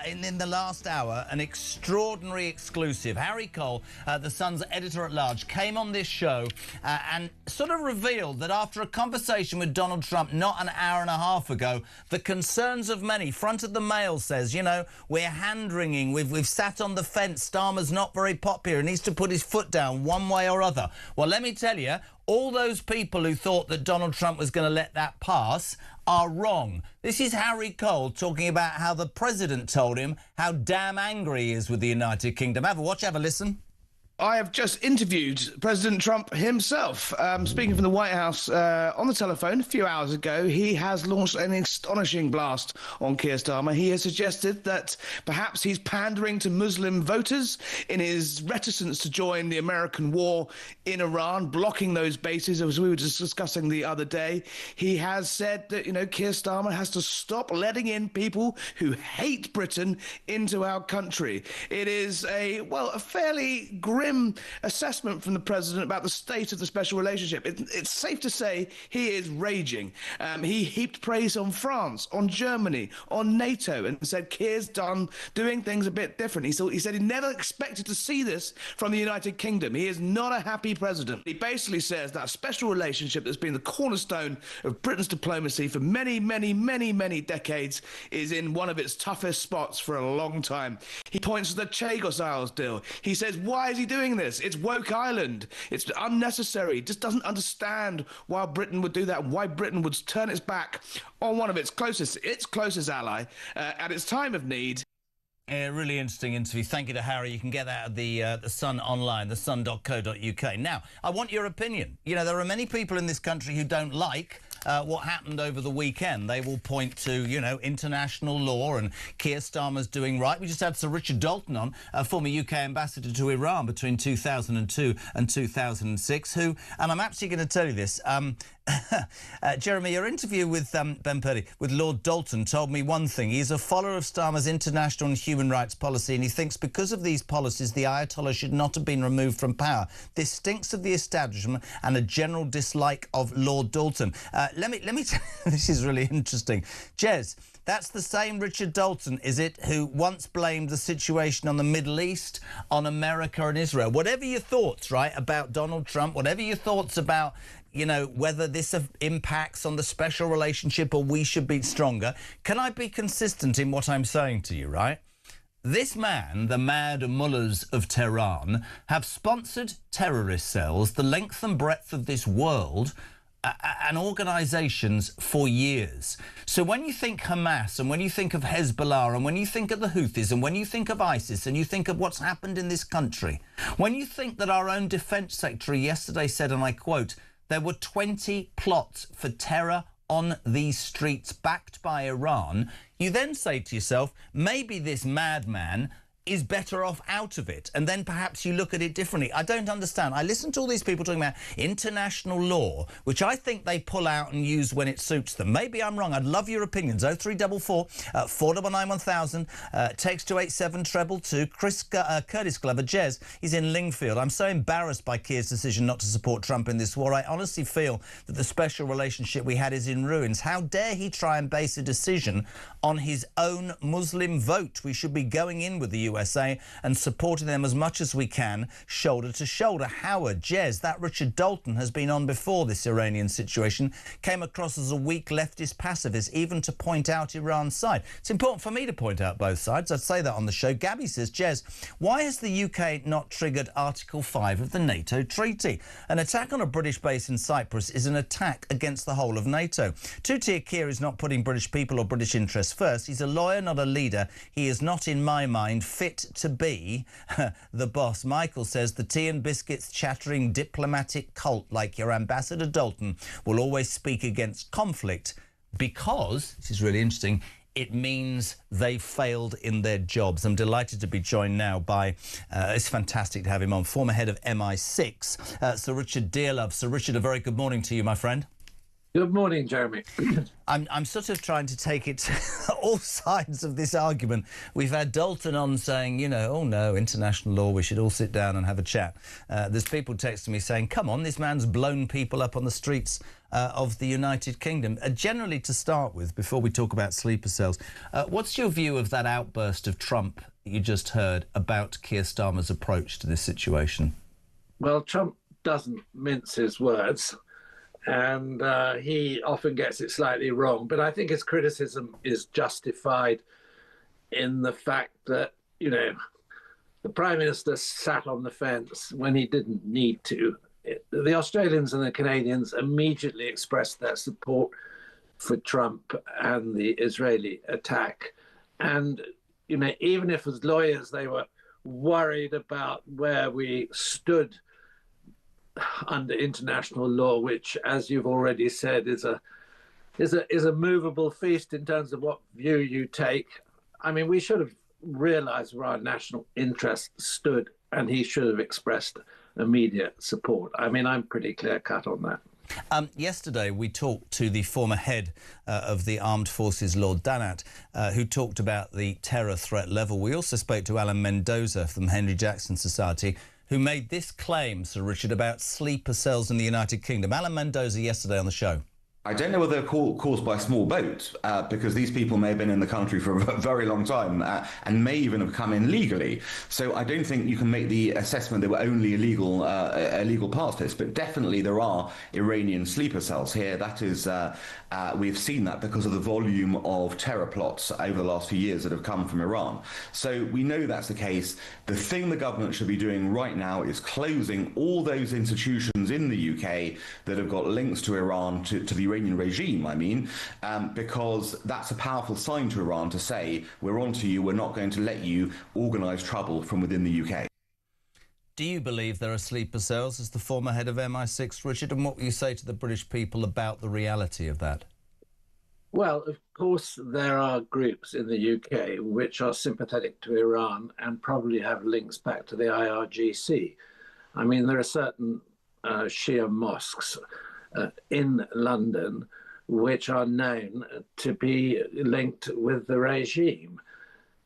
in the last hour, an extraordinary exclusive. Harry Cole, the Sun's editor-at-large, came on this show and sort of revealed that after a conversation with Donald Trump not an hour and a half ago, the concerns of many, Front of the Mail says, you know, we're hand-wringing, we've sat on the fence, Starmer's not very popular, he needs to put his foot down one way or other. Well, let me tell you, all those people who thought that Donald Trump was going to let that pass are wrong. This is Harry Cole talking about how the president told him how damn angry he is with the United Kingdom. Have a watch, have a listen. I have just interviewed President Trump himself. Speaking from the White House on the telephone a few hours ago, he has launched an astonishing blast on Keir Starmer. He has suggested that perhaps he's pandering to Muslim voters in his reticence to join the American war in Iran, blocking those bases, as we were just discussing the other day. He has said that, Keir Starmer has to stop letting in people who hate Britain into our country. It is a fairly grim assessment from the president about the state of the special relationship. It's safe to say he is raging. He heaped praise on France, on Germany, on NATO, and said Keir's doing things a bit different. He said he never expected to see this from the United Kingdom. He is not a happy president. He basically says that special relationship that's been the cornerstone of Britain's diplomacy for many, many, many, many decades is in one of its toughest spots for a long time. He points to the Chagos Isles deal. He says, why is he doing this? It's woke island. It's unnecessary. Just doesn't understand why Britain would do that, why Britain would turn its back on one of its closest ally at its time of need. A really interesting interview. Thank you to Harry. You can get that at the Sun online, thesun.co.uk. Now, I want your opinion. There are many people in this country who don't like what happened over the weekend. They will point to, international law and Keir Starmer's doing right. We just had Sir Richard Dalton on, former UK ambassador to Iran between 2002 and 2006, who, and I'm actually going to tell you this, Jeremy, your interview with Ben Purdy, with Lord Dalton, told me one thing. He's a follower of Starmer's international and human rights policy, and he thinks because of these policies, the Ayatollah should not have been removed from power. This stinks of the establishment and a general dislike of Lord Dalton. Let me tell you, this is really interesting. Jez, that's the same Richard Dalton, is it, who once blamed the situation on the Middle East, on America and Israel? Whatever your thoughts, right, about Donald Trump, whatever your thoughts about, whether this impacts on the special relationship or we should be stronger, can I be consistent in what I'm saying to you, right? This man, the mad mullahs of Tehran, have sponsored terrorist cells the length and breadth of this world and organisations for years. So when you think Hamas and when you think of Hezbollah and when you think of the Houthis and when you think of ISIS and you think of what's happened in this country, when you think that our own Defence Secretary yesterday said, and I quote, there were 20 plots for terror on these streets backed by Iran, you then say to yourself, maybe this madman is better off out of it, and then perhaps you look at it differently. I don't understand. I listen to all these people talking about international law, which I think they pull out and use when it suits them. Maybe I'm wrong. I'd love your opinions. 0344 499 1000, text to 87222. Curtis Glover, Jez, he's in Lingfield. I'm so embarrassed by Keir's decision not to support Trump in this war. I honestly feel that the special relationship we had is in ruins. How dare he try and base a decision on his own Muslim vote? We should be going in with the USA and supporting them as much as we can, shoulder to shoulder. Howard, Jez, that Richard Dalton has been on before this Iranian situation, came across as a weak leftist pacifist, even to point out Iran's side. It's important for me to point out both sides. I'd say that on the show. Gabby says, Jez, why has the UK not triggered Article 5 of the NATO treaty? An attack on a British base in Cyprus is an attack against the whole of NATO. Two-tier Keir is not putting British people or British interests first. He's a lawyer, not a leader. He is not, in my mind, fit to be the boss. Michael says the tea and biscuits chattering diplomatic cult like your Ambassador Dalton will always speak against conflict because, this is really interesting, it means they failed in their jobs. I'm delighted to be joined now by, it's fantastic to have him on, former head of MI6, Sir Richard Dearlove. Sir Richard, a very good morning to you, my friend. Good morning, Jeremy. I'm sort of trying to take it to all sides of this argument. We've had Dalton on saying, oh no, international law, we should all sit down and have a chat. There's people texting me saying, come on, this man's blown people up on the streets of the United Kingdom. Generally, to start with, before we talk about sleeper cells, what's your view of that outburst of Trump that you just heard about Keir Starmer's approach to this situation? Well, Trump doesn't mince his words. And he often gets it slightly wrong. But I think his criticism is justified in the fact that, the Prime Minister sat on the fence when he didn't need to. The Australians and the Canadians immediately expressed their support for Trump and the Israeli attack. And, even if as lawyers they were worried about where we stood under international law, which, as you've already said, is a movable feast in terms of what view you take. I mean, we should have realised where our national interest stood, and he should have expressed immediate support. I mean, I'm pretty clear-cut on that. Yesterday, we talked to the former head of the Armed Forces, Lord Dannatt, who talked about the terror threat level. We also spoke to Alan Mendoza from Henry Jackson Society, who made this claim, Sir Richard, about sleeper cells in the United Kingdom. Alan Mendoza yesterday on the show. I don't know whether they're caused by small boat, because these people may have been in the country for a very long time and may even have come in legally. So I don't think you can make the assessment they were only illegal pacifists, but definitely there are Iranian sleeper cells here. That is, we've seen that because of the volume of terror plots over the last few years that have come from Iran. So we know that's the case. The thing the government should be doing right now is closing all those institutions in the UK that have got links to Iran, to the Iranian regime, I mean, because that's a powerful sign to Iran to say, we're on to you, we're not going to let you organise trouble from within the UK. Do you believe there are sleeper cells as the former head of MI6, Richard? And what will you say to the British people about the reality of that? Well, of course, there are groups in the UK which are sympathetic to Iran and probably have links back to the IRGC. I mean, there are certain Shia mosques in London which are known to be linked with the regime.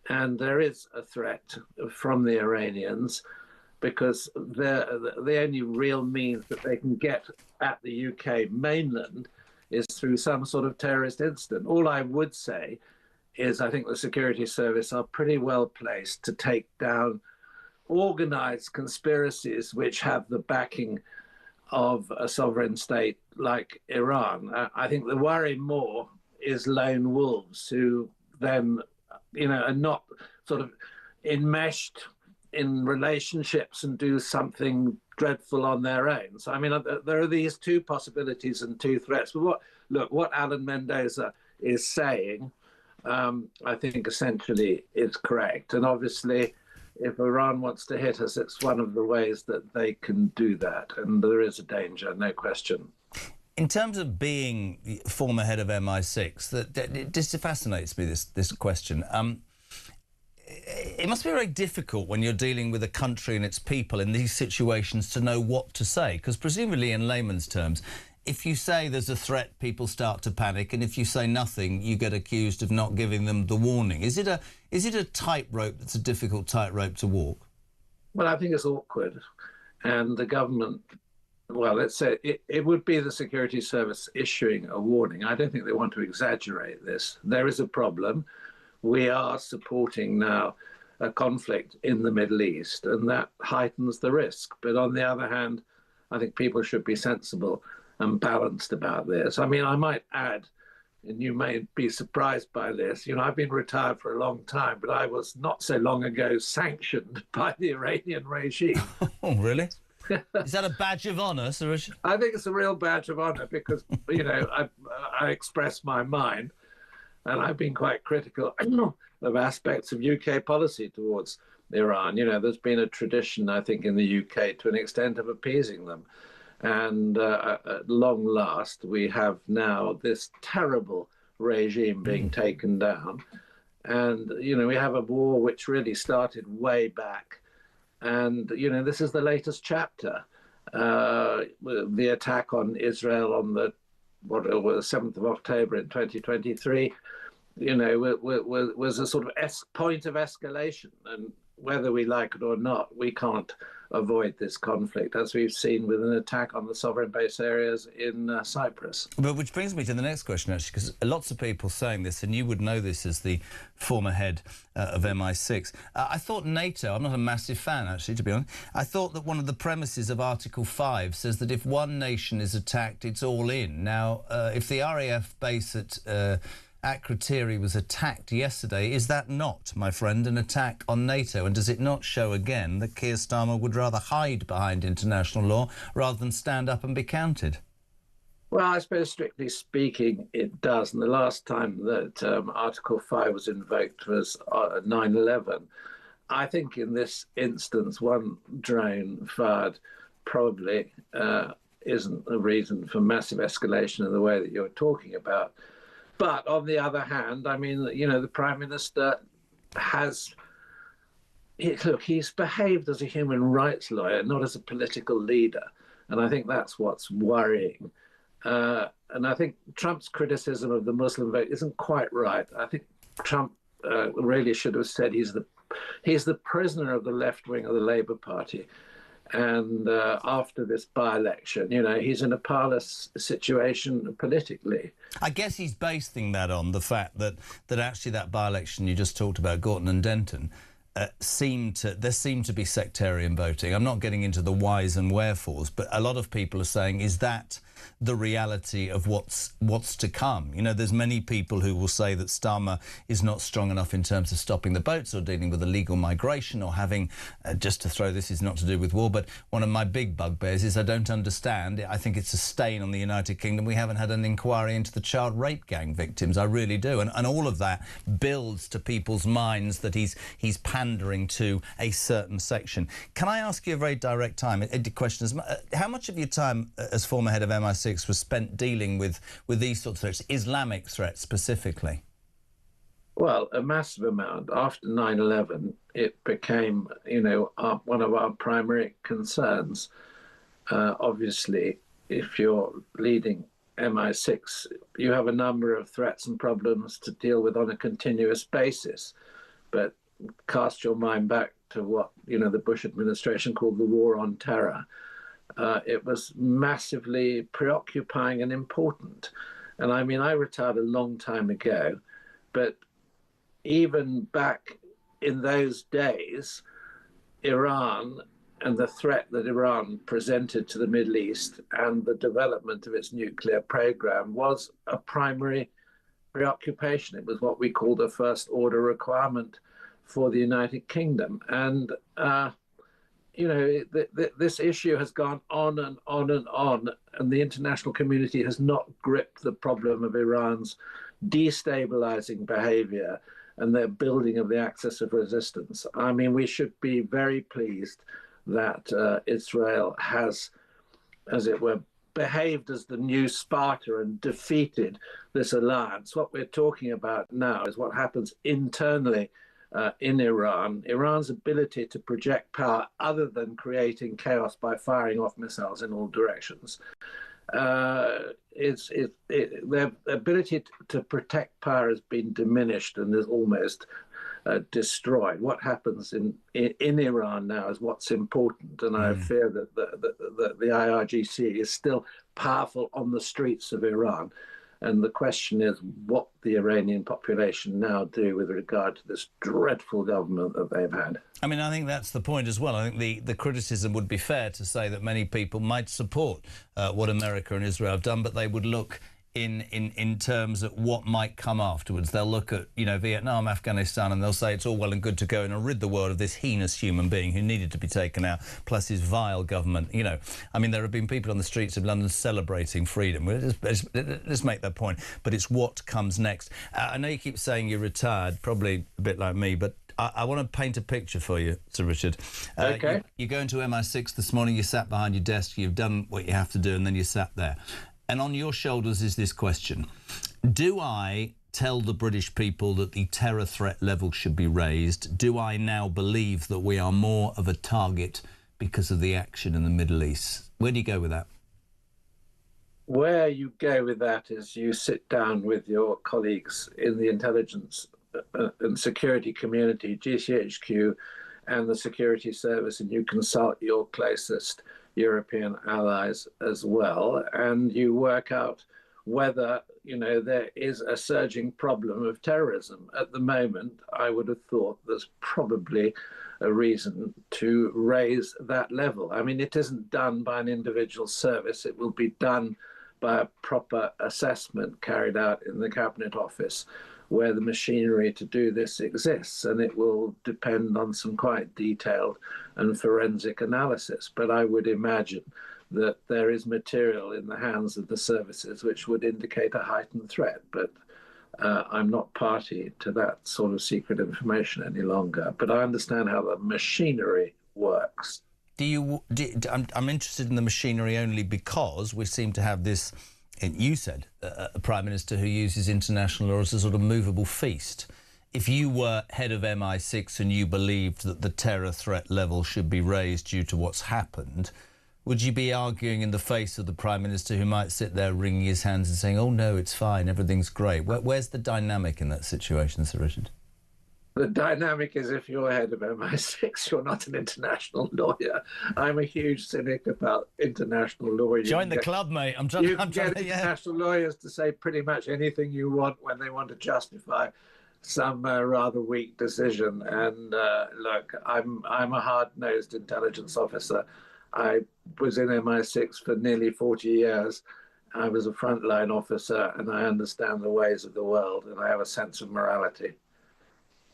And there is a threat from the Iranians because the only real means that they can get at the UK mainland is through some sort of terrorist incident. All I would say is I think the security service are pretty well placed to take down organised conspiracies which have the backing of a sovereign state like Iran. I think the worry more is lone wolves who then, are not sort of enmeshed in relationships and do something dreadful on their own. So, I mean, there are these two possibilities and two threats. But what Alan Mendoza is saying, I think essentially is correct. And obviously, if Iran wants to hit us, it's one of the ways that they can do that. And there is a danger, no question. In terms of being former head of MI6, it just fascinates me, this question. It must be very difficult when you're dealing with a country and its people in these situations to know what to say, because presumably in layman's terms, if you say there's a threat, people start to panic, and if you say nothing, you get accused of not giving them the warning. Is it a tightrope that's a difficult tightrope to walk? Well, I think it's awkward. And the government, well, let's say it would be the security service issuing a warning. I don't think they want to exaggerate this. There is a problem. We are supporting now a conflict in the Middle East, and that heightens the risk. But on the other hand, I think people should be sensible and balanced about this. I mean, I might add, and you may be surprised by this, I've been retired for a long time, but I was not so long ago sanctioned by the Iranian regime. Oh, really? Is that a badge of honour, Sir Richard? I think it's a real badge of honour because, I express my mind, and I've been quite critical of aspects of UK policy towards Iran. There's been a tradition, I think, in the UK to an extent of appeasing them. And at long last, we have now this terrible regime being taken down. And, we have a war which really started way back. And, this is the latest chapter. The attack on Israel on the 7th of October in 2023, was a sort of point of escalation. And whether we like it or not, we can't avoid this conflict, as we've seen with an attack on the sovereign base areas in Cyprus. But which brings me to the next question, actually, because lots of people saying this, and you would know this as the former head of MI6. I thought NATO, I'm not a massive fan, actually, to be honest, I thought that one of the premises of Article 5 says that if one nation is attacked, it's all in. Now, if the RAF base at Akrotiri was attacked yesterday, is that not, my friend, an attack on NATO? And does it not show again that Keir Starmer would rather hide behind international law rather than stand up and be counted? Well, I suppose strictly speaking, it does. And the last time that Article 5 was invoked was 9/11. I think in this instance, one drone fired probably isn't a reason for massive escalation in the way that you're talking about. But on the other hand, I mean, the Prime Minister has... Look, he's behaved as a human rights lawyer, not as a political leader. And I think that's what's worrying. And I think Trump's criticism of the Muslim vote isn't quite right. I think Trump really should have said he's the prisoner of the left wing of the Labour Party. And after this by-election, he's in a powerless situation politically. I guess he's basing that on the fact that actually that by-election you just talked about, Gorton and Denton, there seemed to be sectarian voting. I'm not getting into the whys and wherefores, but a lot of people are saying, is that the reality of what's to come? There's many people who will say that Starmer is not strong enough in terms of stopping the boats or dealing with illegal migration or having, just to throw this is not to do with war, but one of my big bugbears is I don't understand. I think it's a stain on the United Kingdom. We haven't had an inquiry into the child rape gang victims. I really do. And all of that builds to people's minds that he's pandering to a certain section. Can I ask you a very direct question? How much of your time as former head of MI6 was spent dealing with these sorts of threats, Islamic threats specifically? Well, a massive amount. After 9/11, it became, one of our primary concerns. Obviously, if you're leading MI6, you have a number of threats and problems to deal with on a continuous basis. But cast your mind back to what, the Bush administration called the war on terror. It was massively preoccupying and important. And I mean, I retired a long time ago, but even back in those days, Iran and the threat that Iran presented to the Middle East and the development of its nuclear program was a primary preoccupation. It was what we called a first order requirement for the United Kingdom. And this issue has gone on and on and on, and the international community has not gripped the problem of Iran's destabilizing behavior and their building of the axis of resistance. I mean, we should be very pleased that Israel has, as it were, behaved as the new Sparta and defeated this alliance. What we're talking about now is what happens internally in Iran. Iran's ability to project power other than creating chaos by firing off missiles in all directions. Their ability to protect power has been diminished and is almost destroyed. What happens in Iran now is what's important, and I fear that the IRGC is still powerful on the streets of Iran. And the question is what the Iranian population now do with regard to this dreadful government that they've had. I mean, I think that's the point as well. I think the criticism would be fair to say that many people might support what America and Israel have done, but they would look in terms of what might come afterwards. They'll look at, Vietnam, Afghanistan, and they'll say it's all well and good to go and rid the world of this heinous human being who needed to be taken out, plus his vile government. I mean, there have been people on the streets of London celebrating freedom. Let's make that point. But it's what comes next. I know you keep saying you're retired, probably a bit like me, but I want to paint a picture for you, Sir Richard. Okay. You go into MI6 this morning, you sat behind your desk, you've done what you have to do, and then you sat there. And on your shoulders is this question. Do I tell the British people that the terror threat level should be raised? Do I now believe that we are more of a target because of the action in the Middle East? Where do you go with that? Where you go with that is you sit down with your colleagues in the intelligence and security community, GCHQ, and the security service, and you consult your closest European allies as well, and you work out whether there is a surging problem of terrorism. At the moment, I would have thought there's probably a reason to raise that level. I mean, it isn't done by an individual service. It will be done by a proper assessment carried out in the Cabinet Office, where the machinery to do this exists, and it will depend on some quite detailed and forensic analysis. But I would imagine that there is material in the hands of the services which would indicate a heightened threat. But I'm not party to that sort of secret information any longer, but I understand how the machinery works. I'm interested in the machinery only because we seem to have this, and you said, a Prime Minister who uses international law as a sort of movable feast. If you were head of MI6 and you believed that the terror threat level should be raised due to what's happened, would you be arguing in the face of the Prime Minister who might sit there wringing his hands and saying, oh, no, it's fine, everything's great? Where's the dynamic in that situation, Sir Richard? The dynamic is if you're head of MI6, you're not an international lawyer. I'm a huge cynic about international law. Join the club, mate. I'm trying to get international lawyers to say pretty much anything you want when they want to justify some rather weak decision. And look, I'm a hard-nosed intelligence officer. I was in MI6 for nearly 40 years. I was a frontline officer, and I understand the ways of the world, and I have a sense of morality.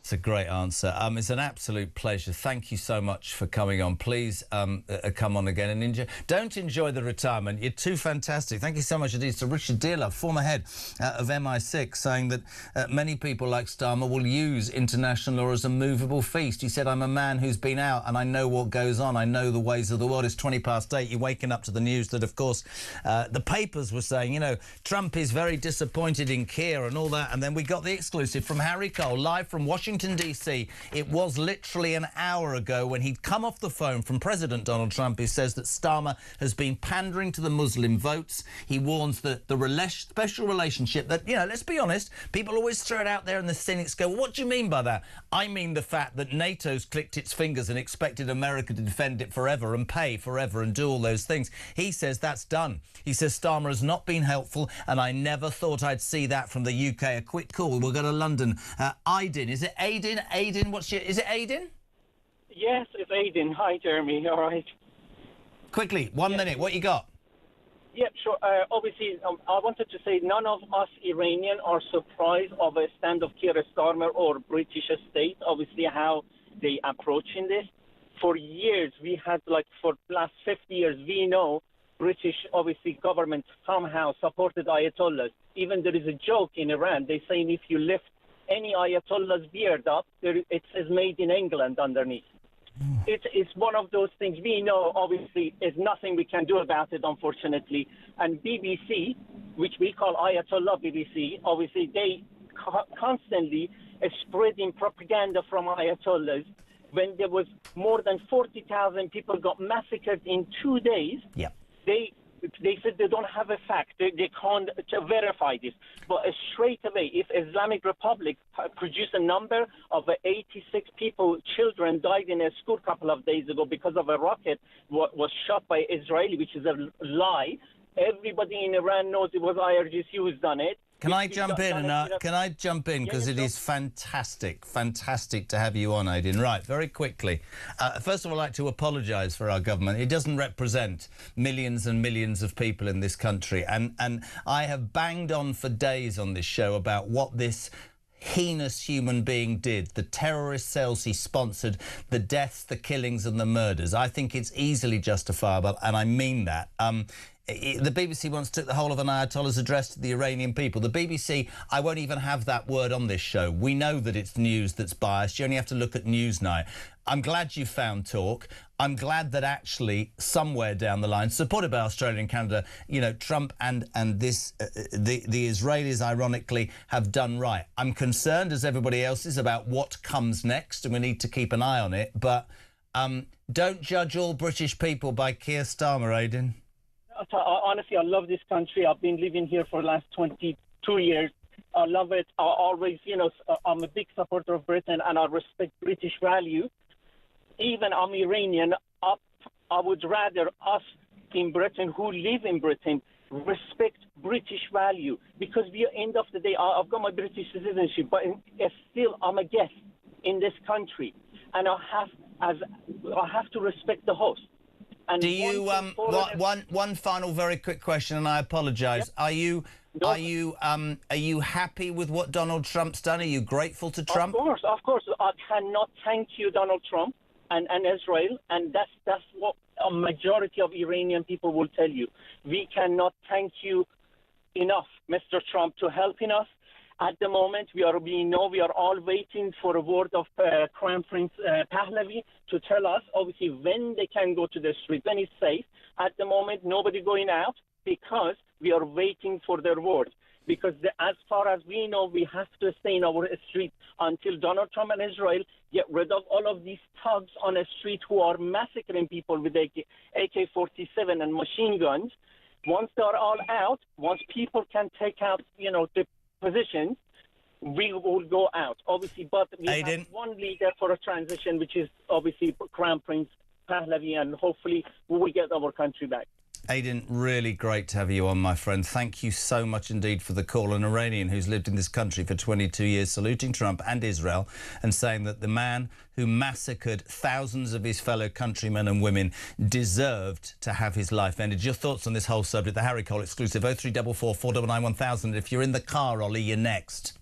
It's a great answer. It's an absolute pleasure. Thank you so much for coming on. Please come on again and don't enjoy the retirement. You're too fantastic. Thank you so much indeed to Richard Dearlove, former head of MI6, saying that many people like Starmer will use international law as a movable feast. He said, I'm a man who's been out and I know what goes on. I know the ways of the world. It's 8:20. You're waking up to the news that, of course, the papers were saying, you know, Trump is very disappointed in Keir and all that. And then we got the exclusive from Harry Cole, live from Washington DC. It was literally an hour ago when he'd come off the phone from President Donald Trump, who says that Starmer has been pandering to the Muslim votes. He warns that the special relationship that, you know, let's be honest, people always throw it out there and the cynics go, well, what do you mean by that? I mean the fact that NATO's clicked its fingers and expected America to defend it forever and pay forever and do all those things. He says that's done. He says Starmer has not been helpful and I never thought I'd see that from the UK. A quick call. We'll go to London. Aiden, is it Aiden, is it Aiden? Yes, it's Aiden. Hi, Jeremy. All right. Quickly, 1 minute. What you got? Yeah, sure. Obviously, I wanted to say none of us Iranian are surprised of a stand of Keir Starmer or British state, obviously, how they approaching this. For years, we had, like, for the last 50 years, we know British, obviously, government somehow supported Ayatollahs. Even there is a joke in Iran. They're saying if you lift any Ayatollah's beard up, it says made in England underneath. It's one of those things we know, obviously, there's nothing we can do about it, unfortunately. And BBC, which we call Ayatollah BBC, obviously, they constantly spreading propaganda from Ayatollahs. When there was more than 40,000 people got massacred in 2 days, they said they don't have a fact. They can't verify this. But straight away, if Islamic Republic produced a number of 86 people, children died in a school a couple of days ago because of a rocket was shot by Israeli, which is a lie. Everybody in Iran knows it was IRGC who's done it. Can I jump in? Because it is fantastic to have you on, Aiden. Right, very quickly. First of all, I'd like to apologise for our government. It doesn't represent millions and millions of people in this country. And I have banged on for days on this show about what this heinous human being did, the terrorist cells he sponsored, the deaths, the killings and the murders. I think it's easily justifiable, and I mean that. The BBC once took the whole of an Ayatollah's address to the Iranian people. The BBC, I won't even have that word on this show. We know that it's news that's biased. You only have to look at Newsnight. I'm glad you found talk. I'm glad that actually somewhere down the line, supported by Australia and Canada, you know, Trump and this the Israelis, ironically, have done right. I'm concerned, as everybody else is, about what comes next, and we need to keep an eye on it. But don't judge all British people by Keir Starmer, Aiden. Honestly, I love this country. I've been living here for the last 22 years. I love it. I always, you know, I'm a big supporter of Britain and I respect British value. Even I'm Iranian. I would rather us in Britain who live in Britain respect British value, because we, end of the day, I've got my British citizenship, but still I'm a guest in this country, and I have to respect the host. And do you one final very quick question, and I apologise. Yep. Are you happy with what Donald Trump's done? Are you grateful to Trump? Of course. I cannot thank you, Donald Trump and Israel, and that's what a majority of Iranian people will tell you. We cannot thank you enough, Mr. Trump, to helping us. At the moment, we are all waiting for a word of Crown Prince Pahlavi to tell us, obviously, when they can go to the street, when it's safe. At the moment, nobody going out because we are waiting for their word. Because as far as we know, we have to stay in our street until Donald Trump and Israel get rid of all of these thugs on the street who are massacring people with AK-47 and machine guns. Once they're all out, once people can take out, the positions, we will go out, obviously. But we have one leader for a transition, which is obviously Crown Prince Pahlavi, and hopefully we will get our country back. Aidan, really great to have you on, my friend. Thank you so much indeed for the call. An Iranian who's lived in this country for 22 years, saluting Trump and Israel and saying that the man who massacred thousands of his fellow countrymen and women deserved to have his life ended. Your thoughts on this whole subject? The Harry Cole exclusive, 0344 499 1000. If you're in the car, Ollie, you're next.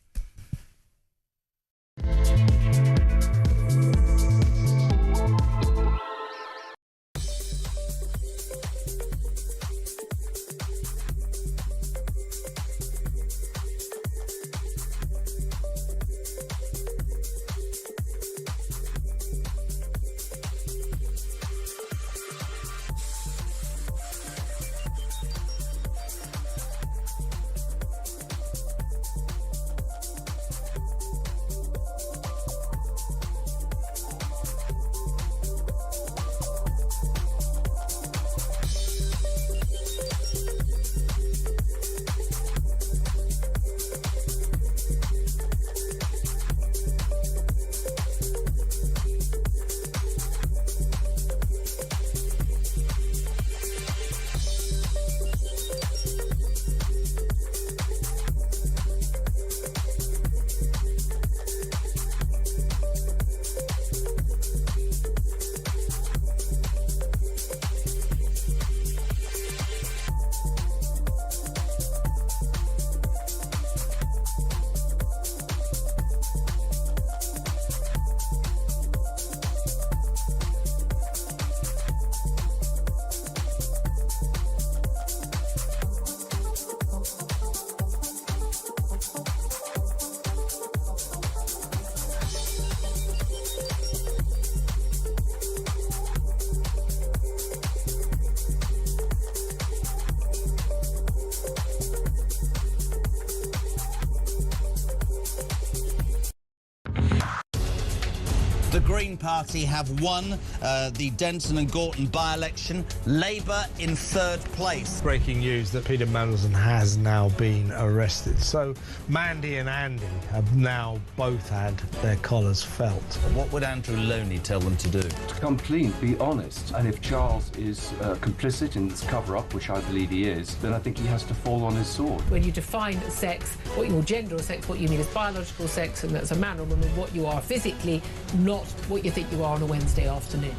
The Green Party have won the Denton and Gorton by-election. Labour in third place. Breaking news that Peter Mandelson has now been arrested. So Mandy and Andy have now both had their collars felt. What would Andrew Loney tell them to do? To come clean, be honest. And if Charles is complicit in this cover-up, which I believe he is, then I think he has to fall on his sword. When you define sex, what your gender or sex, what you mean is biological sex, and that's a man or woman, what you are physically, not what you think you are on a Wednesday afternoon.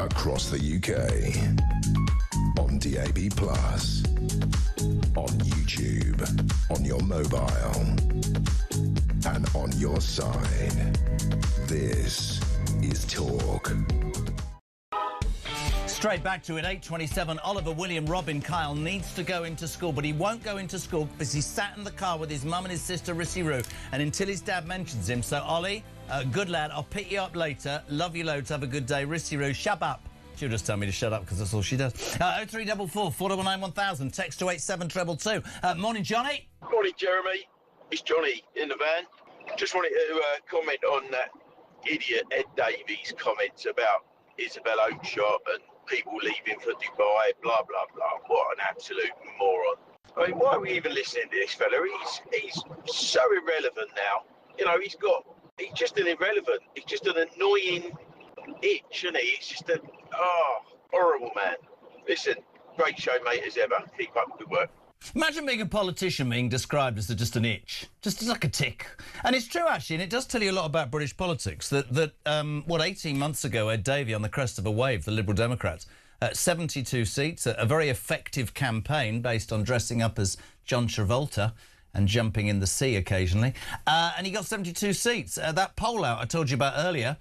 Across the UK, on DAB+, on YouTube, on your mobile, and on your side. This is Talk. Straight back to it, 8:27. Oliver William Robin Kyle needs to go into school, but he won't go into school because he sat in the car with his mum and his sister, Rissy Roo, and until his dad mentions him. So, Ollie, good lad, I'll pick you up later. Love you loads, have a good day. Rissy Roo, shut up. She'll just tell me to shut up because that's all she does. 0344 499 1000, text to 87222. Morning, Johnny. Morning, Jeremy. It's Johnny in the van. Just wanted to comment on that idiot Ed Davies comments about Isabel Oakeshott and people leaving for Dubai, blah, blah, blah. What an absolute moron. I mean, why are we even listening to this fella? He's so irrelevant now. You know, he's just an irrelevant. He's just an annoying itch, isn't he? He's just horrible man. Listen, great show, mate, as ever. Keep up the good work. Imagine being a politician being described as just an itch, just like a tick. And it's true, actually, and it does tell you a lot about British politics, that 18 months ago, Ed Davey, on the crest of a wave, the Liberal Democrats, 72 seats, a very effective campaign based on dressing up as John Travolta and jumping in the sea occasionally. And he got 72 seats. That poll out I told you about earlier,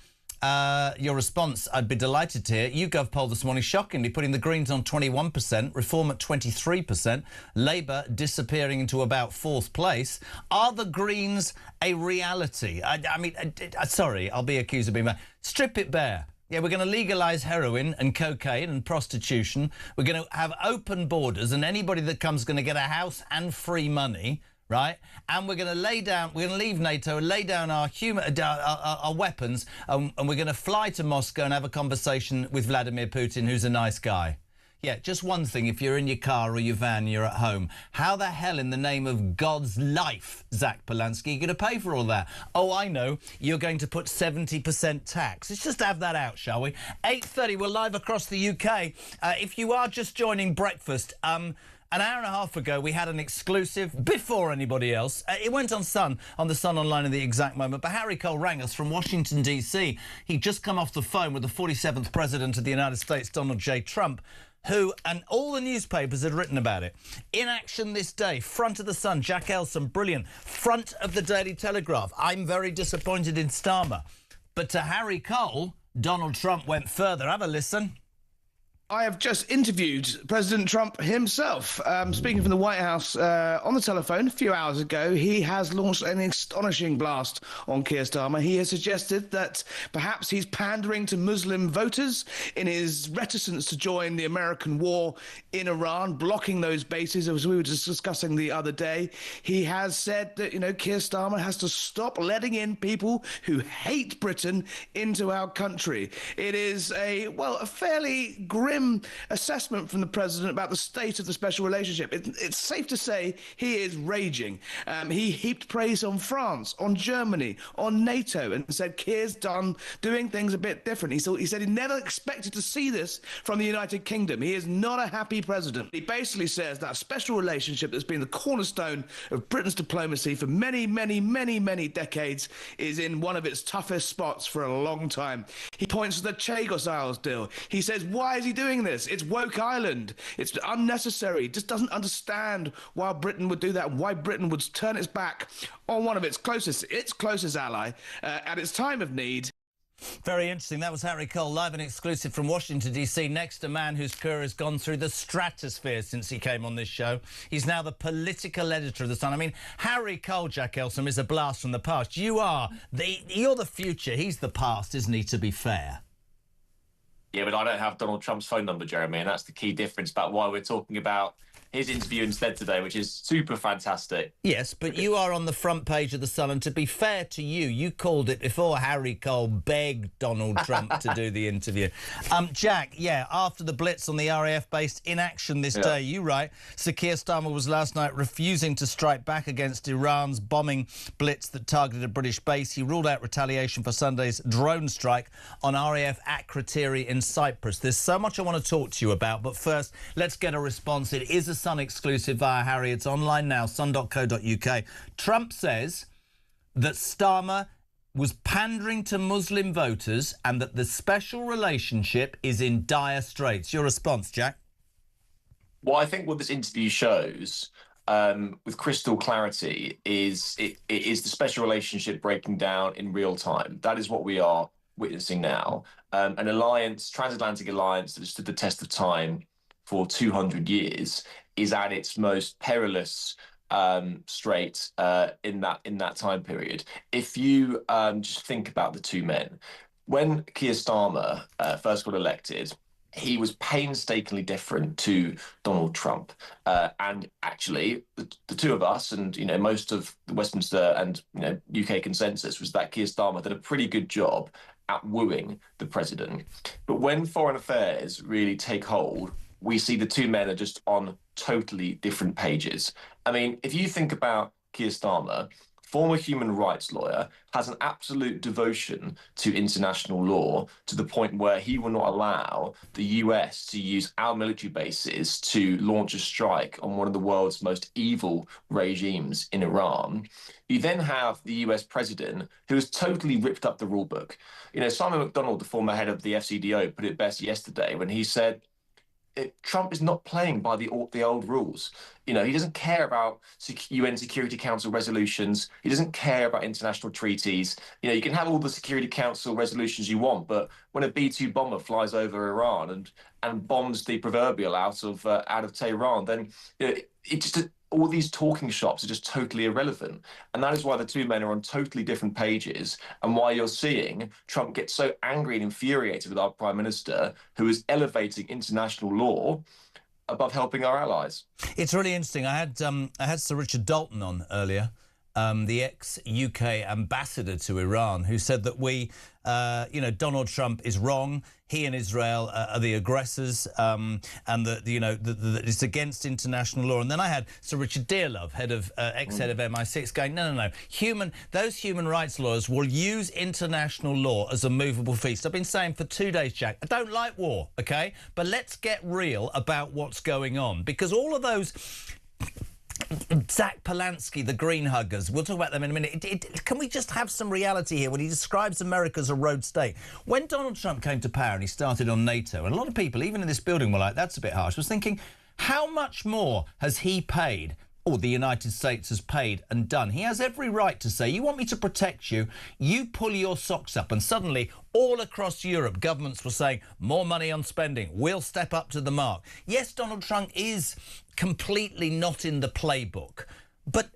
your response, I'd be delighted to hear. YouGov poll this morning, shockingly, putting the Greens on 21%, Reform at 23%, Labour disappearing into about fourth place. Are the Greens a reality? I mean, sorry, I'll be accused of being mad. Strip it bare. Yeah, we're going to legalise heroin and cocaine and prostitution. We're going to have open borders, and anybody that comes is going to get a house and free money, right? And we're going to leave NATO, lay down our weapons, and we're going to fly to Moscow and have a conversation with Vladimir Putin, who's a nice guy. Yeah, just one thing, if you're in your car or your van, you're at home. How the hell, in the name of God's life, Zach Polanski, are you going to pay for all that? Oh, I know, you're going to put 70% tax. Let's just have that out, shall we? 8:30, we're live across the UK. If you are just joining breakfast, an hour and a half ago, we had an exclusive before anybody else. It went on the Sun Online at the exact moment, but Harry Cole rang us from Washington, D.C. He'd just come off the phone with the 47th President of the United States, Donald J. Trump, who, and all the newspapers had written about it. In action this day, front of the Sun, Jack Elson, brilliant. Front of the Daily Telegraph, I'm very disappointed in Starmer. But to Harry Cole, Donald Trump went further. Have a listen. I have just interviewed President Trump himself. Speaking from the White House on the telephone a few hours ago, he has launched an astonishing blast on Keir Starmer. He has suggested that perhaps he's pandering to Muslim voters in his reticence to join the American war in Iran, blocking those bases, as we were just discussing the other day. He has said that, Keir Starmer has to stop letting in people who hate Britain into our country. It is a fairly grim assessment from the president about the state of the special relationship. It's safe to say he is raging. He heaped praise on France, on Germany, on NATO, and said Keir's doing things a bit different. He said he never expected to see this from the United Kingdom. He is not a happy president. He basically says that special relationship that's been the cornerstone of Britain's diplomacy for many, many, many, many decades is in one of its toughest spots for a long time. He points to the Chagos Isles deal. He says, why is he doing this? It's woke island. It's unnecessary. He just doesn't understand why Britain would do that, why Britain would turn its back on one of its closest ally at its time of need. Very interesting. That was Harry Cole, live and exclusive from Washington, D.C. Next, a man whose career has gone through the stratosphere since he came on this show. He's now the political editor of The Sun. I mean, Harry Cole, Jack Elson, is a blast from the past. You're the future. He's the past, isn't he, to be fair? Yeah, but I don't have Donald Trump's phone number, Jeremy, and that's the key difference about why we're talking about his interview instead today, which is super fantastic. Yes, but you are on the front page of The Sun, and to be fair to you, you called it before Harry Cole begged Donald Trump to do the interview. Jack, after the blitz on the RAF base in action this day, you write, Sir Keir Starmer was last night refusing to strike back against Iran's bombing blitz that targeted a British base. He ruled out retaliation for Sunday's drone strike on RAF Akrotiri in Cyprus. There's so much I want to talk to you about, but first, let's get a response. It is a Sun exclusive via Harry. It's online now, sun.co.uk. Trump says that Starmer was pandering to Muslim voters and that the special relationship is in dire straits. Your response, Jack? Well, I think what this interview shows with crystal clarity is it is the special relationship breaking down in real time. That is what we are witnessing now. An alliance, transatlantic alliance that has stood the test of time for 200 years is at its most perilous strait in that time period. If you just think about the two men, when Keir Starmer first got elected, he was painstakingly different to Donald Trump. And actually, the two of us and, most of the Westminster and, UK consensus was that Keir Starmer did a pretty good job at wooing the president. But when foreign affairs really take hold, we see the two men are just on totally different pages. I mean, if you think about Keir Starmer, former human rights lawyer, has an absolute devotion to international law to the point where he will not allow the US to use our military bases to launch a strike on one of the world's most evil regimes in Iran. You then have the US president who has totally ripped up the rule book. You know, Simon McDonald, the former head of the FCDO, put it best yesterday when he said, Trump is not playing by the old rules. You know, he doesn't care about UN Security Council resolutions. He doesn't care about international treaties. You know, you can have all the Security Council resolutions you want, but when a B-2 bomber flies over Iran and bombs the proverbial out of Tehran, then you know, it just all these talking shops are just totally irrelevant. And that is why the two men are on totally different pages and why you're seeing Trump get so angry and infuriated with our prime minister, who is elevating international law above helping our allies. It's really interesting. I had Sir Richard Dalton on earlier, the ex-UK ambassador to Iran, who said that Donald Trump is wrong. He and Israel are the aggressors, and that it's against international law. And then I had Sir Richard Dearlove, ex-head of MI6, going, no. Those human rights lawyers will use international law as a movable feast. I've been saying for 2 days, Jack, I don't like war, OK? But let's get real about what's going on, because all of those... Zach Polanski, the green huggers, we'll talk about them in a minute. Can we just have some reality here when he describes America as a rogue state? When Donald Trump came to power and he started on NATO, and a lot of people, even in this building, were like, that's a bit harsh, was thinking, how much more has he paid, or the United States has paid and done? He has every right to say, you want me to protect you, you pull your socks up. And suddenly, all across Europe, governments were saying, more money on spending, we'll step up to the mark. Yes, Donald Trump is completely not in the playbook, but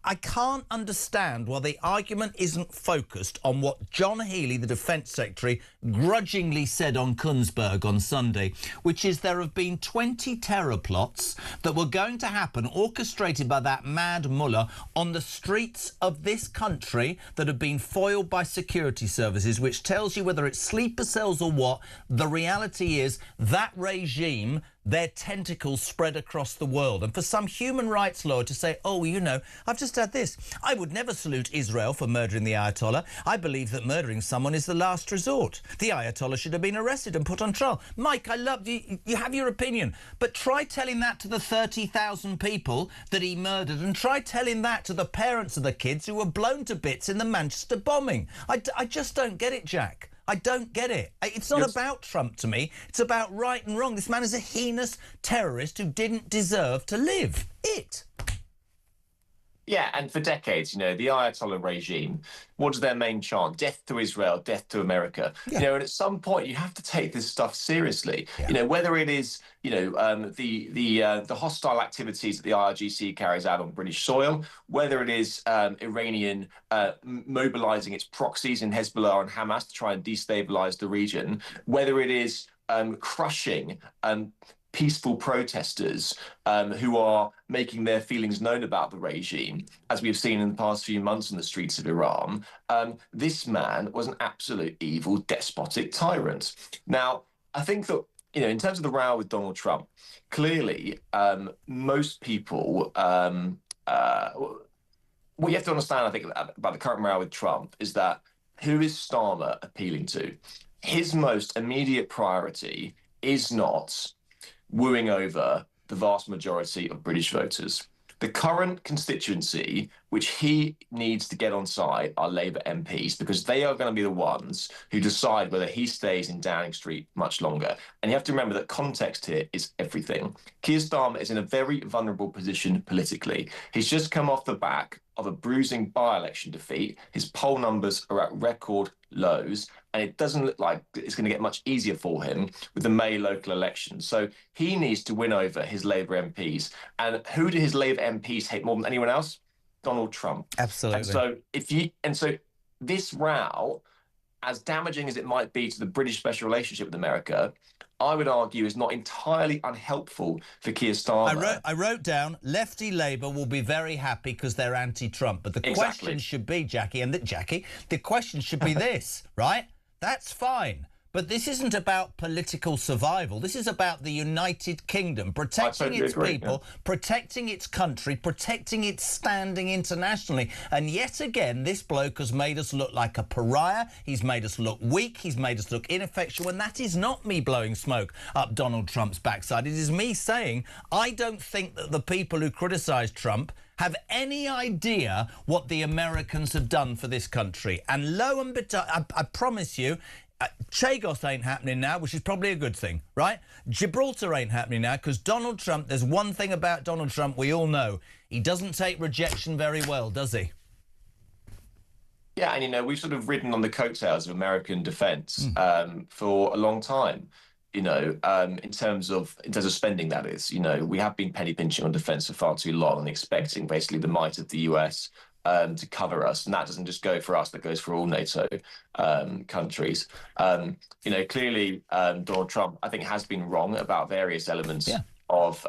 I can't understand why the argument isn't focused on what John Healey, the Defence Secretary, grudgingly said on Kunzberg on Sunday, which is there have been 20 terror plots that were going to happen, orchestrated by that mad mullah, on the streets of this country that have been foiled by security services, which tells you whether it's sleeper cells or what, the reality is that regime, their tentacles spread across the world. And for some human rights lawyer to say, oh, you know, I've just had this. I would never salute Israel for murdering the Ayatollah. I believe that murdering someone is the last resort. The Ayatollah should have been arrested and put on trial. Mike, I love you. You have your opinion. But try telling that to the 30,000 people that he murdered, and try telling that to the parents of the kids who were blown to bits in the Manchester bombing. I just don't get it, Jack. I don't get it. It's not about Trump to me. It's about right and wrong. This man is a heinous terrorist who didn't deserve to live. Yeah, and for decades, you know, the Ayatollah regime, what is their main chant? Death to Israel, death to America. Yeah. You know, and at some point you have to take this stuff seriously. Yeah. You know, whether it is, you know, the hostile activities that the IRGC carries out on British soil, whether it is Iranian mobilizing its proxies in Hezbollah and Hamas to try and destabilize the region, whether it is crushing peaceful protesters who are making their feelings known about the regime, as we've seen in the past few months on the streets of Iran. This man was an absolute evil, despotic tyrant. Now, I think that, you know, in terms of the row with Donald Trump, clearly most people, what you have to understand, I think, about the current row with Trump is that who is Starmer appealing to? His most immediate priority is not wooing over the vast majority of British voters. The current constituency, which he needs to get on side, are Labour MPs, because they are going to be the ones who decide whether he stays in Downing Street much longer. And you have to remember that context here is everything. Keir Starmer is in a very vulnerable position politically. He's just come off the back of a bruising by-election defeat. His poll numbers are at record lows, and it doesn't look like it's going to get much easier for him with the May local elections. So he needs to win over his Labour MPs. And who do his Labour MPs hate more than anyone else? Donald Trump. Absolutely. And so this row, as damaging as it might be to the British special relationship with America, I would argue is not entirely unhelpful for Keir Starmer. I wrote down, lefty Labour will be very happy because they're anti-Trump. But the question should be, the question should be this, right? That's fine. But this isn't about political survival. This is about the United Kingdom protecting totally its agree, people, protecting its country, protecting its standing internationally. And yet again, this bloke has made us look like a pariah. He's made us look weak. He's made us look ineffectual. And that is not me blowing smoke up Donald Trump's backside. It is me saying I don't think that the people who criticise Trump have any idea what the Americans have done for this country. And lo and behold, I promise you, Chagos ain't happening now, which is probably a good thing, right? Gibraltar ain't happening now because Donald Trump, there's one thing about Donald Trump we all know. He doesn't take rejection very well, does he? Yeah, and, we've sort of ridden on the coattails of American defence for a long time. In terms of spending, that is, we have been penny pinching on defence for far too long and expecting basically the might of the US to cover us, and that doesn't just go for us; that goes for all NATO countries. Clearly, Donald Trump, I think, has been wrong about various elements of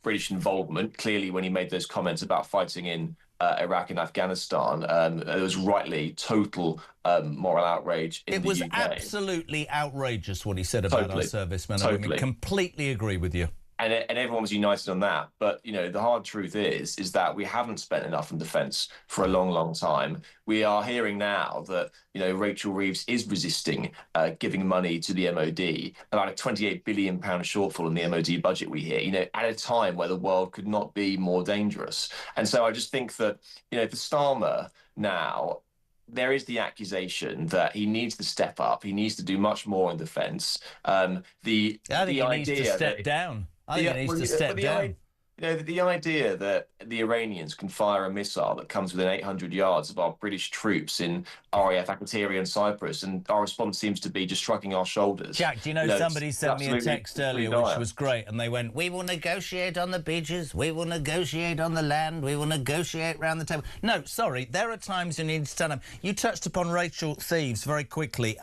British involvement. Clearly, when he made those comments about fighting in Iraq and Afghanistan, it was rightly total moral outrage in the UK. It was absolutely outrageous what he said about our servicemen. Totally. I completely agree with you. And everyone was united on that. But, the hard truth is that we haven't spent enough on defence for a long, long time. We are hearing now that, Rachel Reeves is resisting giving money to the MOD, about a £28 billion shortfall in the MOD budget, we hear, at a time where the world could not be more dangerous. And so I just think that, for Starmer now, there is the accusation that he needs to step up. He needs to do much more in defence. I think he needs to step down. I think he needs to step down. The idea that the Iranians can fire a missile that comes within 800 yards of our British troops in RAF Akateria and Cyprus, and our response seems to be just shrugging our shoulders. Jack, do you know somebody sent me a text earlier which was great, and they went, "We will negotiate on the beaches, we will negotiate on the land, we will negotiate round the table." No, sorry, there are times you need to stand up. You touched upon Rachel Reeves very quickly.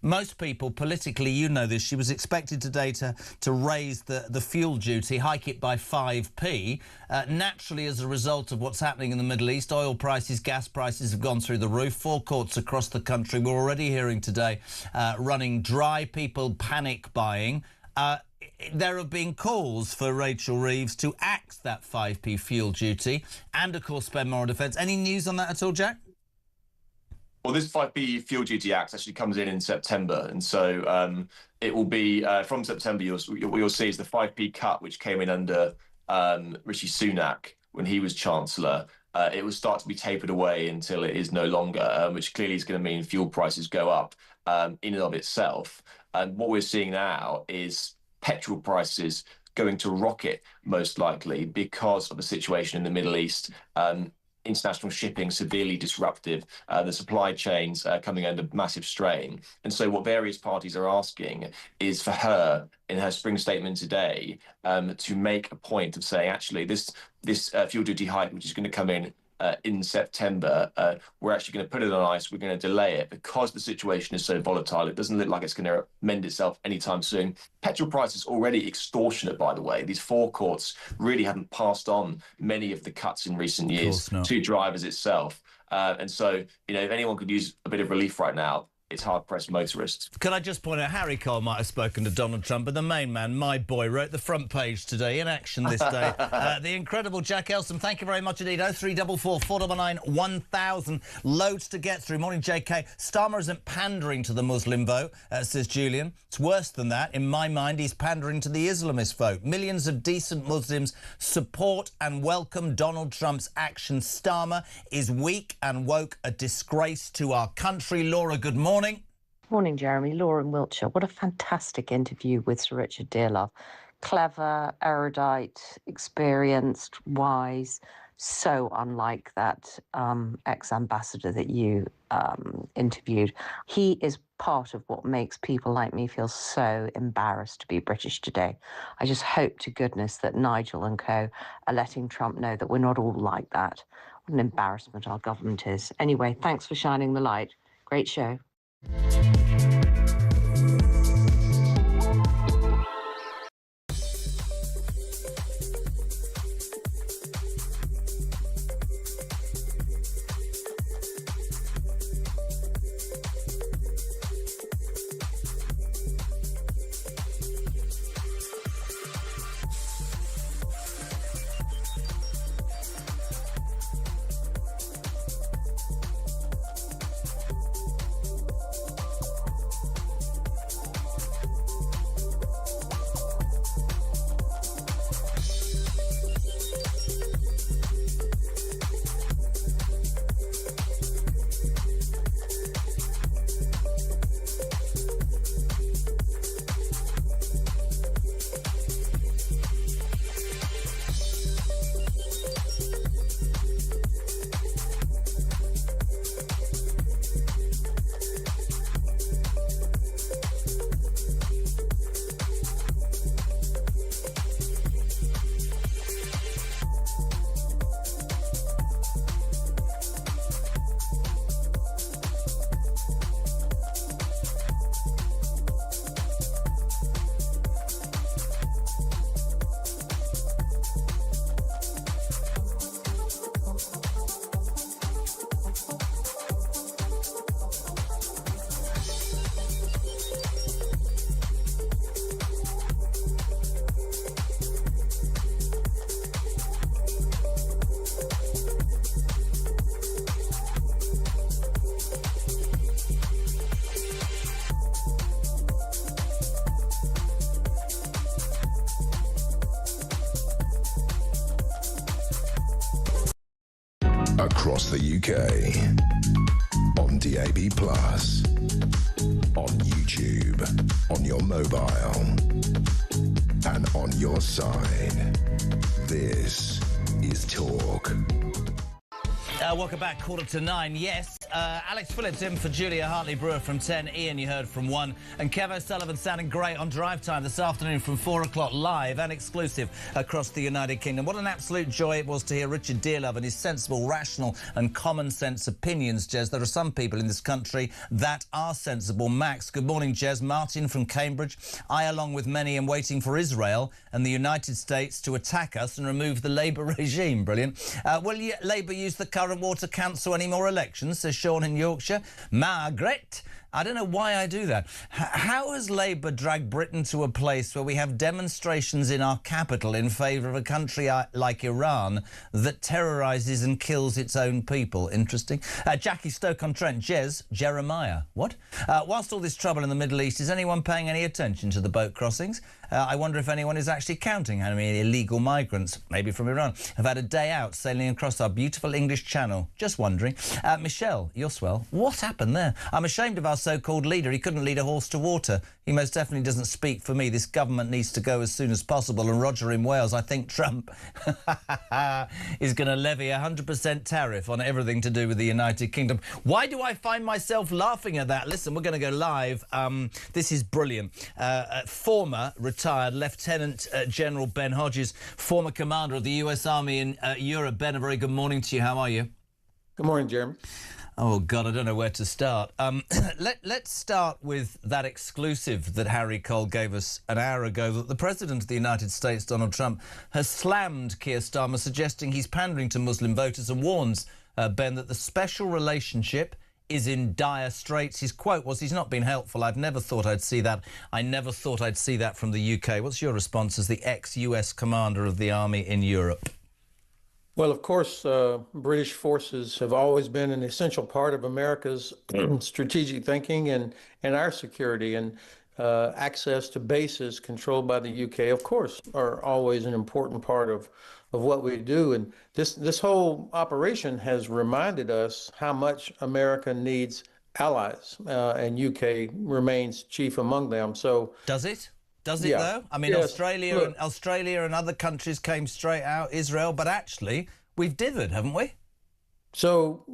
Most people, politically, you know this, she was expected today to raise the fuel duty, hike it by 5p. Naturally, as a result of what's happening in the Middle East, oil prices, gas prices have gone through the roof. Forecourts across the country, we're already hearing today, running dry, people panic buying. There have been calls for Rachel Reeves to axe that 5p fuel duty and, of course, spend more on defence. Any news on that at all, Jack? Well, this 5p fuel duty act actually comes in September, and so it will be from September. What you'll see is the 5p cut, which came in under Rishi Sunak when he was Chancellor. It will start to be tapered away until it is no longer, which clearly is going to mean fuel prices go up in and of itself. And what we're seeing now is petrol prices going to rocket, most likely, because of the situation in the Middle East. International shipping severely disruptive, the supply chains coming under massive strain. And so what various parties are asking is for her, in her spring statement today, to make a point of saying, actually, this fuel duty hike, which is going to come in September, we're actually going to put it on ice. We're going to delay it because the situation is so volatile. It doesn't look like it's going to mend itself anytime soon. Petrol prices already extortionate, by the way. These forecourts really haven't passed on many of the cuts in recent years to drivers itself. And so, if anyone could use a bit of relief right now, it's hard-pressed motorists. Can I just point out, Harry Cole might have spoken to Donald Trump, but the main man, my boy, wrote the front page today, in action this day. The incredible Jack Elson, thank you very much indeed. 0344 499 1000. Loads to get through. Morning, JK. Starmer isn't pandering to the Muslim vote, says Julian. It's worse than that. In my mind, he's pandering to the Islamist vote. Millions of decent Muslims support and welcome Donald Trump's action. Starmer is weak and woke, a disgrace to our country. Laura, good morning. Morning, Jeremy. Laura in Wiltshire. What a fantastic interview with Sir Richard Dearlove. Clever, erudite, experienced, wise. So unlike that ex-ambassador that you interviewed. He is part of what makes people like me feel so embarrassed to be British today. I just hope to goodness that Nigel and co are letting Trump know that we're not all like that. What an embarrassment our government is. Anyway, thanks for shining the light. Great show. across the UK, on DAB+, on YouTube, on your mobile, and on your side. This is Talk. Welcome back, 8:45. Yes, Alex Phillips in for Julia Hartley-Brewer from 10. Ian, you heard from 1. And Kev O'Sullivan sounding great on Drive Time this afternoon from 4 o'clock, live and exclusive across the United Kingdom. What an absolute joy it was to hear Richard Dearlove and his sensible, rational and common sense opinions, Jez. There are some people in this country that are sensible. Max, good morning, Jez. Martin from Cambridge. I, along with many, am waiting for Israel and the United States to attack us and remove the Labour regime. Brilliant. Will Labour use the current war to cancel any more elections, says Sean in Yorkshire. Margaret, I don't know why I do that. How has Labour dragged Britain to a place where we have demonstrations in our capital in favour of a country like Iran that terrorises and kills its own people? Interesting. Jackie Stoke-on-Trent. Jez, Jeremiah. What? Whilst all this trouble in the Middle East, is anyone paying any attention to the boat crossings? I wonder if anyone is actually counting how many illegal migrants, maybe from Iran, have had a day out sailing across our beautiful English Channel. Just wondering. Michelle, you're swell. What happened there? I'm ashamed of our so-called leader. He couldn't lead a horse to water. He most definitely doesn't speak for me. This government needs to go as soon as possible. And Roger in Wales, I think Trump is going to levy a 100% tariff on everything to do with the United Kingdom. Why do I find myself laughing at that? Listen, we're going to go live. This is brilliant. Former retired Lieutenant General Ben Hodges, former commander of the US Army in Europe. Ben, a very good morning to you. How are you? Good morning, Jeremy. Oh, God, I don't know where to start. Let's start with that exclusive that Harry Cole gave us an hour ago, that the President of the United States, Donald Trump, has slammed Keir Starmer, suggesting he's pandering to Muslim voters, and warns, Ben, that the special relationship is in dire straits. His quote was, he's not been helpful. I've never thought I'd see that. I never thought I'd see that from the UK. What's your response as the ex-US commander of the army in Europe? Well, of course, British forces have always been an essential part of America's strategic thinking and our security, and access to bases controlled by the UK, of course, are always an important part of what we do. And this whole operation has reminded us how much America needs allies, and UK remains chief among them. So does it? Does it, yeah. though? I mean, Yes. Australia and other countries came straight out, Israel, but actually we've dithered, haven't we? So,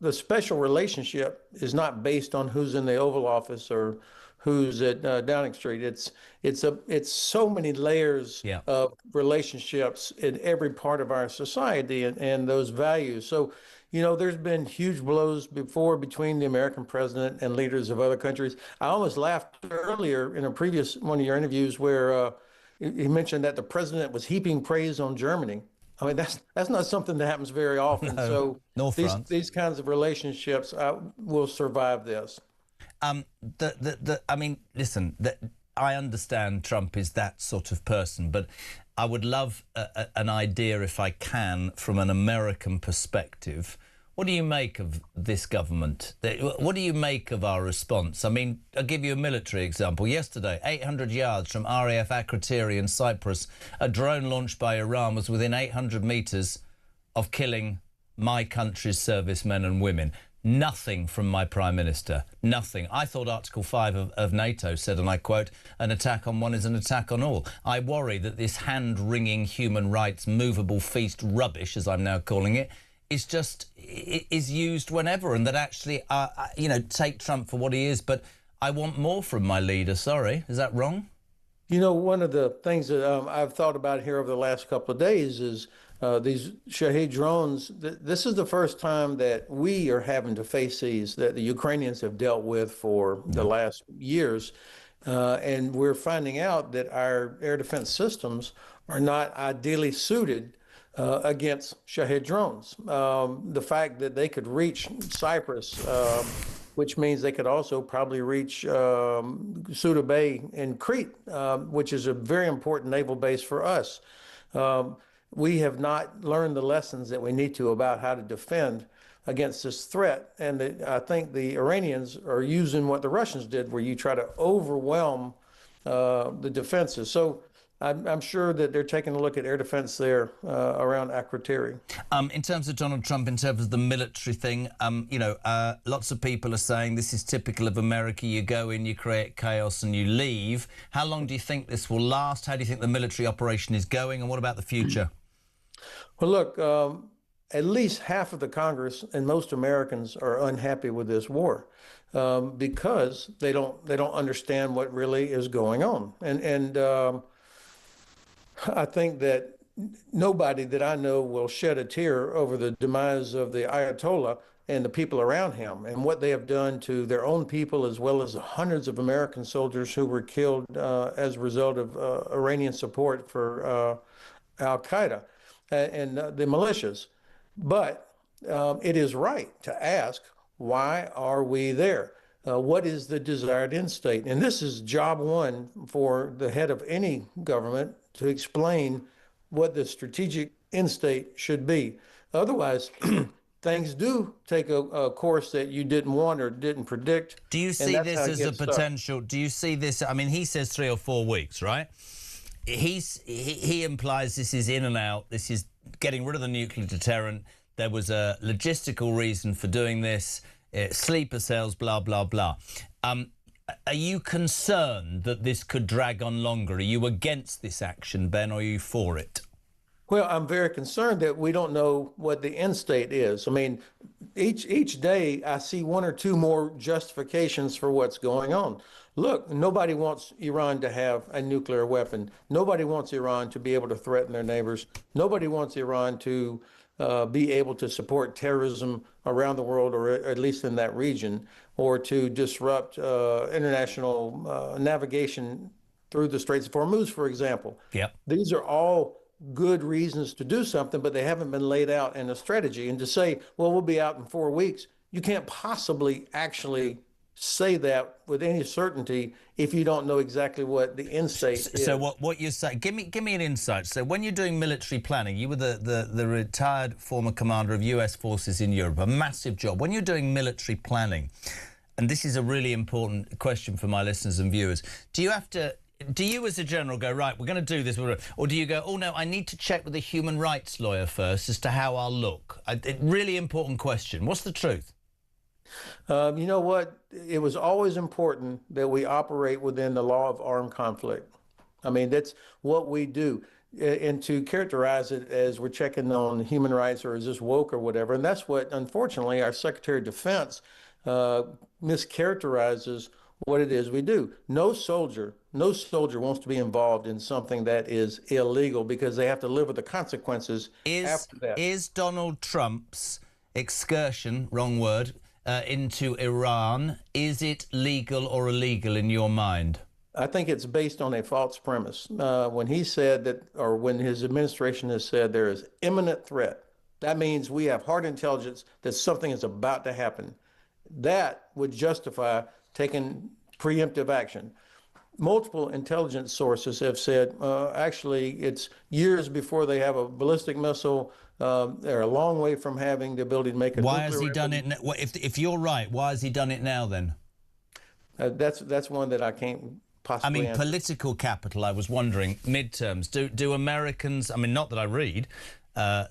the special relationship is not based on who's in the Oval Office or who's at Downing Street. It's so many layers of relationships in every part of our society and those values. So, there's been huge blows before between the American president and leaders of other countries. I almost laughed earlier in a previous one of your interviews where he mentioned that the president was heaping praise on Germany. I mean, that's not something that happens very often. No, so these kinds of relationships will survive this. I mean, listen, I understand Trump is that sort of person, but I would love an idea, if I can, from an American perspective. What do you make of this government? What do you make of our response? I mean, I'll give you a military example. Yesterday, 800 yards from RAF Akrotiri in Cyprus, a drone launched by Iran was within 800 metres of killing my country's servicemen and women. Nothing from my Prime Minister. Nothing. I thought Article 5 of NATO said, and I quote, an attack on one is an attack on all. I worry that this hand-wringing human rights movable feast rubbish, as I'm now calling it, is used whenever, and that actually, take Trump for what he is, but I want more from my leader. Sorry, is that wrong? One of the things that I've thought about here over the last couple of days is these Shahed drones. This is the first time that we are having to face these that the Ukrainians have dealt with for the last years. And we're finding out that our air defense systems are not ideally suited against Shahed drones. The fact that they could reach Cyprus, which means they could also probably reach Suda Bay in Crete, which is a very important naval base for us. We have not learned the lessons that we need to about how to defend against this threat. And I think the Iranians are using what the Russians did, where you try to overwhelm the defenses. So I'm sure that they're taking a look at air defense there around Akrotiri. In terms of Donald Trump, in terms of the military thing, lots of people are saying this is typical of America. You go in, you create chaos and you leave. How long do you think this will last? How do you think the military operation is going? And what about the future? Well, look, at least half of the Congress and most Americans are unhappy with this war because they don't understand what really is going on. And I think that nobody that I know will shed a tear over the demise of the Ayatollah and the people around him and what they have done to their own people, as well as the hundreds of American soldiers who were killed as a result of Iranian support for Al-Qaeda and the militias. But it is right to ask, why are we there? What is the desired end state? And this is job one for the head of any government, to explain what the strategic end state should be. Otherwise, things do take a course that you didn't want or didn't predict. Do you see this as a potential? Do you see this? I mean, he says 3 or 4 weeks, right? He implies this is in and out. This is getting rid of the nuclear deterrent. There was a logistical reason for doing this. Sleeper cells, blah, blah, blah. Are you concerned that this could drag on longer? Are you against this action, Ben, or are you for it? Well, I'm very concerned that we don't know what the end state is. I mean, each day I see 1 or 2 more justifications for what's going on. Look, nobody wants Iran to have a nuclear weapon. Nobody wants Iran to be able to threaten their neighbors. Nobody wants Iran to be able to support terrorism around the world, or at least in that region, or to disrupt international navigation through the Straits of Hormuz, for example. Yep. These are all good reasons to do something, but they haven't been laid out in a strategy. And to say, well, we'll be out in 4 weeks, you can't possibly actually say that with any certainty if you don't know exactly what the end state is. So what you're saying, give me an insight. So when you're doing military planning, you were the retired former commander of US forces in Europe, a massive job. When you're doing military planning, and this is a really important question for my listeners and viewers, do you as a general go, right, we're going to do this, or do you go, oh no, I need to check with a human rights lawyer first as to how I'll look? Really important question. What's the truth? You know what? It was always important that we operate within the law of armed conflict. I mean, that's what we do. And to characterize it as we're checking on human rights or is this woke or whatever, and that's what, unfortunately, our Secretary of Defense mischaracterizes what it is we do. No soldier wants to be involved in something that is illegal because they have to live with the consequences after that. Is Donald Trump's excursion, wrong word, into Iran, is it legal or illegal in your mind? I think it's based on a false premise. When he said that, or when his administration has said there is imminent threat, that means we have hard intelligence that something is about to happen. That would justify taking preemptive action. Multiple intelligence sources have said, actually, it's years before they have a ballistic missile. They're a long way from having the ability to make a Why nuclear has he done it? If you're right, why has he done it now then? That's one that I can't possibly answer. Political capital, I was wondering, midterms. Do Americans, I mean, not that I read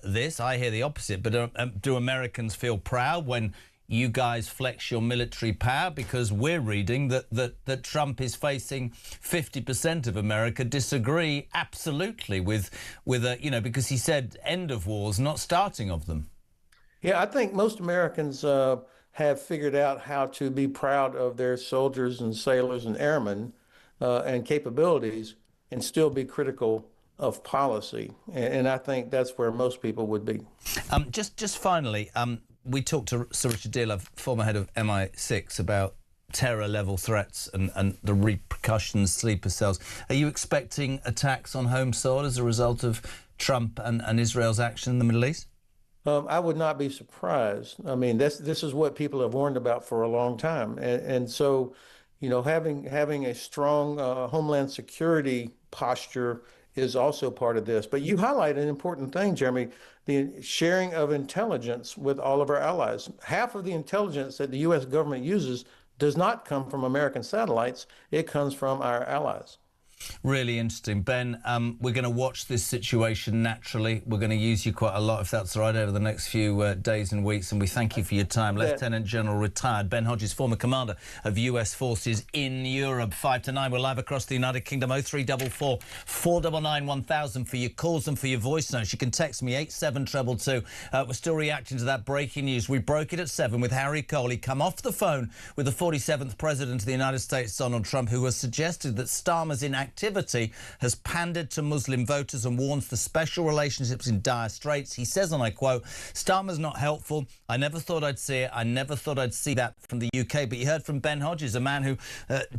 this, I hear the opposite, but do Americans feel proud when you guys flex your military power? Because we're reading that Trump is facing 50% of America disagree absolutely with because he said end of wars, not starting of them. Yeah, I think most Americans have figured out how to be proud of their soldiers and sailors and airmen and capabilities and still be critical of policy. And I think that's where most people would be. Just finally, we talked to Sir Richard Dearlove, former head of MI6, about terror-level threats and the repercussions, sleeper cells. Are you expecting attacks on home soil as a result of Trump and Israel's action in the Middle East? I would not be surprised. I mean, this is what people have warned about for a long time. And so, having a strong homeland security posture is also part of this. But you highlight an important thing, Jeremy, the sharing of intelligence with all of our allies. Half of the intelligence that the U.S. government uses does not come from American satellites. It comes from our allies. Really interesting. Ben, we're going to watch this situation naturally. We're going to use you quite a lot, if that's all right, over the next few days and weeks, and we thank you for your time. Lieutenant General retired Ben Hodges, former commander of US forces in Europe. 5 to 9, we're live across the United Kingdom. 0344 499 1000 for your calls and for your voice notes. You can text me 87222. We're still reacting to that breaking news. We broke it at 7 with Harry Cole. He come off the phone with the 47th President of the United States, Donald Trump, who has suggested that Starmer's inactivity has pandered to Muslim voters and warns the special relationships in dire straits. He says, and I quote, "Starmer's not helpful. I never thought I'd see it. I never thought I'd see that from the UK." But you heard from Ben Hodges, a man who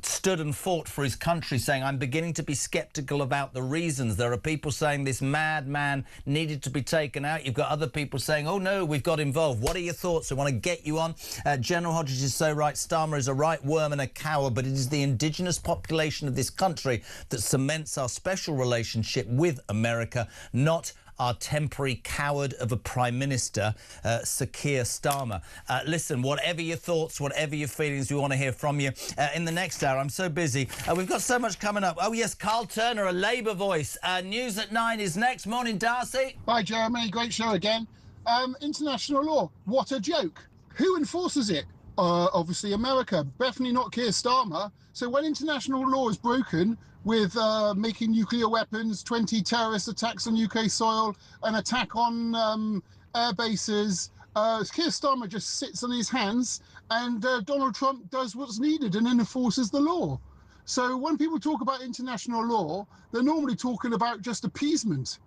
stood and fought for his country, saying, "I'm beginning to be sceptical about the reasons. There are people saying this madman needed to be taken out. You've got other people saying, oh no, we've got involved." What are your thoughts? I want to get you on. General Hodges is so right. Starmer is a right worm and a coward, but it is the indigenous population of this country that cements our special relationship with America, not our temporary coward of a Prime Minister, Sir Keir Starmer. Listen, whatever your thoughts, whatever your feelings, we want to hear from you. In the next hour, I'm so busy. We've got so much coming up. Oh, yes, Carl Turner, a Labour voice. News at 9 is next. Morning, Darcy. Hi, Jeremy. Great show again. International law, what a joke. Who enforces it? Obviously America, definitely not Keir Starmer. So when international law is broken with making nuclear weapons, 20 terrorist attacks on UK soil, an attack on air bases, Keir Starmer just sits on his hands and Donald Trump does what's needed and enforces the law. So when people talk about international law, they're normally talking about just appeasement.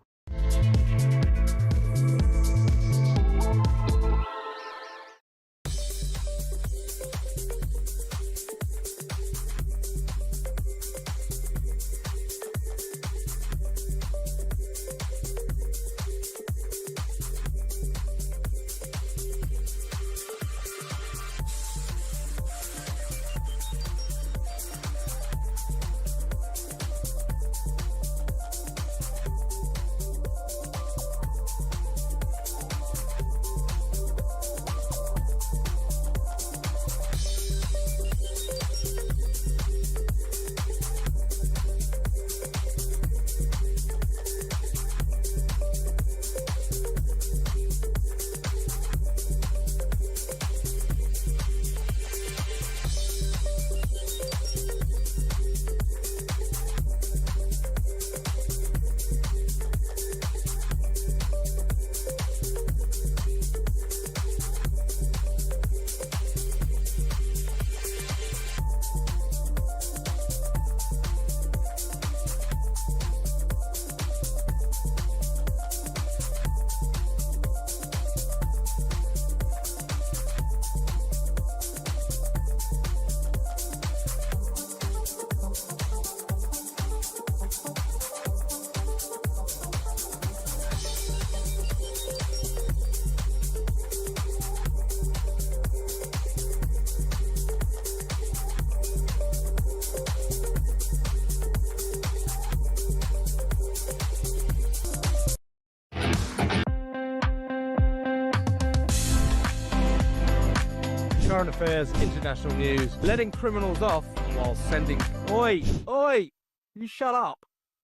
Current affairs, international news, letting criminals off while sending... Oi! Oi! You shut up.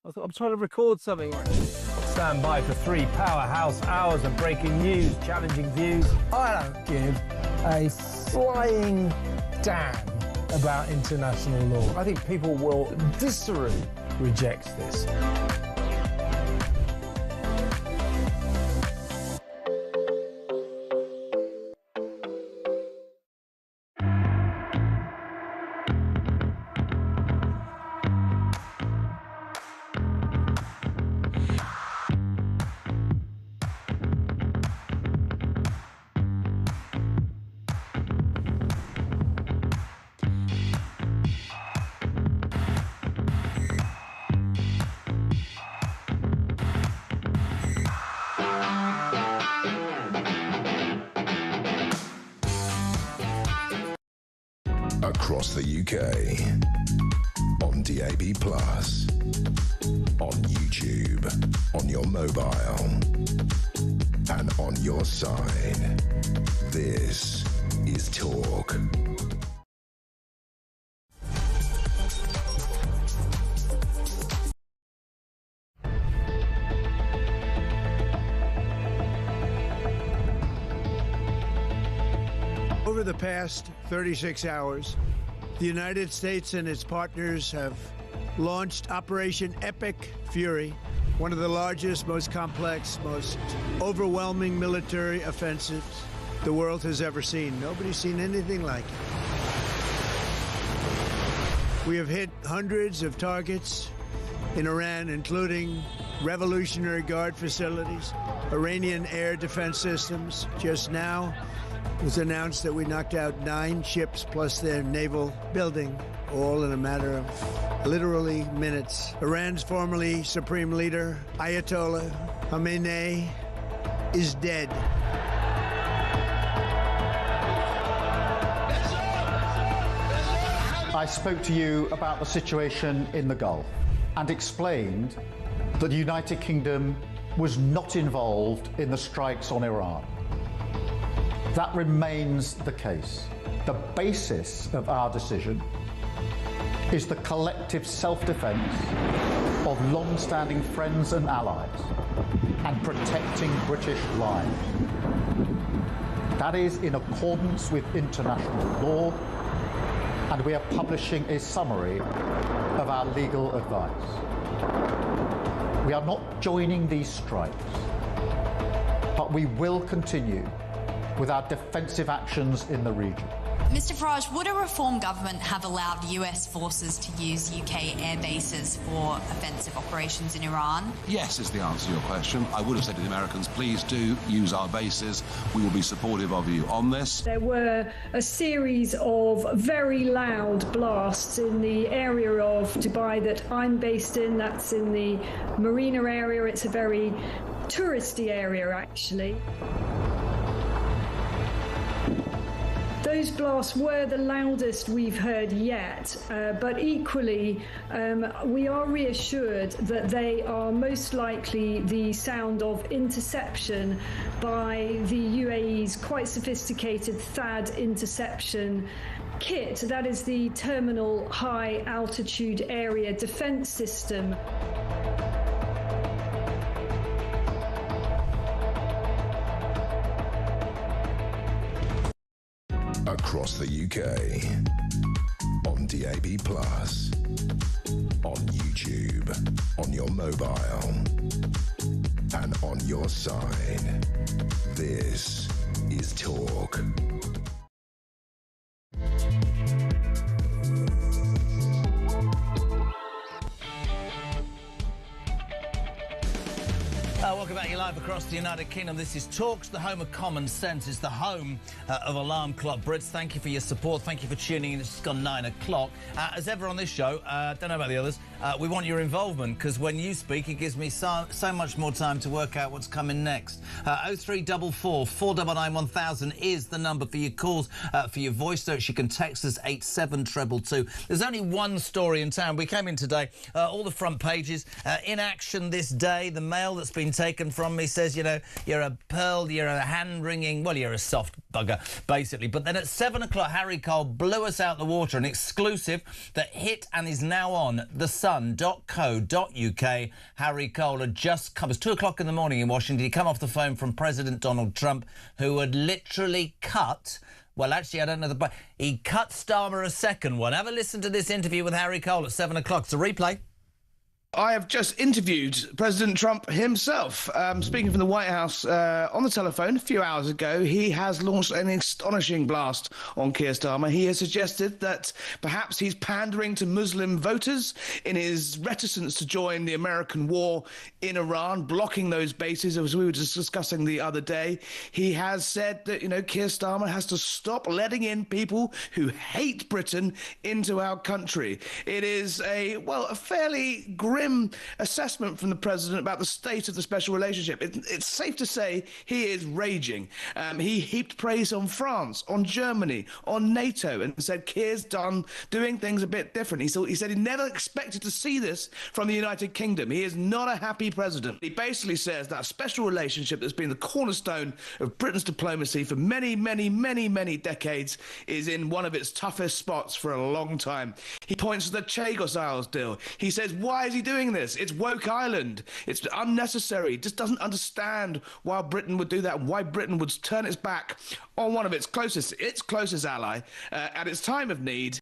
I'm trying to record something. Stand by for 3 powerhouse hours of breaking news, challenging views. I don't give a flying damn about international law. I think people will viscerally reject this. Across the UK, on DAB+, on YouTube, on your mobile, and on your side. This is Talk. Over the past 36 hours, the United States and its partners have launched Operation Epic Fury, one of the largest, most complex, most overwhelming military offensives the world has ever seen. Nobody's seen anything like it. We have hit hundreds of targets in Iran, including Revolutionary Guard facilities, Iranian air defense systems. Just now, it was announced that we knocked out 9 ships plus their naval building, all in a matter of literally minutes. Iran's formerly supreme leader, Ayatollah Khamenei, is dead. I spoke to you about the situation in the Gulf and explained that the United Kingdom was not involved in the strikes on Iran. That remains the case. The basis of our decision is the collective self-defence of long-standing friends and allies and protecting British lives. That is in accordance with international law, and we are publishing a summary of our legal advice. We are not joining these strikes, but we will continue with our defensive actions in the region. Mr Farage, would a reform government have allowed US forces to use UK air bases for offensive operations in Iran? Yes, is the answer to your question. I would have said to the Americans, please do use our bases. We will be supportive of you on this. There were a series of very loud blasts in the area of Dubai that I'm based in. That's in the Marina area. It's a very touristy area, actually. Those blasts were the loudest we've heard yet, but equally we are reassured that they are most likely the sound of interception by the UAE's quite sophisticated THAAD interception kit. That is the Terminal High Altitude Area Defence System. Across the UK, on DAB+, on YouTube, on your mobile, and on your side. This is Talk. Welcome back. You're live across the United Kingdom. This is Talks, the home of common sense. It's the home of Alarm Clock Brits. Thank you for your support. Thank you for tuning in. It's just gone 9 o'clock. As ever on this show, don't know about the others, we want your involvement, because when you speak, it gives me so much more time to work out what's coming next. 0344 499 1000 is the number for your calls, for your voice notes. You can text us 87222. There's only one story in town. We came in today, all the front pages, in action this day. The mail that's been taken from me says, you know, you're a pearl, you're a hand-wringing, well, you're a soft bugger, basically. But then at 7 o'clock, Harry Cole blew us out the water, an exclusive that hit and is now on thesun.co.uk. Harry Cole had just come, it was 2 o'clock in the morning in Washington, he'd come off the phone from President Donald Trump, who had literally cut... Well, actually, I don't know the... He cut Starmer a second one. Have a listen to this interview with Harry Cole at 7 o'clock. It's a replay. I have just interviewed President Trump himself. Speaking from the White House on the telephone a few hours ago, he has launched an astonishing blast on Keir Starmer. He has suggested that perhaps he's pandering to Muslim voters in his reticence to join the American war in Iran, blocking those bases, as we were just discussing the other day. He has said that, you know, Keir Starmer has to stop letting in people who hate Britain into our country. It is a fairly grim assessment from the president about the state of the special relationship. It's safe to say he is raging. He heaped praise on France, on Germany, on NATO, and said Keir's doing things a bit different. He said he never expected to see this from the United Kingdom. He is not a happy president. He basically says that special relationship that's been the cornerstone of Britain's diplomacy for many, many, many, many decades is in one of its toughest spots for a long time. He points to the Chagos Isles deal. He says, why is he doing doing this? It's woke island. It's unnecessary. It just doesn't understand why Britain would do that, why Britain would turn its back on one of its closest ally at its time of need.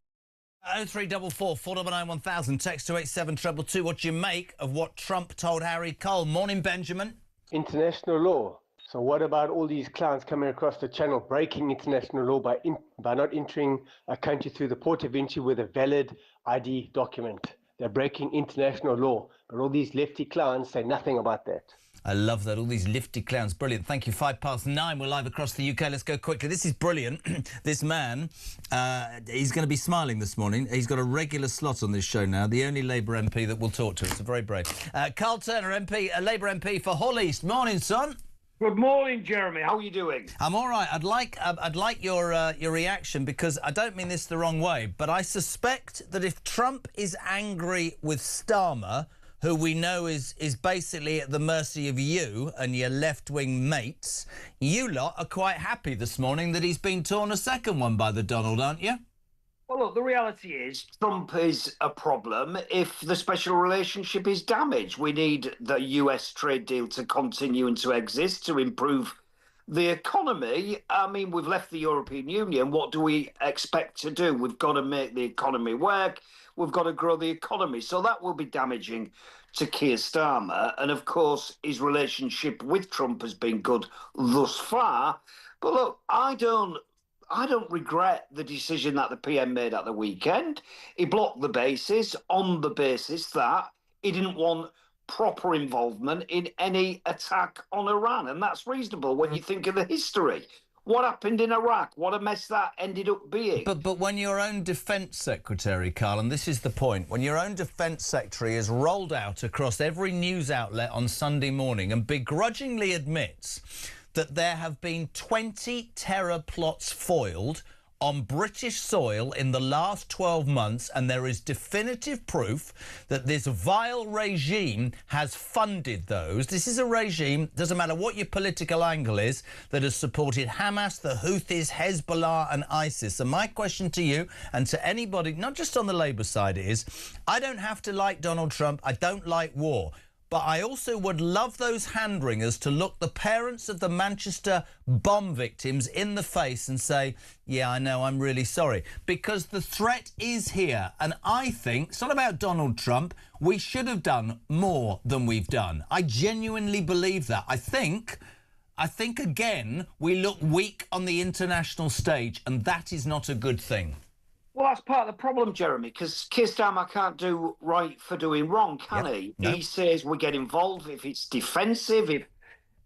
0344 499 1000, text to 87222. What do you make of what Trump told Harry Cole? Morning, Benjamin. International law. So what about all these clowns coming across the channel breaking international law by not entering a country through the port of entry with a valid ID document? They're breaking international law, but all these lefty clowns say nothing about that. I love that. All these lifted clowns. Brilliant. Thank you. 9:05. We're live across the UK. Let's go quickly. This is brilliant. This man, he's going to be smiling this morning. He's got a regular slot on this show now. The only Labour MP that will talk to us. Very brave. Carl Turner, MP, Labour MP for Hull East. Morning, son. Good morning, Jeremy. How are you doing? I'm all right. I'd like your reaction, because I don't mean this the wrong way, but I suspect that if Trump is angry with Starmer, who we know is basically at the mercy of you and your left-wing mates, you lot are quite happy this morning that he's been torn a second one by the Donald, aren't you? Well, look, the reality is Trump is a problem if the special relationship is damaged. We need the US trade deal to continue and to exist, to improve the economy. I mean, we've left the European Union. What do we expect to do? We've got to make the economy work. We've got to grow the economy. So that will be damaging to Keir Starmer. And, of course, his relationship with Trump has been good thus far. But, look, I don't regret the decision that the PM made at the weekend. He blocked the bases on the basis that he didn't want proper involvement in any attack on Iran. And that's reasonable when you think of the history. What happened in Iraq? What a mess that ended up being. But when your own defence secretary, Carl, and this is the point, when your own defence secretary is rolled out across every news outlet on Sunday morning and begrudgingly admits that there have been 20 terror plots foiled on British soil in the last 12 months, and there is definitive proof that this vile regime has funded those. This is a regime, doesn't matter what your political angle is, that has supported Hamas, the Houthis, Hezbollah and ISIS. And my question to you and to anybody, not just on the Labour side, is I don't have to like Donald Trump. I don't like war. But I also would love those hand-wringers to look the parents of the Manchester bomb victims in the face and say, yeah, I know, I'm really sorry. Because the threat is here. And I think, it's not about Donald Trump, we should have done more than we've done. I genuinely believe that. I think, again, we look weak on the international stage, and that is not a good thing. Well, that's part of the problem, Jeremy, because Keir Starmer can't do right for doing wrong, can he? No. He says we get involved if it's defensive, if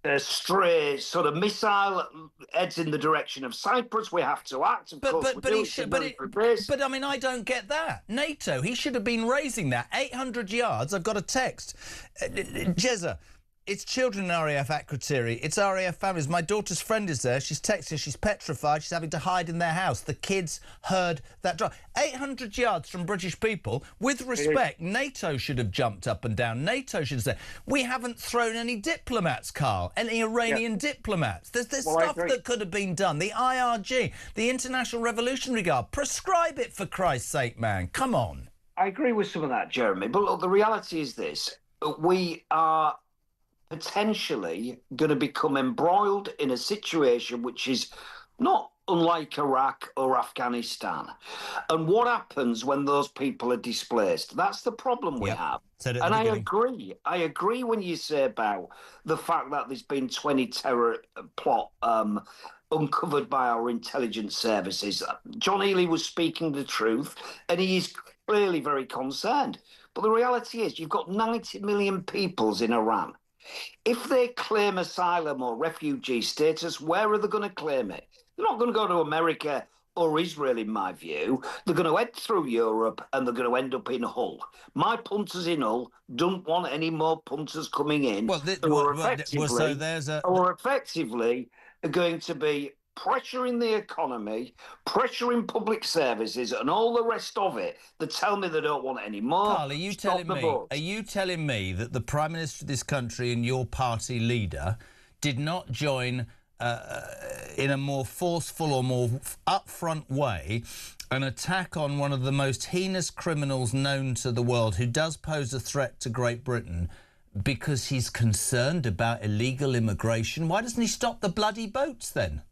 a stray sort of missile heads in the direction of Cyprus, we have to act. Of course, but I mean, I don't get that. NATO, he should have been raising that. 800 yards, I've got a text. Jezza, it's children in RAF Akrotiri. It's RAF families. My daughter's friend is there. She's texting. She's petrified. She's having to hide in their house. The kids heard that drop. 800 yards from British people. With respect, NATO should have jumped up and down. NATO should have said, we haven't thrown any diplomats, Carl, any Iranian diplomats. There's stuff that could have been done. The IRG, the International Revolutionary Guard. Prescribe it, for Christ's sake, man. Come on. I agree with some of that, Jeremy. But look, the reality is this. We are potentially going to become embroiled in a situation which is not unlike Iraq or Afghanistan. And what happens when those people are displaced? That's the problem we have. And I agree when you say about the fact that there's been 20 terror plot uncovered by our intelligence services. John Healey was speaking the truth, and he is clearly very concerned. But the reality is you've got 90 million peoples in Iran. If they claim asylum or refugee status, where are they going to claim it? They're not going to go to America or Israel, in my view. They're going to head through Europe and they're going to end up in Hull. My punters in Hull don't want any more punters coming in who are effectively going to be pressuring the economy, pressuring public services and all the rest of it. They tell me they don't want any more. Carl, are you telling me that the Prime Minister of this country and your party leader did not join in a more forceful or more upfront way, an attack on one of the most heinous criminals known to the world, who does pose a threat to Great Britain, because he's concerned about illegal immigration? Why doesn't he stop the bloody boats then?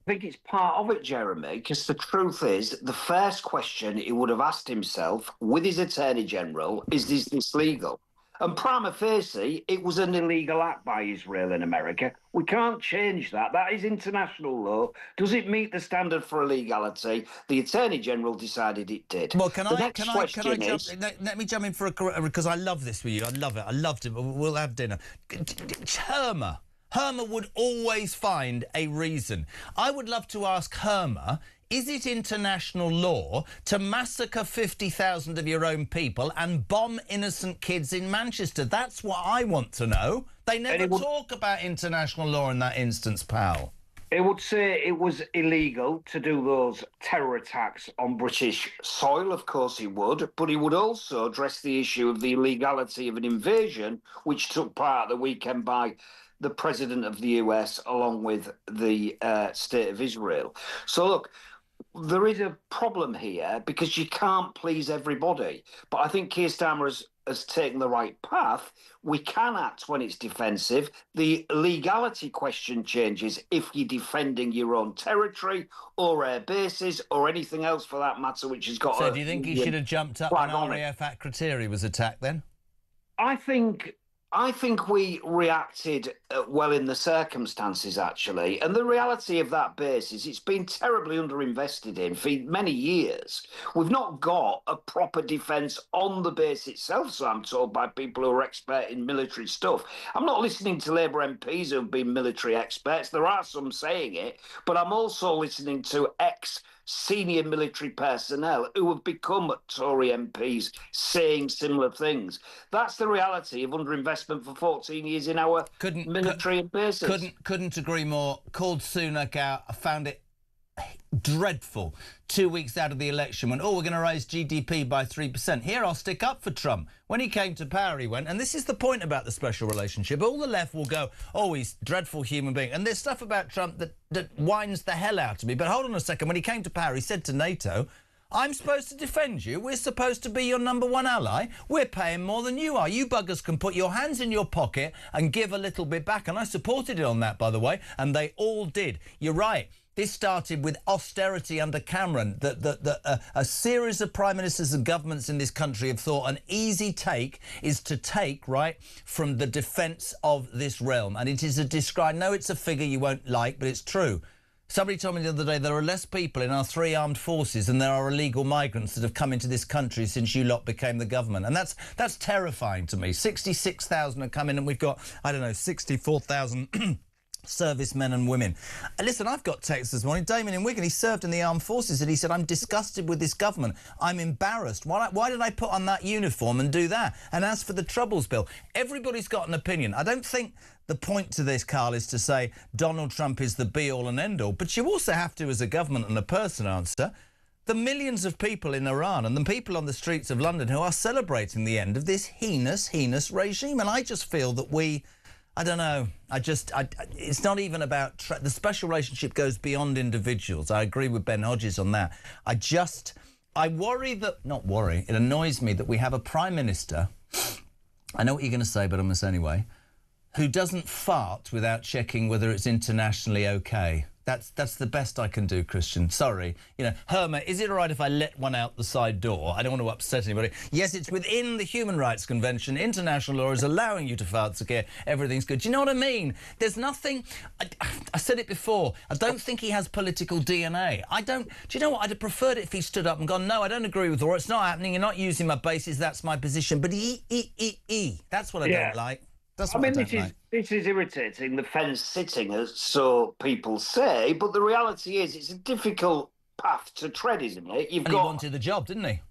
I think it's part of it, Jeremy, because the truth is, the first question he would have asked himself with his Attorney General is this legal? And prima facie, it was an illegal act by Israel in America. We can't change that. That is international law. Does it meet the standard for illegality? The Attorney General decided it did. Well, can I jump? Let me jump in for because I love this with you. I love it. I loved it. We'll have dinner. Herma would always find a reason. I would love to ask Herma, is it international law to massacre 50,000 of your own people and bomb innocent kids in Manchester? That's what I want to know. They never talk about international law in that instance, pal. It would say it was illegal to do those terror attacks on British soil. Of course he would, but he would also address the issue of the illegality of an invasion, which took part the weekend by the President of the US along with the State of Israel. So look, there is a problem here because you can't please everybody. But I think Keir Starmer has taken the right path. We can act when it's defensive. The legality question changes if you're defending your own territory or air bases or anything else for that matter, which has got. So do you think he should have jumped up when RAF Akrotiri was attacked then? I think we reacted well in the circumstances, actually. And the reality of that base is it's been terribly underinvested in for many years. We've not got a proper defence on the base itself, so I'm told by people who are expert in military stuff. I'm not listening to Labour MPs who've been military experts. There are some saying it, but I'm also listening to senior military personnel who have become Tory MPs saying similar things. That's the reality of underinvestment for 14 years in our military and bases. Couldn't agree more. Called Sunak out. I found it dreadful. 2 weeks out of the election when, we're going to raise GDP by 3%. Here, I'll stick up for Trump. When he came to power, he went, and this is the point about the special relationship. All the left will go, he's a dreadful human being. And there's stuff about Trump that winds the hell out of me. But hold on a second. When he came to power, he said to NATO, I'm supposed to defend you. We're supposed to be your number one ally. We're paying more than you are. You buggers can put your hands in your pocket and give a little bit back. And I supported it on that, by the way, and they all did. You're right. This started with austerity under Cameron. A series of prime ministers and governments in this country have thought an easy take is to take, right, from the defence of this realm. And it is I know it's a figure you won't like, but it's true. Somebody told me the other day there are less people in our 3 armed forces than there are illegal migrants that have come into this country since you lot became the government. And that's terrifying to me. 66,000 have come in and we've got, 64,000... servicemen and women. Listen, I've got texts this morning. Damien in Wigan, he served in the armed forces and he said, I'm disgusted with this government. I'm embarrassed. Why did I put on that uniform and do that? And as for the Troubles Bill, everybody's got an opinion. I don't think the point to this, Carl, is to say Donald Trump is the be-all and end-all, but you also have to, as a government and a person, answer the millions of people in Iran and the people on the streets of London who are celebrating the end of this heinous, heinous regime. And I just feel that I don't know. It's not even about... the special relationship goes beyond individuals. I agree with Ben Hodges on that. I worry that... Not worry. It annoys me that we have a Prime Minister... I know what you're going to say, but I'm going to say anyway... who doesn't fart without checking whether it's internationally OK. That's the best I can do, Christian. Sorry. Herma, is it all right if I let one out the side door? I don't want to upset anybody. Yes, it's within the Human Rights Convention. International law is allowing you to fart, so everything's good. Do you know what I mean? There's nothing... I said it before. I don't think he has political DNA. Do you know what? I'd have preferred it if he stood up and gone, no, I don't agree with Laura. It's not happening. You're not using my bases. That's my position. But that's what I don't like. This is irritating, the fence sitting, as so people say, but the reality is it's a difficult path to tread, isn't it? He wanted the job, didn't he?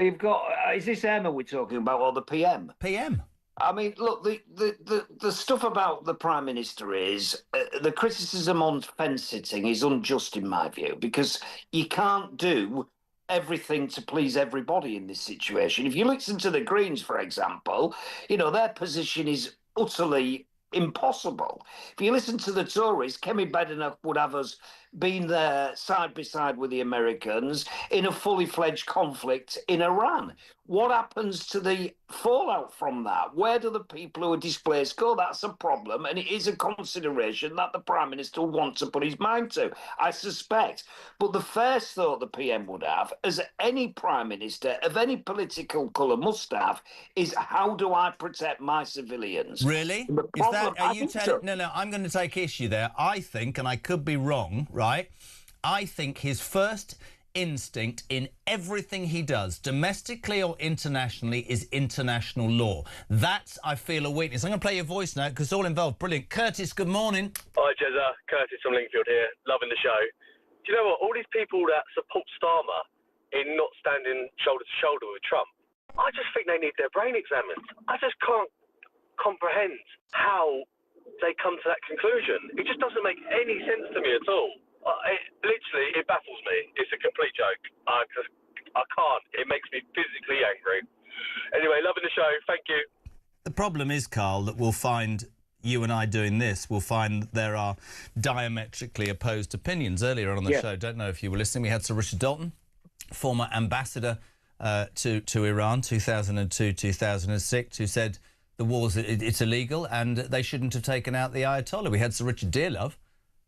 You've got... is this Emma we're talking about, or the PM? PM. I mean, look, the stuff about the Prime Minister is... the criticism on fence sitting is unjust, in my view, because you can't do everything to please everybody in this situation. If you listen to the Greens, for example, their position is utterly impossible. If you listen to the Tories, Kemi Badenoch would have us been there side by side with the Americans in a fully fledged conflict in Iran. What happens to the fallout from that? Where do the people who are displaced go? That's a problem, and it is a consideration that the Prime Minister will want to put his mind to, I suspect. But the first thought the PM would have, as any Prime Minister of any political colour must have, is how do I protect my civilians? Really? Is that, are you telling? No, I'm going to take issue there. I think, and I could be wrong, right? I think his first instinct in everything he does, domestically or internationally, is international law. That's, I feel, a weakness. I'm going to play your voice now because it's all involved. Brilliant. Curtis, good morning. Hi, Jezza. Curtis from Lingfield here. Loving the show. Do you know what? All these people that support Starmer in not standing shoulder to shoulder with Trump, I just think they need their brain examined. I just can't comprehend how they come to that conclusion. It just doesn't make any sense to me at all. It baffles me. It's a complete joke. I can't. It makes me physically angry. Anyway, loving the show. Thank you. The problem is, Carl, that we'll find, you and I doing this, we'll find that there are diametrically opposed opinions. Earlier on the show, don't know if you were listening, we had Sir Richard Dalton, former ambassador to Iran, 2002-2006, who said the war's it's illegal and they shouldn't have taken out the Ayatollah. We had Sir Richard Dearlove,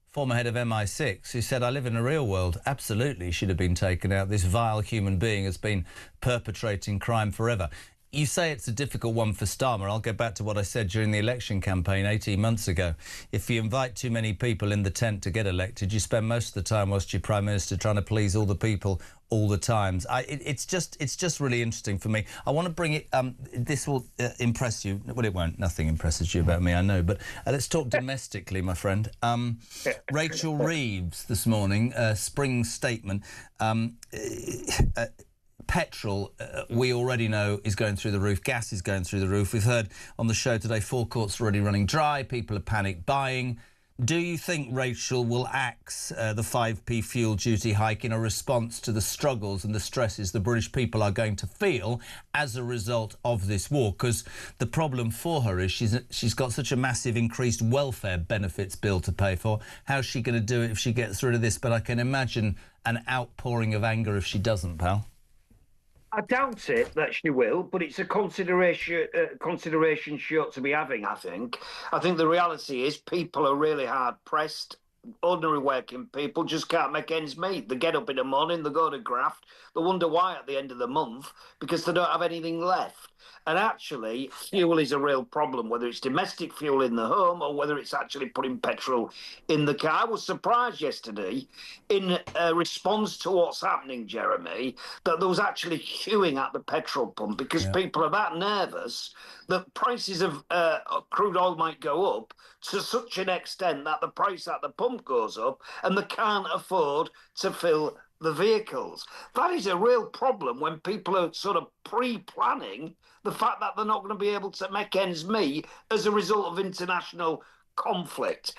former head of MI6, who said, I live in a real world. Absolutely should have been taken out. This vile human being has been perpetrating crime forever. You say it's a difficult one for Starmer. I'll go back to what I said during the election campaign 18 months ago. If you invite too many people in the tent to get elected, you spend most of the time whilst you're Prime Minister trying to please all the people all the times. It's just really interesting for me. I want to bring it... this will impress you. Well, it won't. Nothing impresses you about me, I know. But let's talk domestically, my friend. Rachel Reeves this morning, spring statement... petrol, we already know, is going through the roof. Gas is going through the roof. We've heard on the show today forecourts are already running dry. People are panic buying. Do you think Rachel will axe the 5p fuel duty hike in a response to the struggles and the stresses the British people are going to feel as a result of this war? Because the problem for her is she's got such a massive increased welfare benefits bill to pay for. How's she going to do it if she gets rid of this? But I can imagine an outpouring of anger if she doesn't, pal. I doubt it that she will, but it's a consideration she ought to be having, I think. I think the reality is people are really hard-pressed. Ordinary working people just can't make ends meet. They get up in the morning, they go to graft, they wonder why at the end of the month, because they don't have anything left. And actually, fuel is a real problem, whether it's domestic fuel in the home or whether it's actually putting petrol in the car. I was surprised yesterday, in response to what's happening, Jeremy, that there was actually queuing at the petrol pump because people are that nervous that prices of crude oil might go up to such an extent that the price at the pump goes up and they can't afford to fill the vehicles. That is a real problem when people are sort of pre-planning the fact that they're not going to be able to make ends meet as a result of international conflict.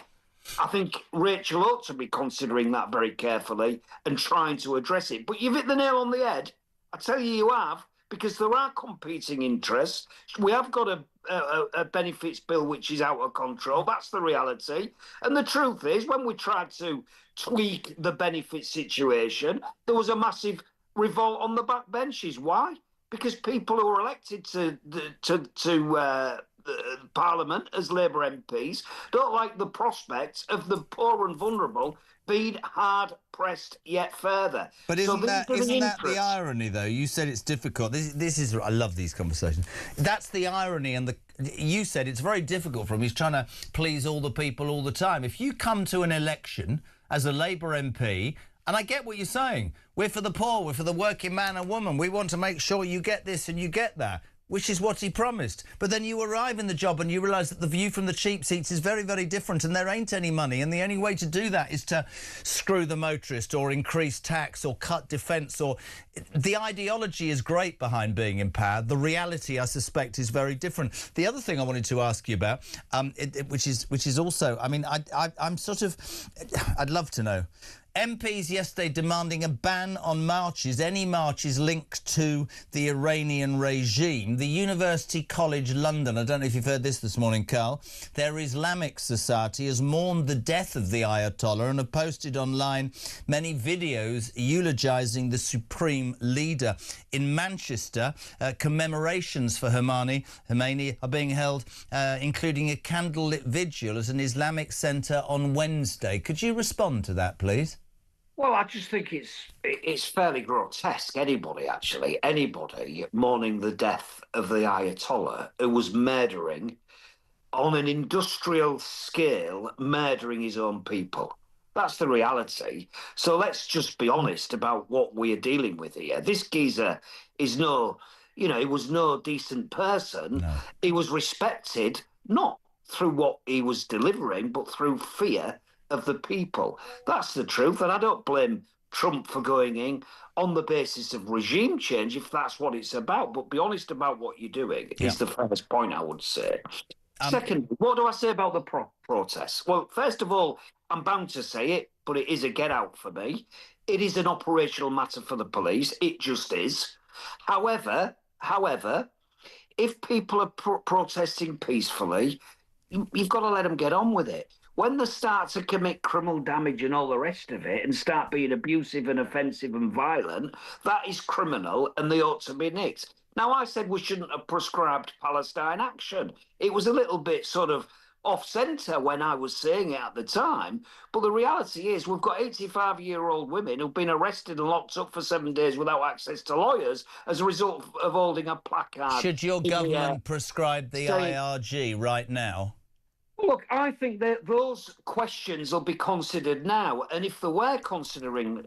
I think Rachel ought to be considering that very carefully and trying to address it. But you've hit the nail on the head. I tell you have, because there are competing interests. We have got a benefits bill which is out of control. That's the reality. And the truth is, when we tried to tweak the benefits situation, there was a massive revolt on the backbenches. Why? Because people who are elected to Parliament as Labour MPs don't like the prospect of the poor and vulnerable being hard-pressed yet further. But isn't that the irony, though? You said it's difficult. This is... I love these conversations. That's the irony, and you said it's very difficult for him. He's trying to please all the people all the time. If you come to an election as a Labour MP... And I get what you're saying. We're for the poor, we're for the working man and woman. We want to make sure you get this and you get that, which is what he promised. But then you arrive in the job and you realise that the view from the cheap seats is very, very different and there ain't any money. And the only way to do that is to screw the motorist or increase tax or cut defence or... The ideology is great behind being in power. The reality, I suspect, is very different. The other thing I wanted to ask you about, which is also... I mean, I'm sort of... I'd love to know... MPs yesterday demanding a ban on marches, any marches linked to the Iranian regime. The University College London, I don't know if you've heard this morning, Carl, their Islamic Society has mourned the death of the Ayatollah and have posted online many videos eulogising the supreme leader. In Manchester, commemorations for Khomeini are being held, including a candlelit vigil at an Islamic centre on Wednesday. Could you respond to that, please? Well, I just think it's fairly grotesque. Anybody mourning the death of the Ayatollah, who was murdering on an industrial scale, murdering his own people. That's the reality. So let's just be honest about what we are dealing with here. This geezer is he was no decent person. No. He was respected, not through what he was delivering, but through fear of the people. That's the truth, and I don't blame Trump for going in on the basis of regime change if that's what it's about, but be honest about what you're doing is the first point I would say. Second, what do I say about the protests? Well, first of all, I'm bound to say it, but it is a get out for me. It is an operational matter for the police. It just is. However, if people are protesting peacefully, you've got to let them get on with it. When they start to commit criminal damage and all the rest of it and start being abusive and offensive and violent, that is criminal and they ought to be nicked. Now, I said we shouldn't have prescribed Palestine action. It was a little bit sort of off-centre when I was saying it at the time, but the reality is we've got 85-year-old women who've been arrested and locked up for 7 days without access to lawyers as a result of holding a placard. Should your government prescribe the IRG right now? Look, I think that those questions will be considered now, and if they were considering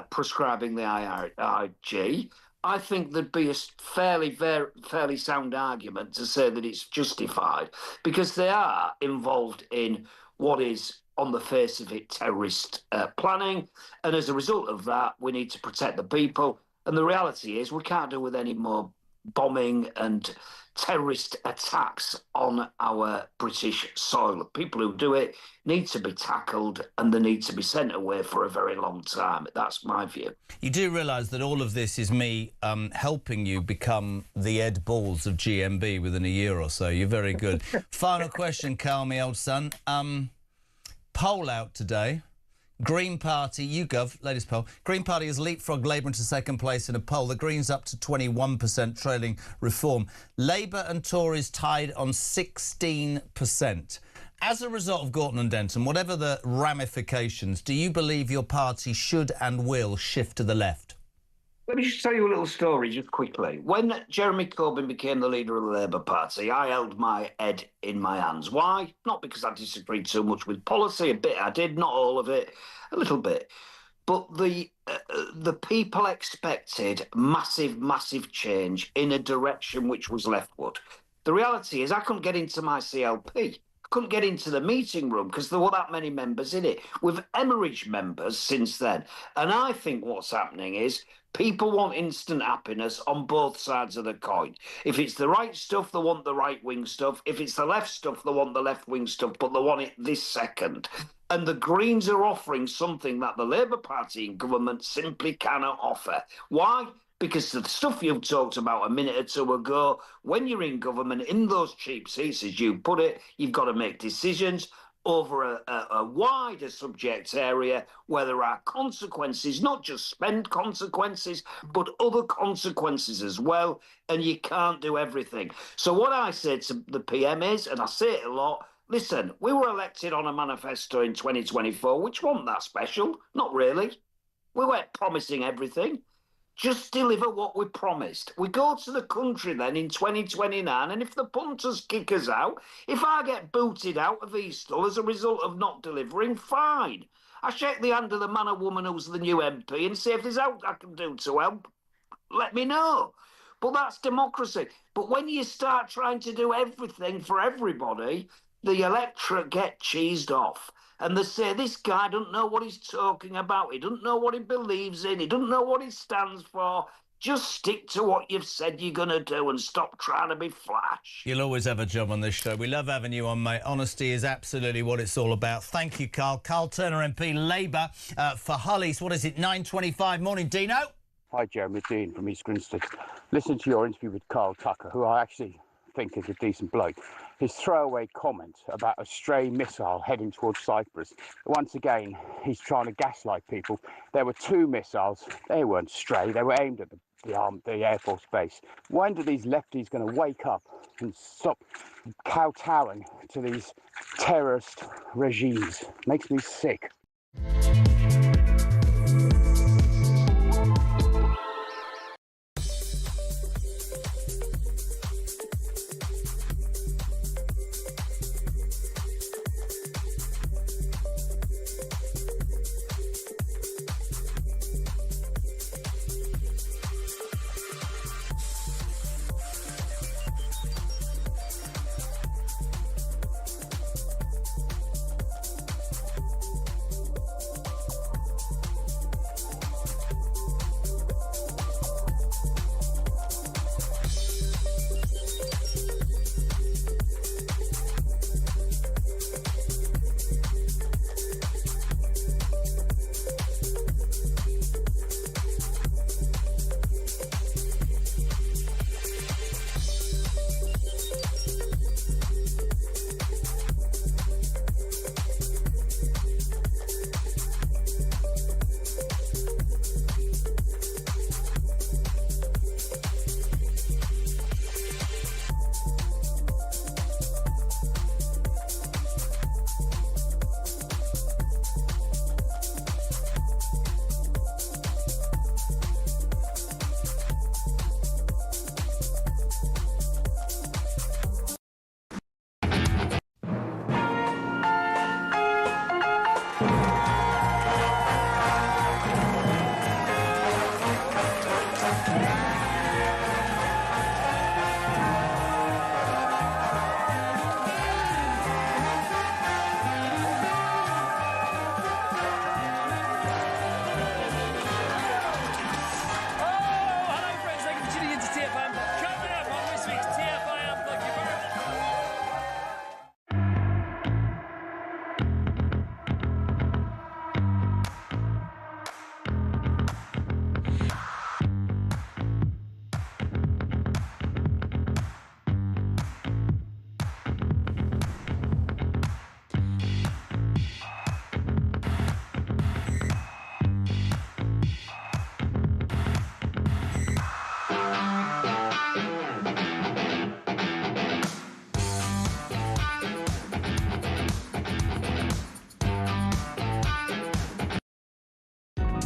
prescribing the IRG, I think there'd be a fairly sound argument to say that it's justified, because they are involved in what is, on the face of it, terrorist planning, and as a result of that, we need to protect the people. And the reality is we can't do with any more bombing and terrorist attacks on our British soil. People who do it need to be tackled and they need to be sent away for a very long time. That's my view. You do realise that all of this is me helping you become the Ed Balls of GMB within a year or so. You're very good. Final question, Carl, my old son. Poll out today. Green Party, YouGov, latest poll. Green Party has leapfrogged Labour into second place in a poll. The Greens up to 21%, trailing Reform. Labour and Tories tied on 16%. As a result of Gorton and Denton, whatever the ramifications, do you believe your party should and will shift to the left? Let me just tell you a little story just quickly. When Jeremy Corbyn became the leader of the Labour Party, I held my head in my hands. Why? Not because I disagreed so much with policy. A bit I did, not all of it, a little bit. But the people expected massive change in a direction which was leftward. The reality is I couldn't get into my CLP. Couldn't get into the meeting room because there were that many members in it. We've emerged members since then. And I think what's happening is people want instant happiness on both sides of the coin. If it's the right stuff, they want the right-wing stuff. If it's the left stuff, they want the left-wing stuff, but they want it this second. And the Greens are offering something that the Labour Party in government simply cannot offer. Why? Because the stuff you've talked about a minute or two ago, when you're in government, in those cheap seats, as you put it, you've got to make decisions over a wider subject area where there are consequences, not just spend consequences, but other consequences as well, and you can't do everything. So what I say to the PM is, and I say it a lot, listen, we were elected on a manifesto in 2024, which wasn't that special, not really. We weren't promising everything. Just deliver what we promised. We go to the country then in 2029, and if the punters kick us out, if I get booted out of Eastall as a result of not delivering, fine. I shake the hand of the man or woman who's the new MP and say if there's out I can do to help, let me know. But that's democracy. But when you start trying to do everything for everybody, the electorate get cheesed off. And they say, this guy doesn't know what he's talking about. He doesn't know what he believes in. He doesn't know what he stands for. Just stick to what you've said you're going to do and stop trying to be flash. You'll always have a job on this show. We love having you on, mate. Honesty is absolutely what it's all about. Thank you, Carl. Carl Turner MP, Labour, for Hulleys. What is it, 9:25? Morning, Dino. Hi, Jeremy. Dean from East Grinstead. Listen to your interview with Carl Tucker, who I actually think is a decent bloke. His throwaway comment about a stray missile heading towards Cyprus. Once again, he's trying to gaslight people. There were 2 missiles. They weren't stray. They were aimed at the Air Force base. When are these lefties going to wake up and stop kowtowing to these terrorist regimes? Makes me sick.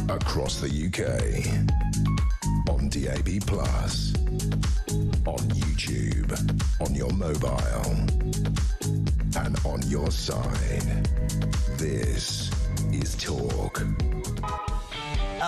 Across the UK, on DAB+, on YouTube, on your mobile, and on your side. This is Talk.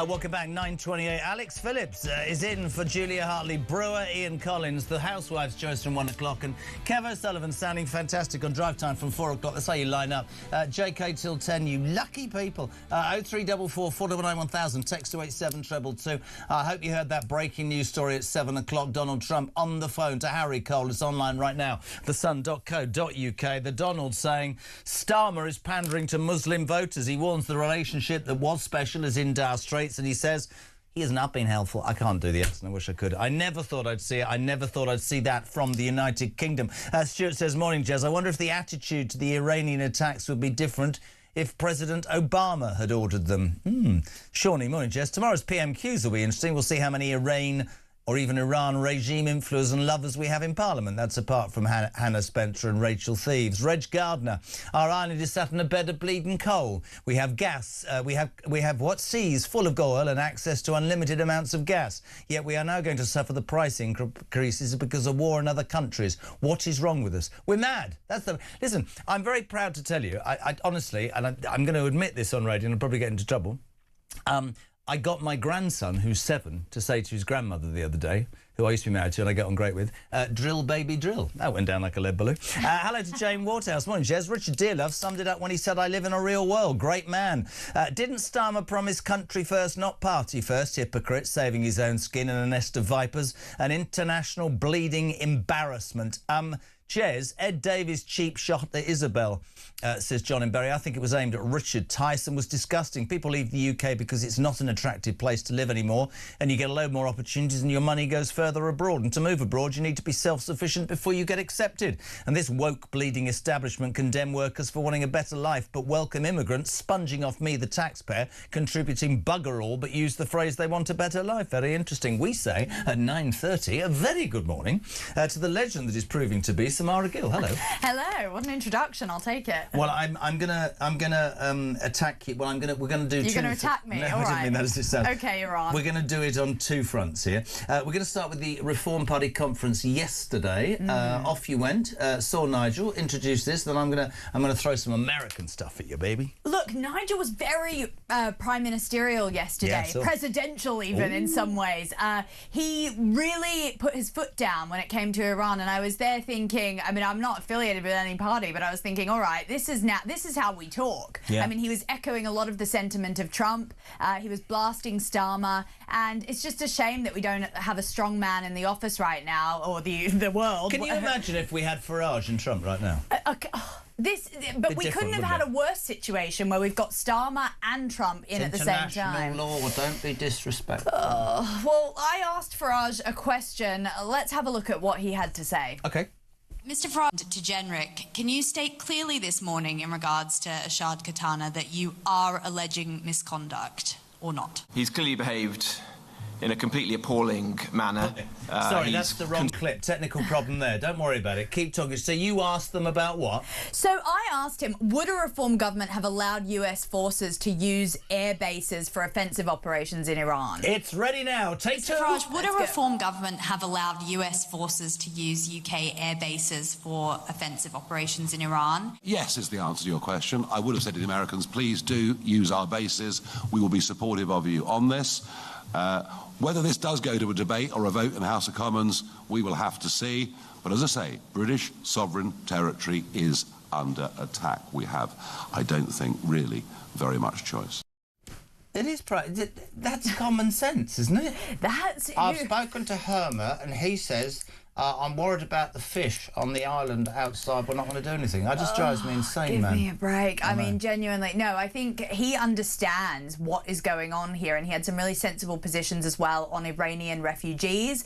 Welcome back, 9:28. Alex Phillips is in for Julia Hartley-Brewer, Ian Collins, the Housewives choice from 1 o'clock, and Kev O'Sullivan sounding fantastic on Drive Time from 4 o'clock. That's how you line up. JK till 10, you lucky people. 0344 499 1000, text to 87222. I hope you heard that breaking news story at 7 o'clock. Donald Trump on the phone to Harry Cole. It's online right now, thesun.co.uk. The Donald saying Starmer is pandering to Muslim voters. He warns the relationship that was special is in dire straits. And he says he has not been helpful. I can't do the accent. I wish I could. I never thought I'd see it. I never thought I'd see that from the United Kingdom. Stuart says, morning, Jez. I wonder if the attitude to the Iranian attacks would be different if President Obama had ordered them. Shawnee, morning, Jez. Tomorrow's PMQs will be interesting. We'll see how many Iran or even Iran regime influencers and lovers we have in Parliament. That's apart from Hannah Spencer and Rachel Thieves. Reg Gardner, our island is sat in a bed of bleeding coal. We have gas, we have what seas full of oil and access to unlimited amounts of gas. Yet we are now going to suffer the price increases because of war in other countries. What is wrong with us? We're mad. Listen, I'm very proud to tell you, I honestly, and I'm going to admit this on radio and I'll probably get into trouble, I got my grandson, who's 7, to say to his grandmother the other day, who I used to be married to and I get on great with. Drill, baby, drill. That went down like a lead balloon. Hello to Jane Waterhouse. Morning, Jez. Richard Dearlove summed it up when he said, "I live in a real world." Great man. Didn't Starmer promise country first, not party first? Hypocrite, saving his own skin in a nest of vipers. An international bleeding embarrassment. Jez, Ed Davies' cheap shot at Isabel, says John in Bury. I think it was aimed at Richard. Tyson was disgusting. People leave the UK because it's not an attractive place to live anymore, and you get a load more opportunities and your money goes further abroad. And to move abroad, you need to be self-sufficient before you get accepted. And this woke, bleeding establishment condemn workers for wanting a better life, but welcome immigrants, sponging off me, the taxpayer, contributing bugger all, but use the phrase they want a better life. Very interesting. We say at 9:30, a very good morning to the legend that is proving to be Samara Gill. Hello. Hello. What an introduction. I'll take it. Well, I'm gonna attack you. Well, we're gonna do. You're gonna attack me. No, all I didn't right. mean that as it sounds. Okay, you're on. We're gonna do it on two fronts here. We're gonna start with the Reform Party conference yesterday. Off you went. Saw Nigel introduce this. Then I'm gonna throw some American stuff at you, baby. Look, Nigel was very prime ministerial yesterday, Yeah, presidential even in some ways. He really put his foot down when it came to Iran, and I was there thinking, I mean, I'm not affiliated with any party, but I was thinking, all right, this is how we talk. Yeah. I mean, he was echoing a lot of the sentiment of Trump. He was blasting Starmer, and it's just a shame that we don't have a strong man in the office right now, or the world. Can you imagine if we had Farage and Trump right now? But we couldn't have had a worse situation where we've got Starmer and Trump in at the same time. International law, don't be disrespectful. Well, I asked Farage a question. Let's have a look at what he had to say. Okay. Mr. Farage, to Jenrick, can you state clearly this morning in regards to Ashad Katana that you are alleging misconduct or not? He's clearly behaved in a completely appalling manner. Sorry, that's the wrong clip. Technical problem there. Don't worry about it. Keep talking. So you asked them about what? So I asked him, would a reform government have allowed US forces to use air bases for offensive operations in Iran? It's ready now. Take two. Mr. Farage, would a reform government have allowed US forces to use UK air bases for offensive operations in Iran? Yes is the answer to your question. I would have said to the Americans, please do use our bases. We will be supportive of you on this. Whether this does go to a debate or a vote in the House of Commons, we will have to see. But as I say, British sovereign territory is under attack. We have, I don't think, really very much choice. It is. That's common sense, isn't it? I've spoken to Hermer, and he says, I'm worried about the fish on the island outside. We're not going to do anything. That just drives me insane, man. Give me a break. I mean, genuinely. No, I think he understands what is going on here, and he had some really sensible positions as well on Iranian refugees.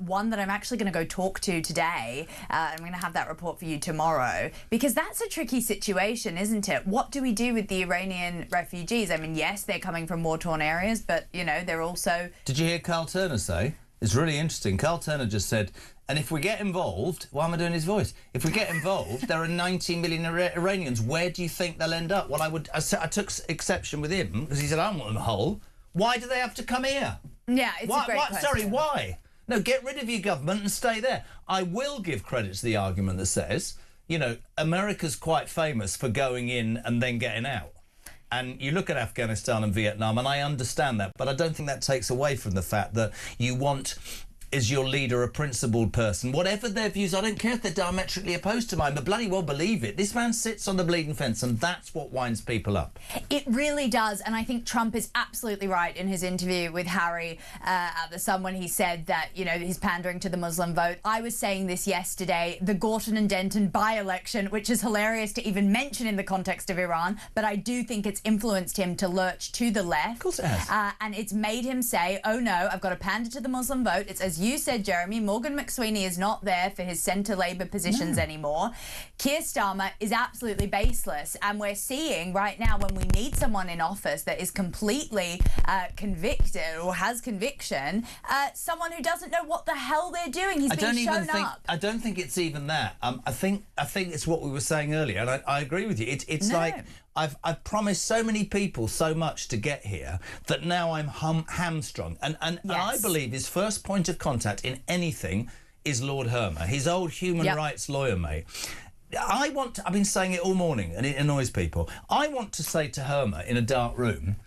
One that I'm actually going to go talk to today. I'm going to have that report for you tomorrow, because that's a tricky situation, isn't it? What do we do with the Iranian refugees? I mean, yes, they're coming from war-torn areas, but, you know, they're also... Did you hear Carl Turner say? It's really interesting. Carl Turner just said, and if we get involved, why am I doing his voice? If we get involved, there are 90 million Iranians. Where do you think they'll end up? Well, I took exception with him because he said, I don't want them whole. Why do they have to come here? Yeah, it's a great question. Sorry, why? No, get rid of your government and stay there. I will give credit to the argument that says, you know, America's quite famous for going in and then getting out. And you look at Afghanistan and Vietnam, and I understand that, but I don't think that takes away from the fact that you want, as your leader, a principled person. Whatever their views, I don't care if they're diametrically opposed to mine, but bloody well believe it. This man sits on the bleeding fence, and that's what winds people up. It really does, and I think Trump is absolutely right in his interview with Harry at The Sun when he said that, you know, he's pandering to the Muslim vote. I was saying this yesterday, the Gorton and Denton by-election, which is hilarious to even mention in the context of Iran, but I do think it's influenced him to lurch to the left. Of course it has. And it's made him say, oh no, I've got to pander to the Muslim vote. It's as you said, Jeremy, Morgan McSweeney is not there for his centre Labour positions anymore. Keir Starmer is absolutely baseless, and we're seeing right now when we need someone in office that is completely convicted or has conviction, someone who doesn't know what the hell they're doing. He's been shown up. I don't think it's even that. I think it's what we were saying earlier, and I agree with you. It's like I've promised so many people so much to get here that now I'm hamstrung. And I believe his first point of contact in anything is Lord Hermer, his old human rights lawyer mate. I've been saying it all morning, and it annoys people. I want to say to Hermer in a dark room,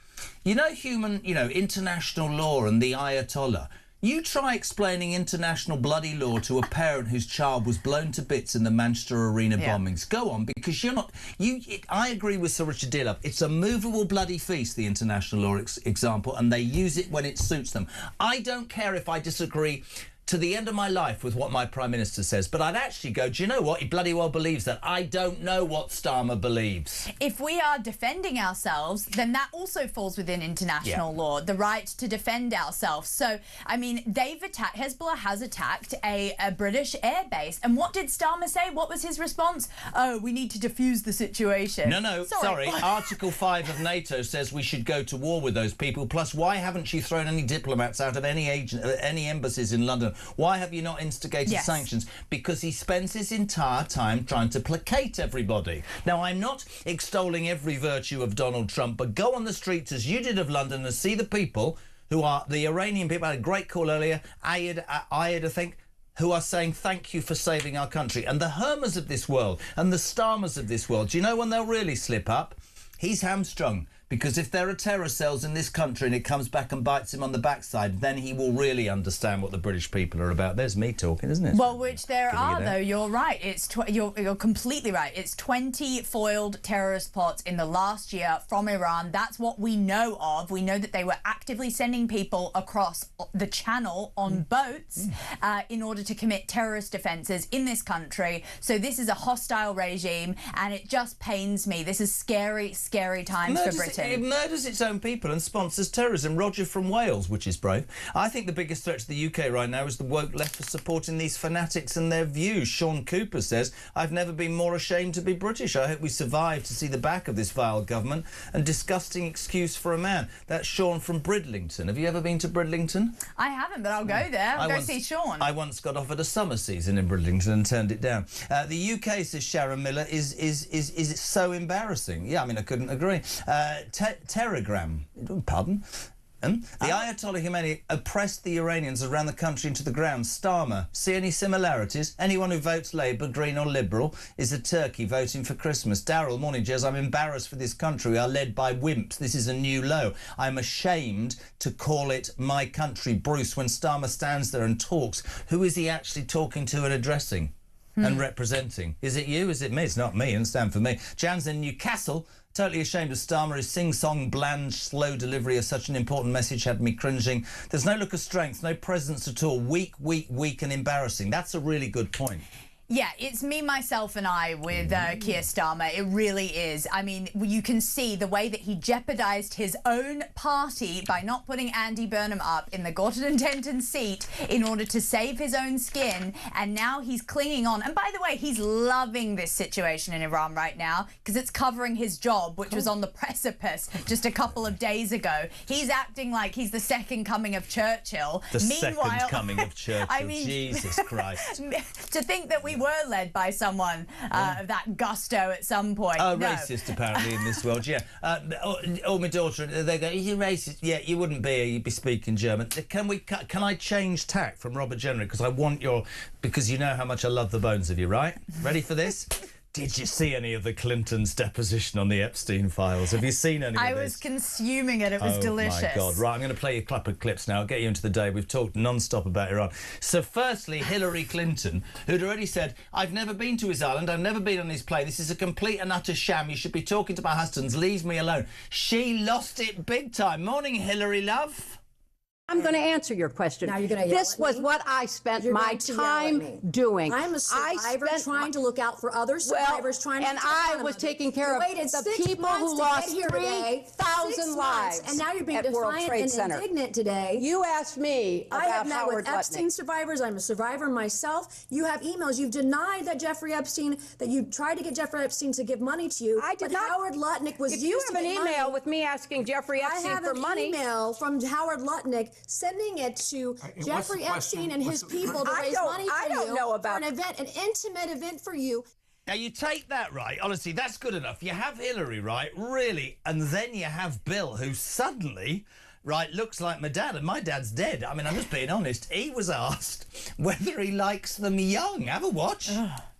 you know, international law and the Ayatollah, You try explaining international bloody law to a parent whose child was blown to bits in the Manchester Arena bombings. Go on, because you're not... I agree with Sir Richard Dearlove. It's a movable bloody feast, the international law example, and they use it when it suits them. I don't care if I disagree to the end of my life with what my Prime Minister says, but I'd actually go, do you know what? He bloody well believes that. I don't know what Starmer believes. If we are defending ourselves, then that also falls within international law, the right to defend ourselves. So, I mean, Hezbollah has attacked a British airbase. And what did Starmer say? What was his response? Oh, we need to defuse the situation. No, sorry. Article 5 of NATO says we should go to war with those people. Plus, why haven't you thrown any diplomats out of any embassies in London? Why have you not instigated sanctions? Because he spends his entire time trying to placate everybody. Now, I'm not extolling every virtue of Donald Trump, but go on the streets as you did of London and see the people who are the Iranian people. I had a great call earlier, Ayed, I think, who are saying thank you for saving our country. And the Hermers of this world and the Starmers of this world, do you know when they'll really slip up? He's hamstrung. Because if there are terror cells in this country and it comes back and bites him on the backside, then he will really understand what the British people are about. There's me talking, isn't it? Well, which there are, though. You're right. You're completely right. It's 20 foiled terrorist plots in the last year from Iran. That's what we know of. We know that they were actively sending people across the channel on boats in order to commit terrorist offences in this country. So this is a hostile regime, and it just pains me. This is scary, scary times for Britain. It murders its own people and sponsors terrorism. Roger from Wales, which is brave. I think the biggest threat to the UK right now is the woke left for supporting these fanatics and their views. Sean Cooper says, I've never been more ashamed to be British. I hope we survive to see the back of this vile government and disgusting excuse for a man. That's Sean from Bridlington. Have you ever been to Bridlington? I haven't, but I'll go there. I'll go see Sean. I once got offered a summer season in Bridlington and turned it down. The UK, says Sharon Miller, is so embarrassing. Yeah, I mean, I couldn't agree. Telegram, pardon? The Ayatollah Khomeini oppressed the Iranians around the country into the ground. Starmer, see any similarities? Anyone who votes Labour, Green or Liberal is a turkey voting for Christmas. Darryl, morning, Jez. I'm embarrassed for this country. We are led by wimps. This is a new low. I'm ashamed to call it my country. Bruce, when Starmer stands there and talks, who is he actually talking to and addressing and representing? Is it you? Is it me? It's not me. And stand for me. Jan's in Newcastle. Totally ashamed of Starmer. His sing-song, bland, slow delivery of such an important message had me cringing. There's no look of strength, no presence at all. Weak, weak, weak and embarrassing. That's a really good point. Yeah, it's me, myself and I with Keir Starmer. It really is. I mean, you can see the way that he jeopardised his own party by not putting Andy Burnham up in the Gorton and Denton seat in order to save his own skin. And now he's clinging on. And by the way, he's loving this situation in Iran right now because it's covering his job, which was on the precipice just a couple of days ago. He's acting like he's the second coming of Churchill. Second coming of Churchill. I mean, Jesus Christ. To think that we were led by someone of that gusto at some point. Oh, no. Racist, apparently, in this world, yeah. My daughter, they go, you're racist. Yeah, you wouldn't be, you'd be speaking German. Can I change tack from Robert Jenrick? Because you know how much I love the bones of you, right? Ready for this? Did you see any of the Clintons' deposition on the Epstein files? Have you seen any of this? I was consuming it. It was delicious. Oh, my God. Right, I'm going to play you a couple of clips now. I'll get you into the day. We've talked non-stop about Iran. So, firstly, Hillary Clinton, who'd already said, I've never been to his island. I've never been on his plane. This is a complete and utter sham. You should be talking to my husbands. Leave me alone. She lost it big time. Morning, Hillary, love. I'm going to answer your question. Now you're going to yell This was what I spent my time doing. I'm a survivor trying to look out for other survivors, and I was taking care of the people who lost 3,000 lives. And now you're being defiant and indignant today. You asked me about I have met Howard with Epstein Lutnick. survivors. I'm a survivor myself. You have emails. You've denied that Jeffrey Epstein, that you tried to get Jeffrey Epstein to give money to you. I did not. Howard Lutnick was If you used have to an get email money. with me asking Jeffrey Epstein for money. I have an email from Howard Lutnick sending it to Jeffrey Epstein and his people to raise money for you. I don't know about for an event, an intimate event for you. Now, you take that, right? Honestly, that's good enough. You have Hillary, right? Really. And then you have Bill, who suddenly, right, looks like my dad. And my dad's dead. I mean, I'm just being honest. He was asked whether he likes them young. Have a watch.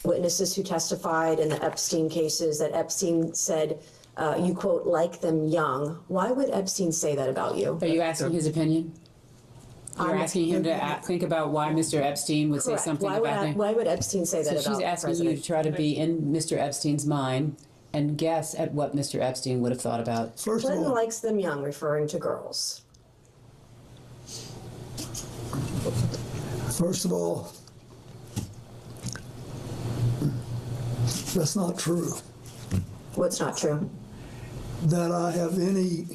Witnesses who testified in the Epstein cases that Epstein said, you, quote, like them young. Why would Epstein say that about you? Are you asking his opinion? You're asking him to think about why Mr. Epstein would say something about him. Why would Epstein say that about the So she's asking president? you to try to be in Mr. Epstein's mind and guess at what Mr. Epstein would have thought about. Clinton likes them young, referring to girls. First of all, that's not true. What's not true? That I have any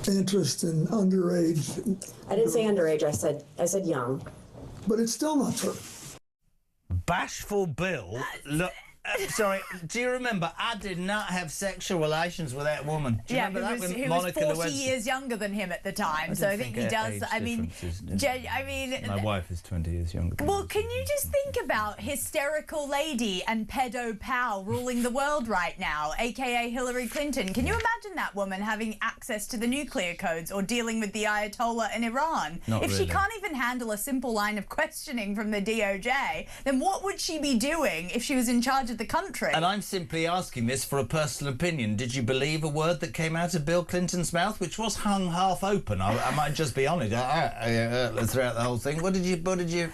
interest in underage. I didn't say underage. I said young. But it's still not true. Bashful Bill, look, sorry, do you remember? I did not have sexual relations with that woman. Do you Yeah, remember that? he was 40 years younger than him at the time, so I think he does. I mean, My wife is 20 years younger. Well, can you just think about hysterical lady and pedo pal ruling the world right now, aka Hillary Clinton? Can you imagine that woman having access to the nuclear codes or dealing with the Ayatollah in Iran? Not if really. she can't even handle a simple line of questioning from the DOJ, then what would she be doing if she was in charge of the country? And I'm simply asking this for a personal opinion. Did you believe a word that came out of Bill Clinton's mouth, which was hung half open? I might just be honest. Throughout the whole thing, what did you?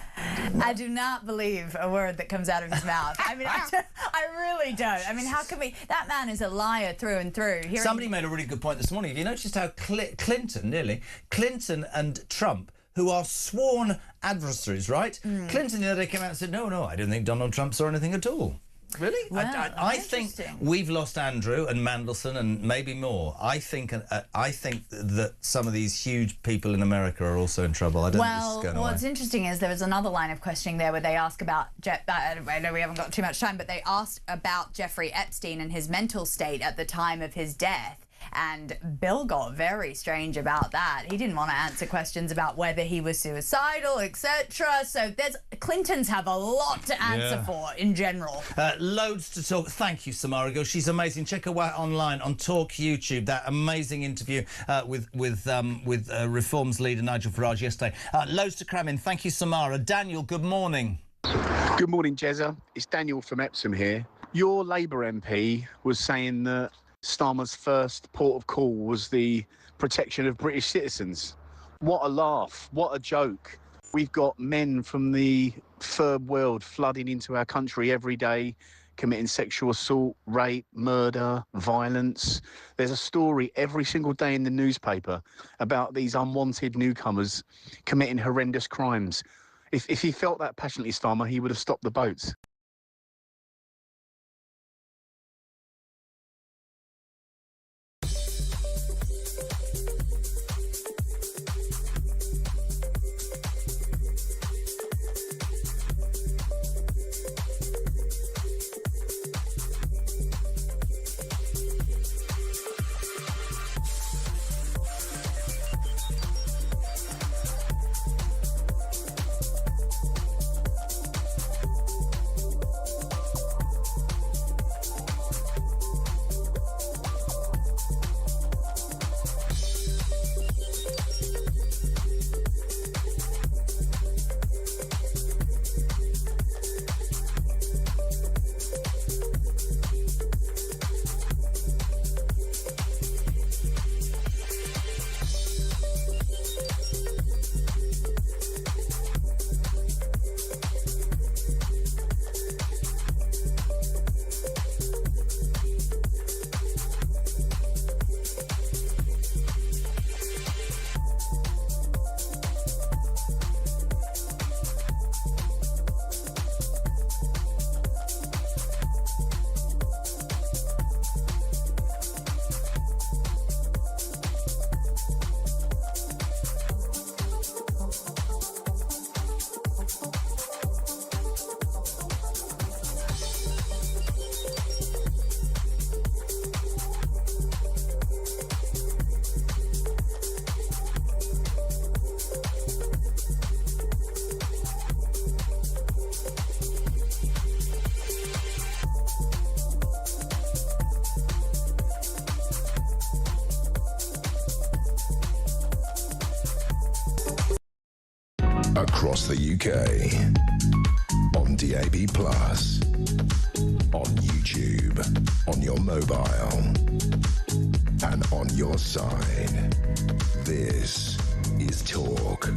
I do not believe a word that comes out of his mouth. I mean, I really don't. I mean, how can we? That man is a liar through and through. Somebody made a really good point this morning. Have you noticed how Clinton and Trump, who are sworn adversaries, right? Clinton the other day came out and said, no, I didn't think Donald Trump saw anything at all. Really? Wow, I think we've lost Andrew and Mandelson and maybe more. I think that some of these huge people in America are also in trouble. I don't think this is going away. What's interesting is there was another line of questioning there where they ask about, I know we haven't got too much time, but they asked about Jeffrey Epstein and his mental state at the time of his death. And Bill got very strange about that. He didn't want to answer questions about whether he was suicidal, etc. So Clintons have a lot to answer for in general. Loads to talk. Thank you, Samara Gill. She's amazing. Check her out online on Talk YouTube. That amazing interview with Reform's leader Nigel Farage yesterday. Loads to cram in. Thank you, Samara. Daniel, good morning. Good morning, Jezza. It's Daniel from Epsom here. Your Labour MP was saying that Starmer's first port of call was the protection of British citizens. What a laugh. What a joke. We've got men from the third world flooding into our country every day, committing sexual assault, rape, murder, violence. There's a story every single day in the newspaper about these unwanted newcomers committing horrendous crimes. If he felt that passionately, Starmer, he would have stopped the boats. Across the UK, on DAB+, on YouTube, on your mobile, and on your side. This is Talk.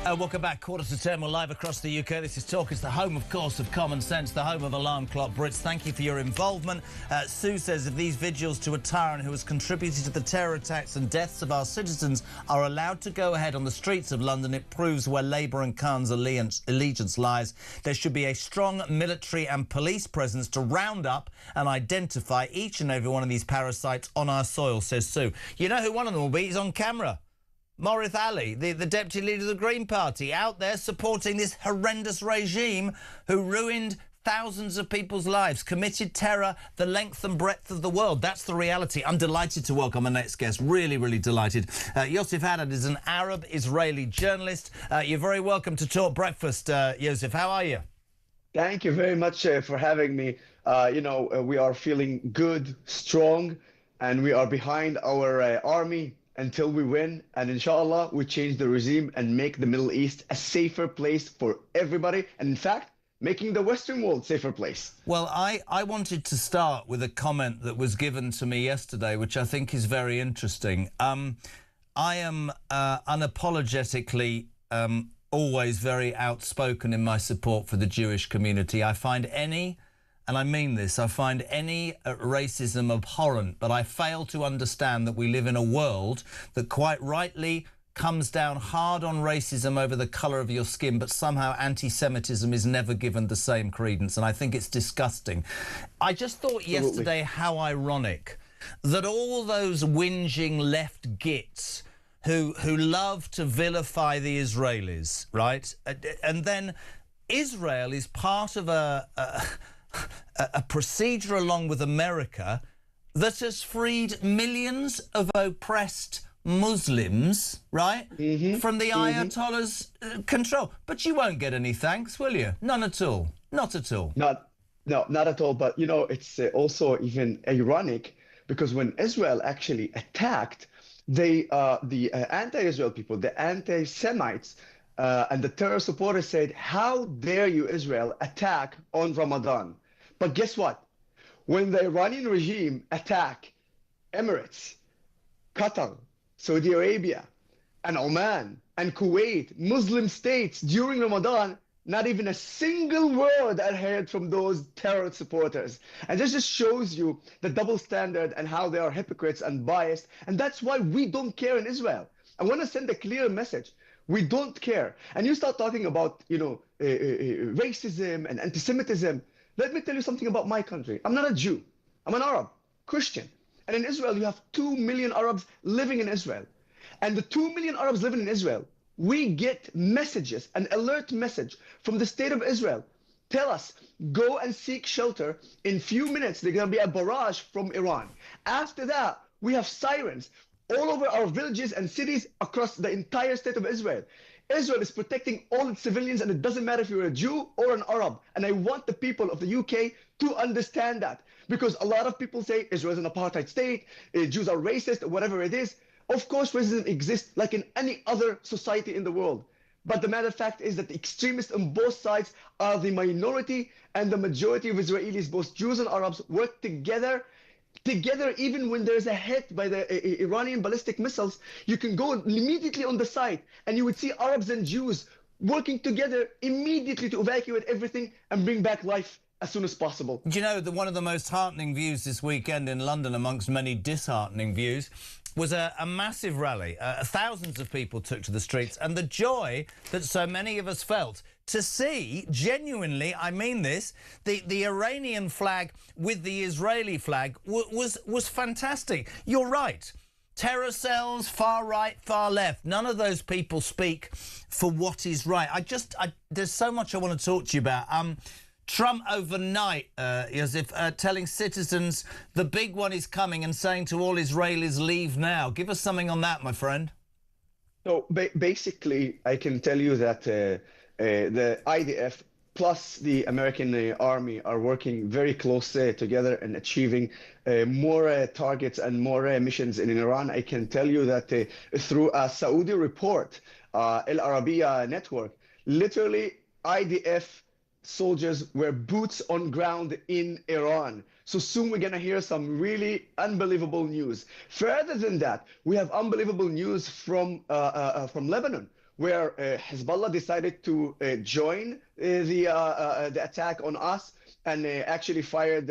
Welcome back. 9:45. We're live across the UK. This is Talk. It's the home, of course, of Common Sense, the home of Alarm Clock Brits. Thank you for your involvement. Sue says if these vigils to a tyrant who has contributed to the terror attacks and deaths of our citizens are allowed to go ahead on the streets of London, it proves where Labour and Khan's allegiance lies. There should be a strong military and police presence to round up and identify each and every one of these parasites on our soil, says Sue. You know who one of them will be? He's on camera. Morith Ali, the deputy leader of the Green Party, out there supporting this horrendous regime who ruined thousands of people's lives, committed terror the length and breadth of the world. That's the reality. I'm delighted to welcome our next guest. Really, really delighted. Yosef Haddad is an Arab-Israeli journalist. You're very welcome to Talk Breakfast, Yosef. How are you? Thank you very much for having me. We are feeling good, strong, and we are behind our army until we win, and inshallah we change the regime and make the Middle East a safer place for everybody, and in fact making the Western world a safer place. Well, I wanted to start with a comment that was given to me yesterday, which I think is very interesting. I am unapologetically always very outspoken in my support for the Jewish community. I find any, and I mean this, I find any racism abhorrent, but I fail to understand that we live in a world that quite rightly comes down hard on racism over the colour of your skin, but somehow anti-Semitism is never given the same credence, and I think it's disgusting. I just thought yesterday how ironic that all those whinging left gits who love to vilify the Israelis, right, and then Israel is part of a procedure along with America that has freed millions of oppressed Muslims, right, from the Ayatollah's control. But you won't get any thanks, will you? None at all. Not at all. Not at all. But, it's also even ironic because when Israel actually attacked, the anti-Israel people, the anti-Semites, and the terror supporters said, how dare you, Israel, attack on Ramadan? But guess what? When the Iranian regime attack Emirates, Qatar, Saudi Arabia, and Oman, and Kuwait, Muslim states during Ramadan, not even a single word I heard from those terror supporters. And this just shows you the double standard and how they are hypocrites and biased. And that's why we don't care in Israel. I want to send a clear message. We don't care. And you start talking about, racism and anti-Semitism. Let me tell you something about my country. I'm not a Jew. I'm an Arab, Christian. And in Israel, you have 2 million Arabs living in Israel. And the 2 million Arabs living in Israel, we get messages, an alert message from the state of Israel. Tell us, go and seek shelter. In few minutes, there's going to be a barrage from Iran. After that, we have sirens all over our villages and cities across the entire state of Israel. Israel is protecting all its civilians, and it doesn't matter if you're a Jew or an Arab. And I want the people of the UK to understand that, because a lot of people say Israel is an apartheid state, Jews are racist, whatever it is. Of course, racism exists like in any other society in the world. But the matter of fact is that the extremists on both sides are the minority, and the majority of Israelis, both Jews and Arabs, work together even when there's a hit by the Iranian ballistic missiles. You can go immediately on the site and you would see Arabs and Jews working together immediately to evacuate everything and bring back life as soon as possible. Do you know that one of the most heartening views this weekend in London, amongst many disheartening views, was a massive rally. Thousands of people took to the streets, and the joy that so many of us felt to see, genuinely, I mean this, the Iranian flag with the Israeli flag was fantastic. You're right. Terror cells, far right, far left. None of those people speak for what is right. There's so much I want to talk to you about. Trump overnight, telling citizens the big one is coming and saying to all Israelis, leave now. Give us something on that, my friend. So basically, I can tell you that the IDF plus the American army are working very close together and achieving more targets and more missions in Iran. I can tell you that through a Saudi report, Al Arabiya network, literally IDF soldiers were boots on ground in Iran. So soon we're going to hear some really unbelievable news. Further than that, we have unbelievable news from Lebanon, where Hezbollah decided to join the attack on us and actually fired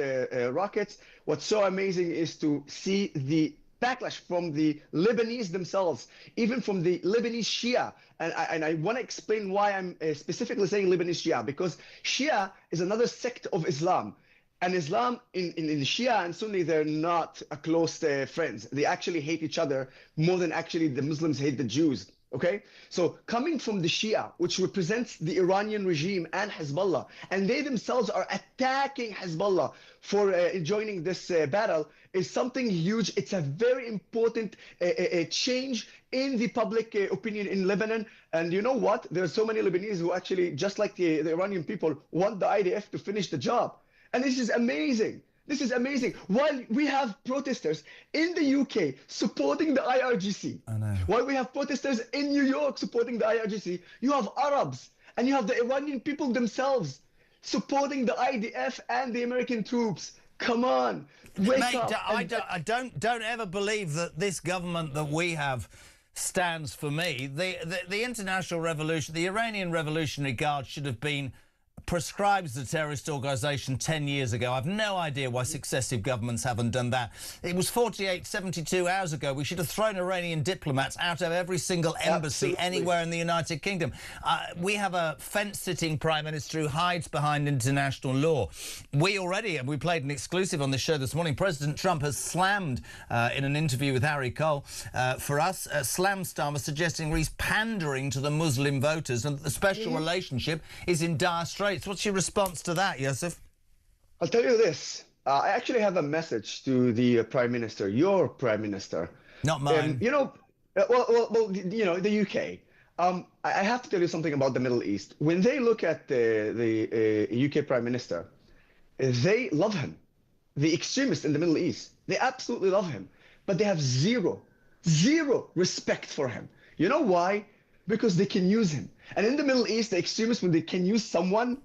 rockets. What's so amazing is to see the backlash from the Lebanese themselves, even from the Lebanese Shia. And I want to explain why I'm specifically saying Lebanese Shia, because Shia is another sect of Islam. And Islam in Shia and Sunni, they're not close friends. They actually hate each other more than actually the Muslims hate the Jews. Okay, so coming from the Shia, which represents the Iranian regime and Hezbollah, and they themselves are attacking Hezbollah for joining this battle, is something huge. It's a very important change in the public opinion in Lebanon. And you know what? There are so many Lebanese who actually, just like the Iranian people, want the IDF to finish the job. And this is amazing. This is amazing. While we have protesters in the UK supporting the IRGC, while we have protesters in New York supporting the IRGC, you have Arabs and you have the Iranian people themselves supporting the IDF and the American troops. Come on, wake up. I don't ever believe that this government that we have stands for me. The international revolution, the Iranian Revolutionary Guard should have been prescribed as a terrorist organisation 10 years ago. I've no idea why successive governments haven't done that. It was 48, 72 hours ago. We should have thrown Iranian diplomats out of every single embassy anywhere in the United Kingdom. We have a fence-sitting Prime Minister who hides behind international law. We played an exclusive on this show this morning. President Trump has slammed, in an interview with Harry Cole, for us, slammed Starmer, suggesting he's pandering to the Muslim voters and that the special relationship is in dire straits. What's your response to that, Yosef? I'll tell you this. I actually have a message to the Prime Minister, your Prime Minister. Not mine. You know, you know, the UK. I have to tell you something about the Middle East. When they look at the UK Prime Minister, they love him. The extremists in the Middle East, they absolutely love him. But they have zero respect for him. You know why? Because they can use him. And in the Middle East, the extremists, when they can use someone,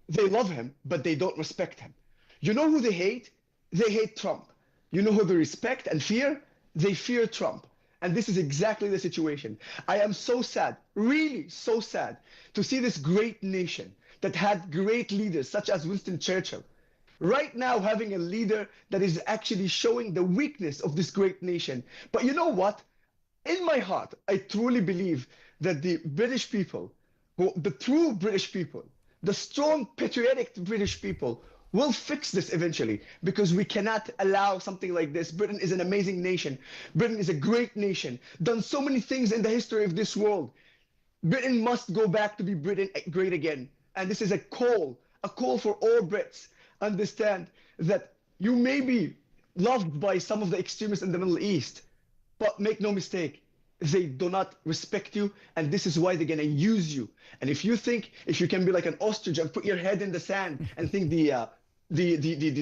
they love him, but they don't respect him. You know who they hate? They hate Trump. You know who they respect and fear? They fear Trump. And this is exactly the situation. I am so sad, really so sad, to see this great nation that had great leaders such as Winston Churchill, right now having a leader that is actually showing the weakness of this great nation. But you know what? In my heart, I truly believe that the British people, the true British people, the strong, patriotic British people will fix this eventually, because we cannot allow something like this. Britain is an amazing nation. Britain is a great nation, done so many things in the history of this world. Britain must go back to be Britain great again. And this is a call for all Brits. Understand that you may be loved by some of the extremists in the Middle East, but make no mistake, they do not respect you, and this is why they're going to use you. And if you think if you can be like an ostrich and put your head in the sand and think the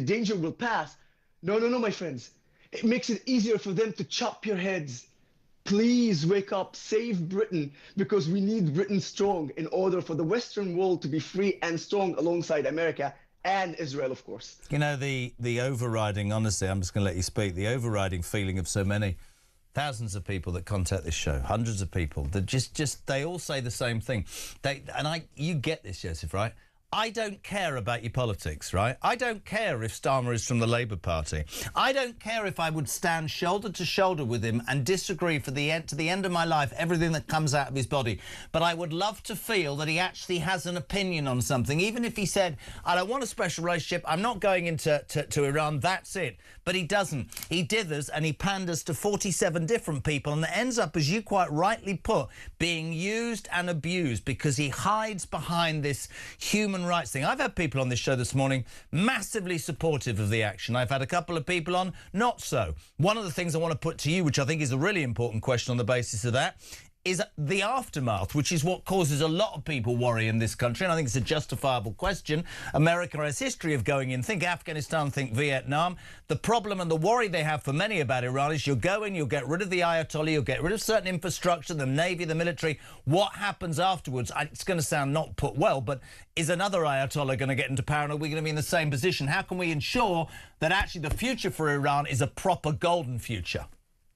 danger will pass, no, my friends. It makes it easier for them to chop your heads. Please wake up, save Britain, because we need Britain strong in order for the Western world to be free and strong alongside America and Israel, of course. You know, the overriding, honestly, I'm just going to let you speak, the overriding feeling of so many thousands of people that contact this show, hundreds of people, that just they all say the same thing. You get this, Joseph, right? I don't care about your politics, right? I don't care if Starmer is from the Labour Party. I don't care if I would stand shoulder to shoulder with him and disagree to the end of my life, everything that comes out of his body. But I would love to feel that he actually has an opinion on something. Even if he said, I don't want a special relationship, I'm not going into Iran, that's it. But he doesn't. He dithers and he panders to 47 different people, and it ends up, as you quite rightly put, being used and abused because he hides behind this human rights thing. I've had people on this show this morning massively supportive of the action. I've had a couple of people on not so. One of the things I want to put to you, which I think is a really important question on the basis of that, is the aftermath, which is what causes a lot of people worry in this country, and I think it's a justifiable question. America has a history of going in. Think Afghanistan, think Vietnam. The problem and the worry they have for many about Iran is you'll go in, you'll get rid of the Ayatollah, you'll get rid of certain infrastructure, the Navy, the military. What happens afterwards? It's going to sound not put well, but is another Ayatollah going to get into power, and are we going to be in the same position? How can we ensure that actually the future for Iran is a proper golden future?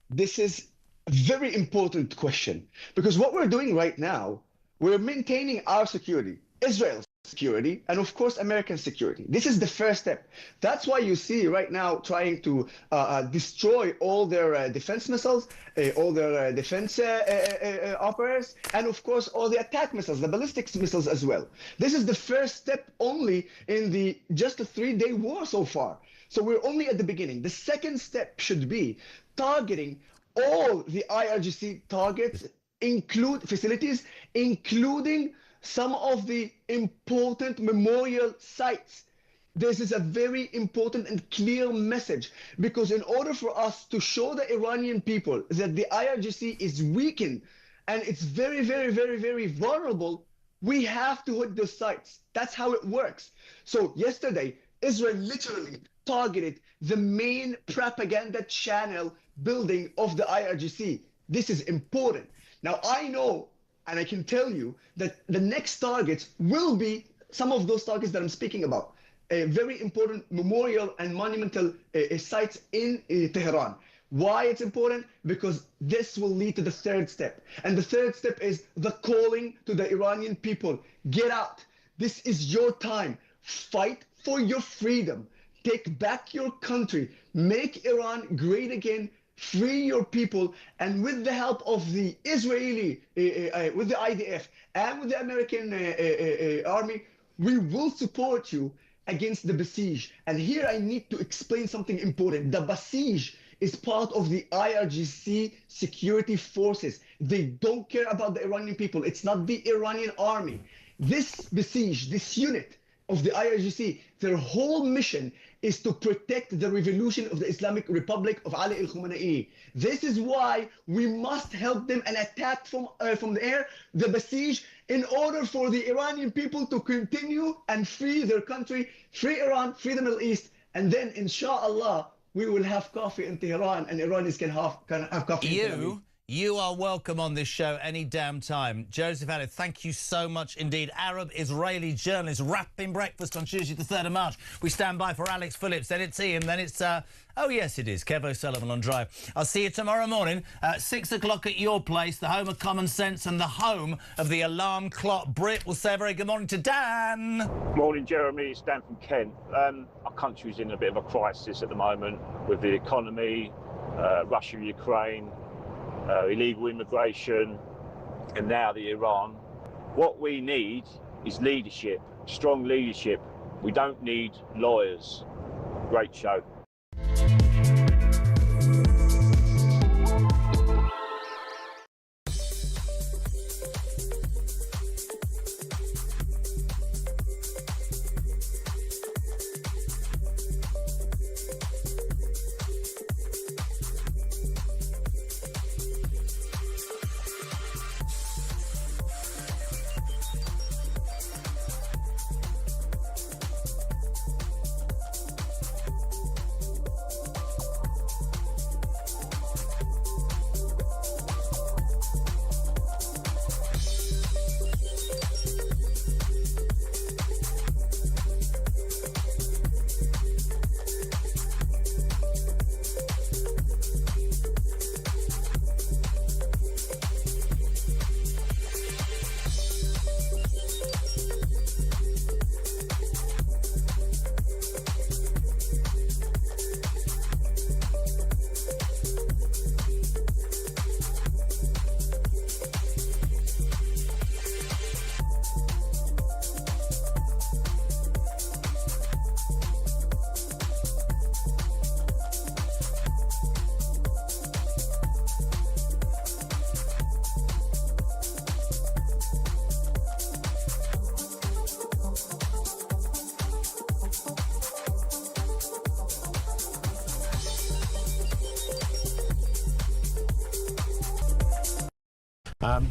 This is a very important question, because what we're doing right now, we're maintaining our security, Israel's security, and of course American security. This is the first step. That's why you see right now trying to destroy all their defense missiles, all their defense operators, and of course all the attack missiles, the ballistic missiles as well. This is the first step only in the just a 3-day war so far. So we're only at the beginning. The second step should be targeting all the IRGC targets, facilities, including some of the important memorial sites. This is a very important and clear message, because in order for us to show the Iranian people that the IRGC is weakened and it's very, very, very, very vulnerable, we have to hit those sites. That's how it works. So yesterday, Israel literally targeted the main propaganda channel building of the IRGC. This is important. Now, I know, and I can tell you that the next targets will be some of those targets that I'm speaking about. A very important memorial and monumental sites in Tehran. Why it's important? Because this will lead to the third step. And the third step is the calling to the Iranian people. Get out. This is your time. Fight for your freedom. Take back your country. Make Iran great again. Free your people, and with the help of the Israeli, with the IDF and with the American army, we will support you against the besieged. And here I need to explain something important. The besieged is part of the IRGC security forces. They don't care about the Iranian people. It's not the Iranian army. This besieged, this unit of the IRGC, their whole mission is to protect the revolution of the Islamic Republic of Ali al-Khamenei. This is why we must help them and attack from the air, the besieged, in order for the Iranian people to continue and free their country, free Iran, free the Middle East, and then inshallah we will have coffee in Tehran and Iranians can have coffee in Tel Aviv. You are welcome on this show any damn time. Joseph Allen, thank you so much indeed. Arab-Israeli journalist, wrapping breakfast on Tuesday the 3rd of March. We stand by for Alex Phillips, then it's Ian, then it's, oh yes it is, Kev O'Sullivan on Drive. I'll see you tomorrow morning at 6 o'clock at your place, the home of common sense and the home of the alarm clock Brit. We'll say a very good morning to Dan. Morning, Jeremy. It's Dan from Kent. Our country's in a bit of a crisis at the moment with the economy, Russia, Ukraine, illegal immigration, and now the Iran. What we need is leadership, strong leadership. We don't need lawyers. Great show.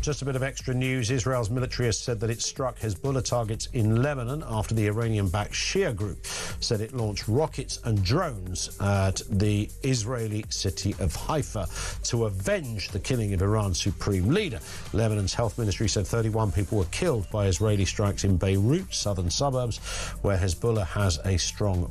Just a bit of extra news. Israel's military has said that it struck Hezbollah targets in Lebanon after the Iranian-backed Shia group said it launched rockets and drones at the Israeli city of Haifa to avenge the killing of Iran's supreme leader. Lebanon's health ministry said 31 people were killed by Israeli strikes in Beirut, southern suburbs, where Hezbollah has a strong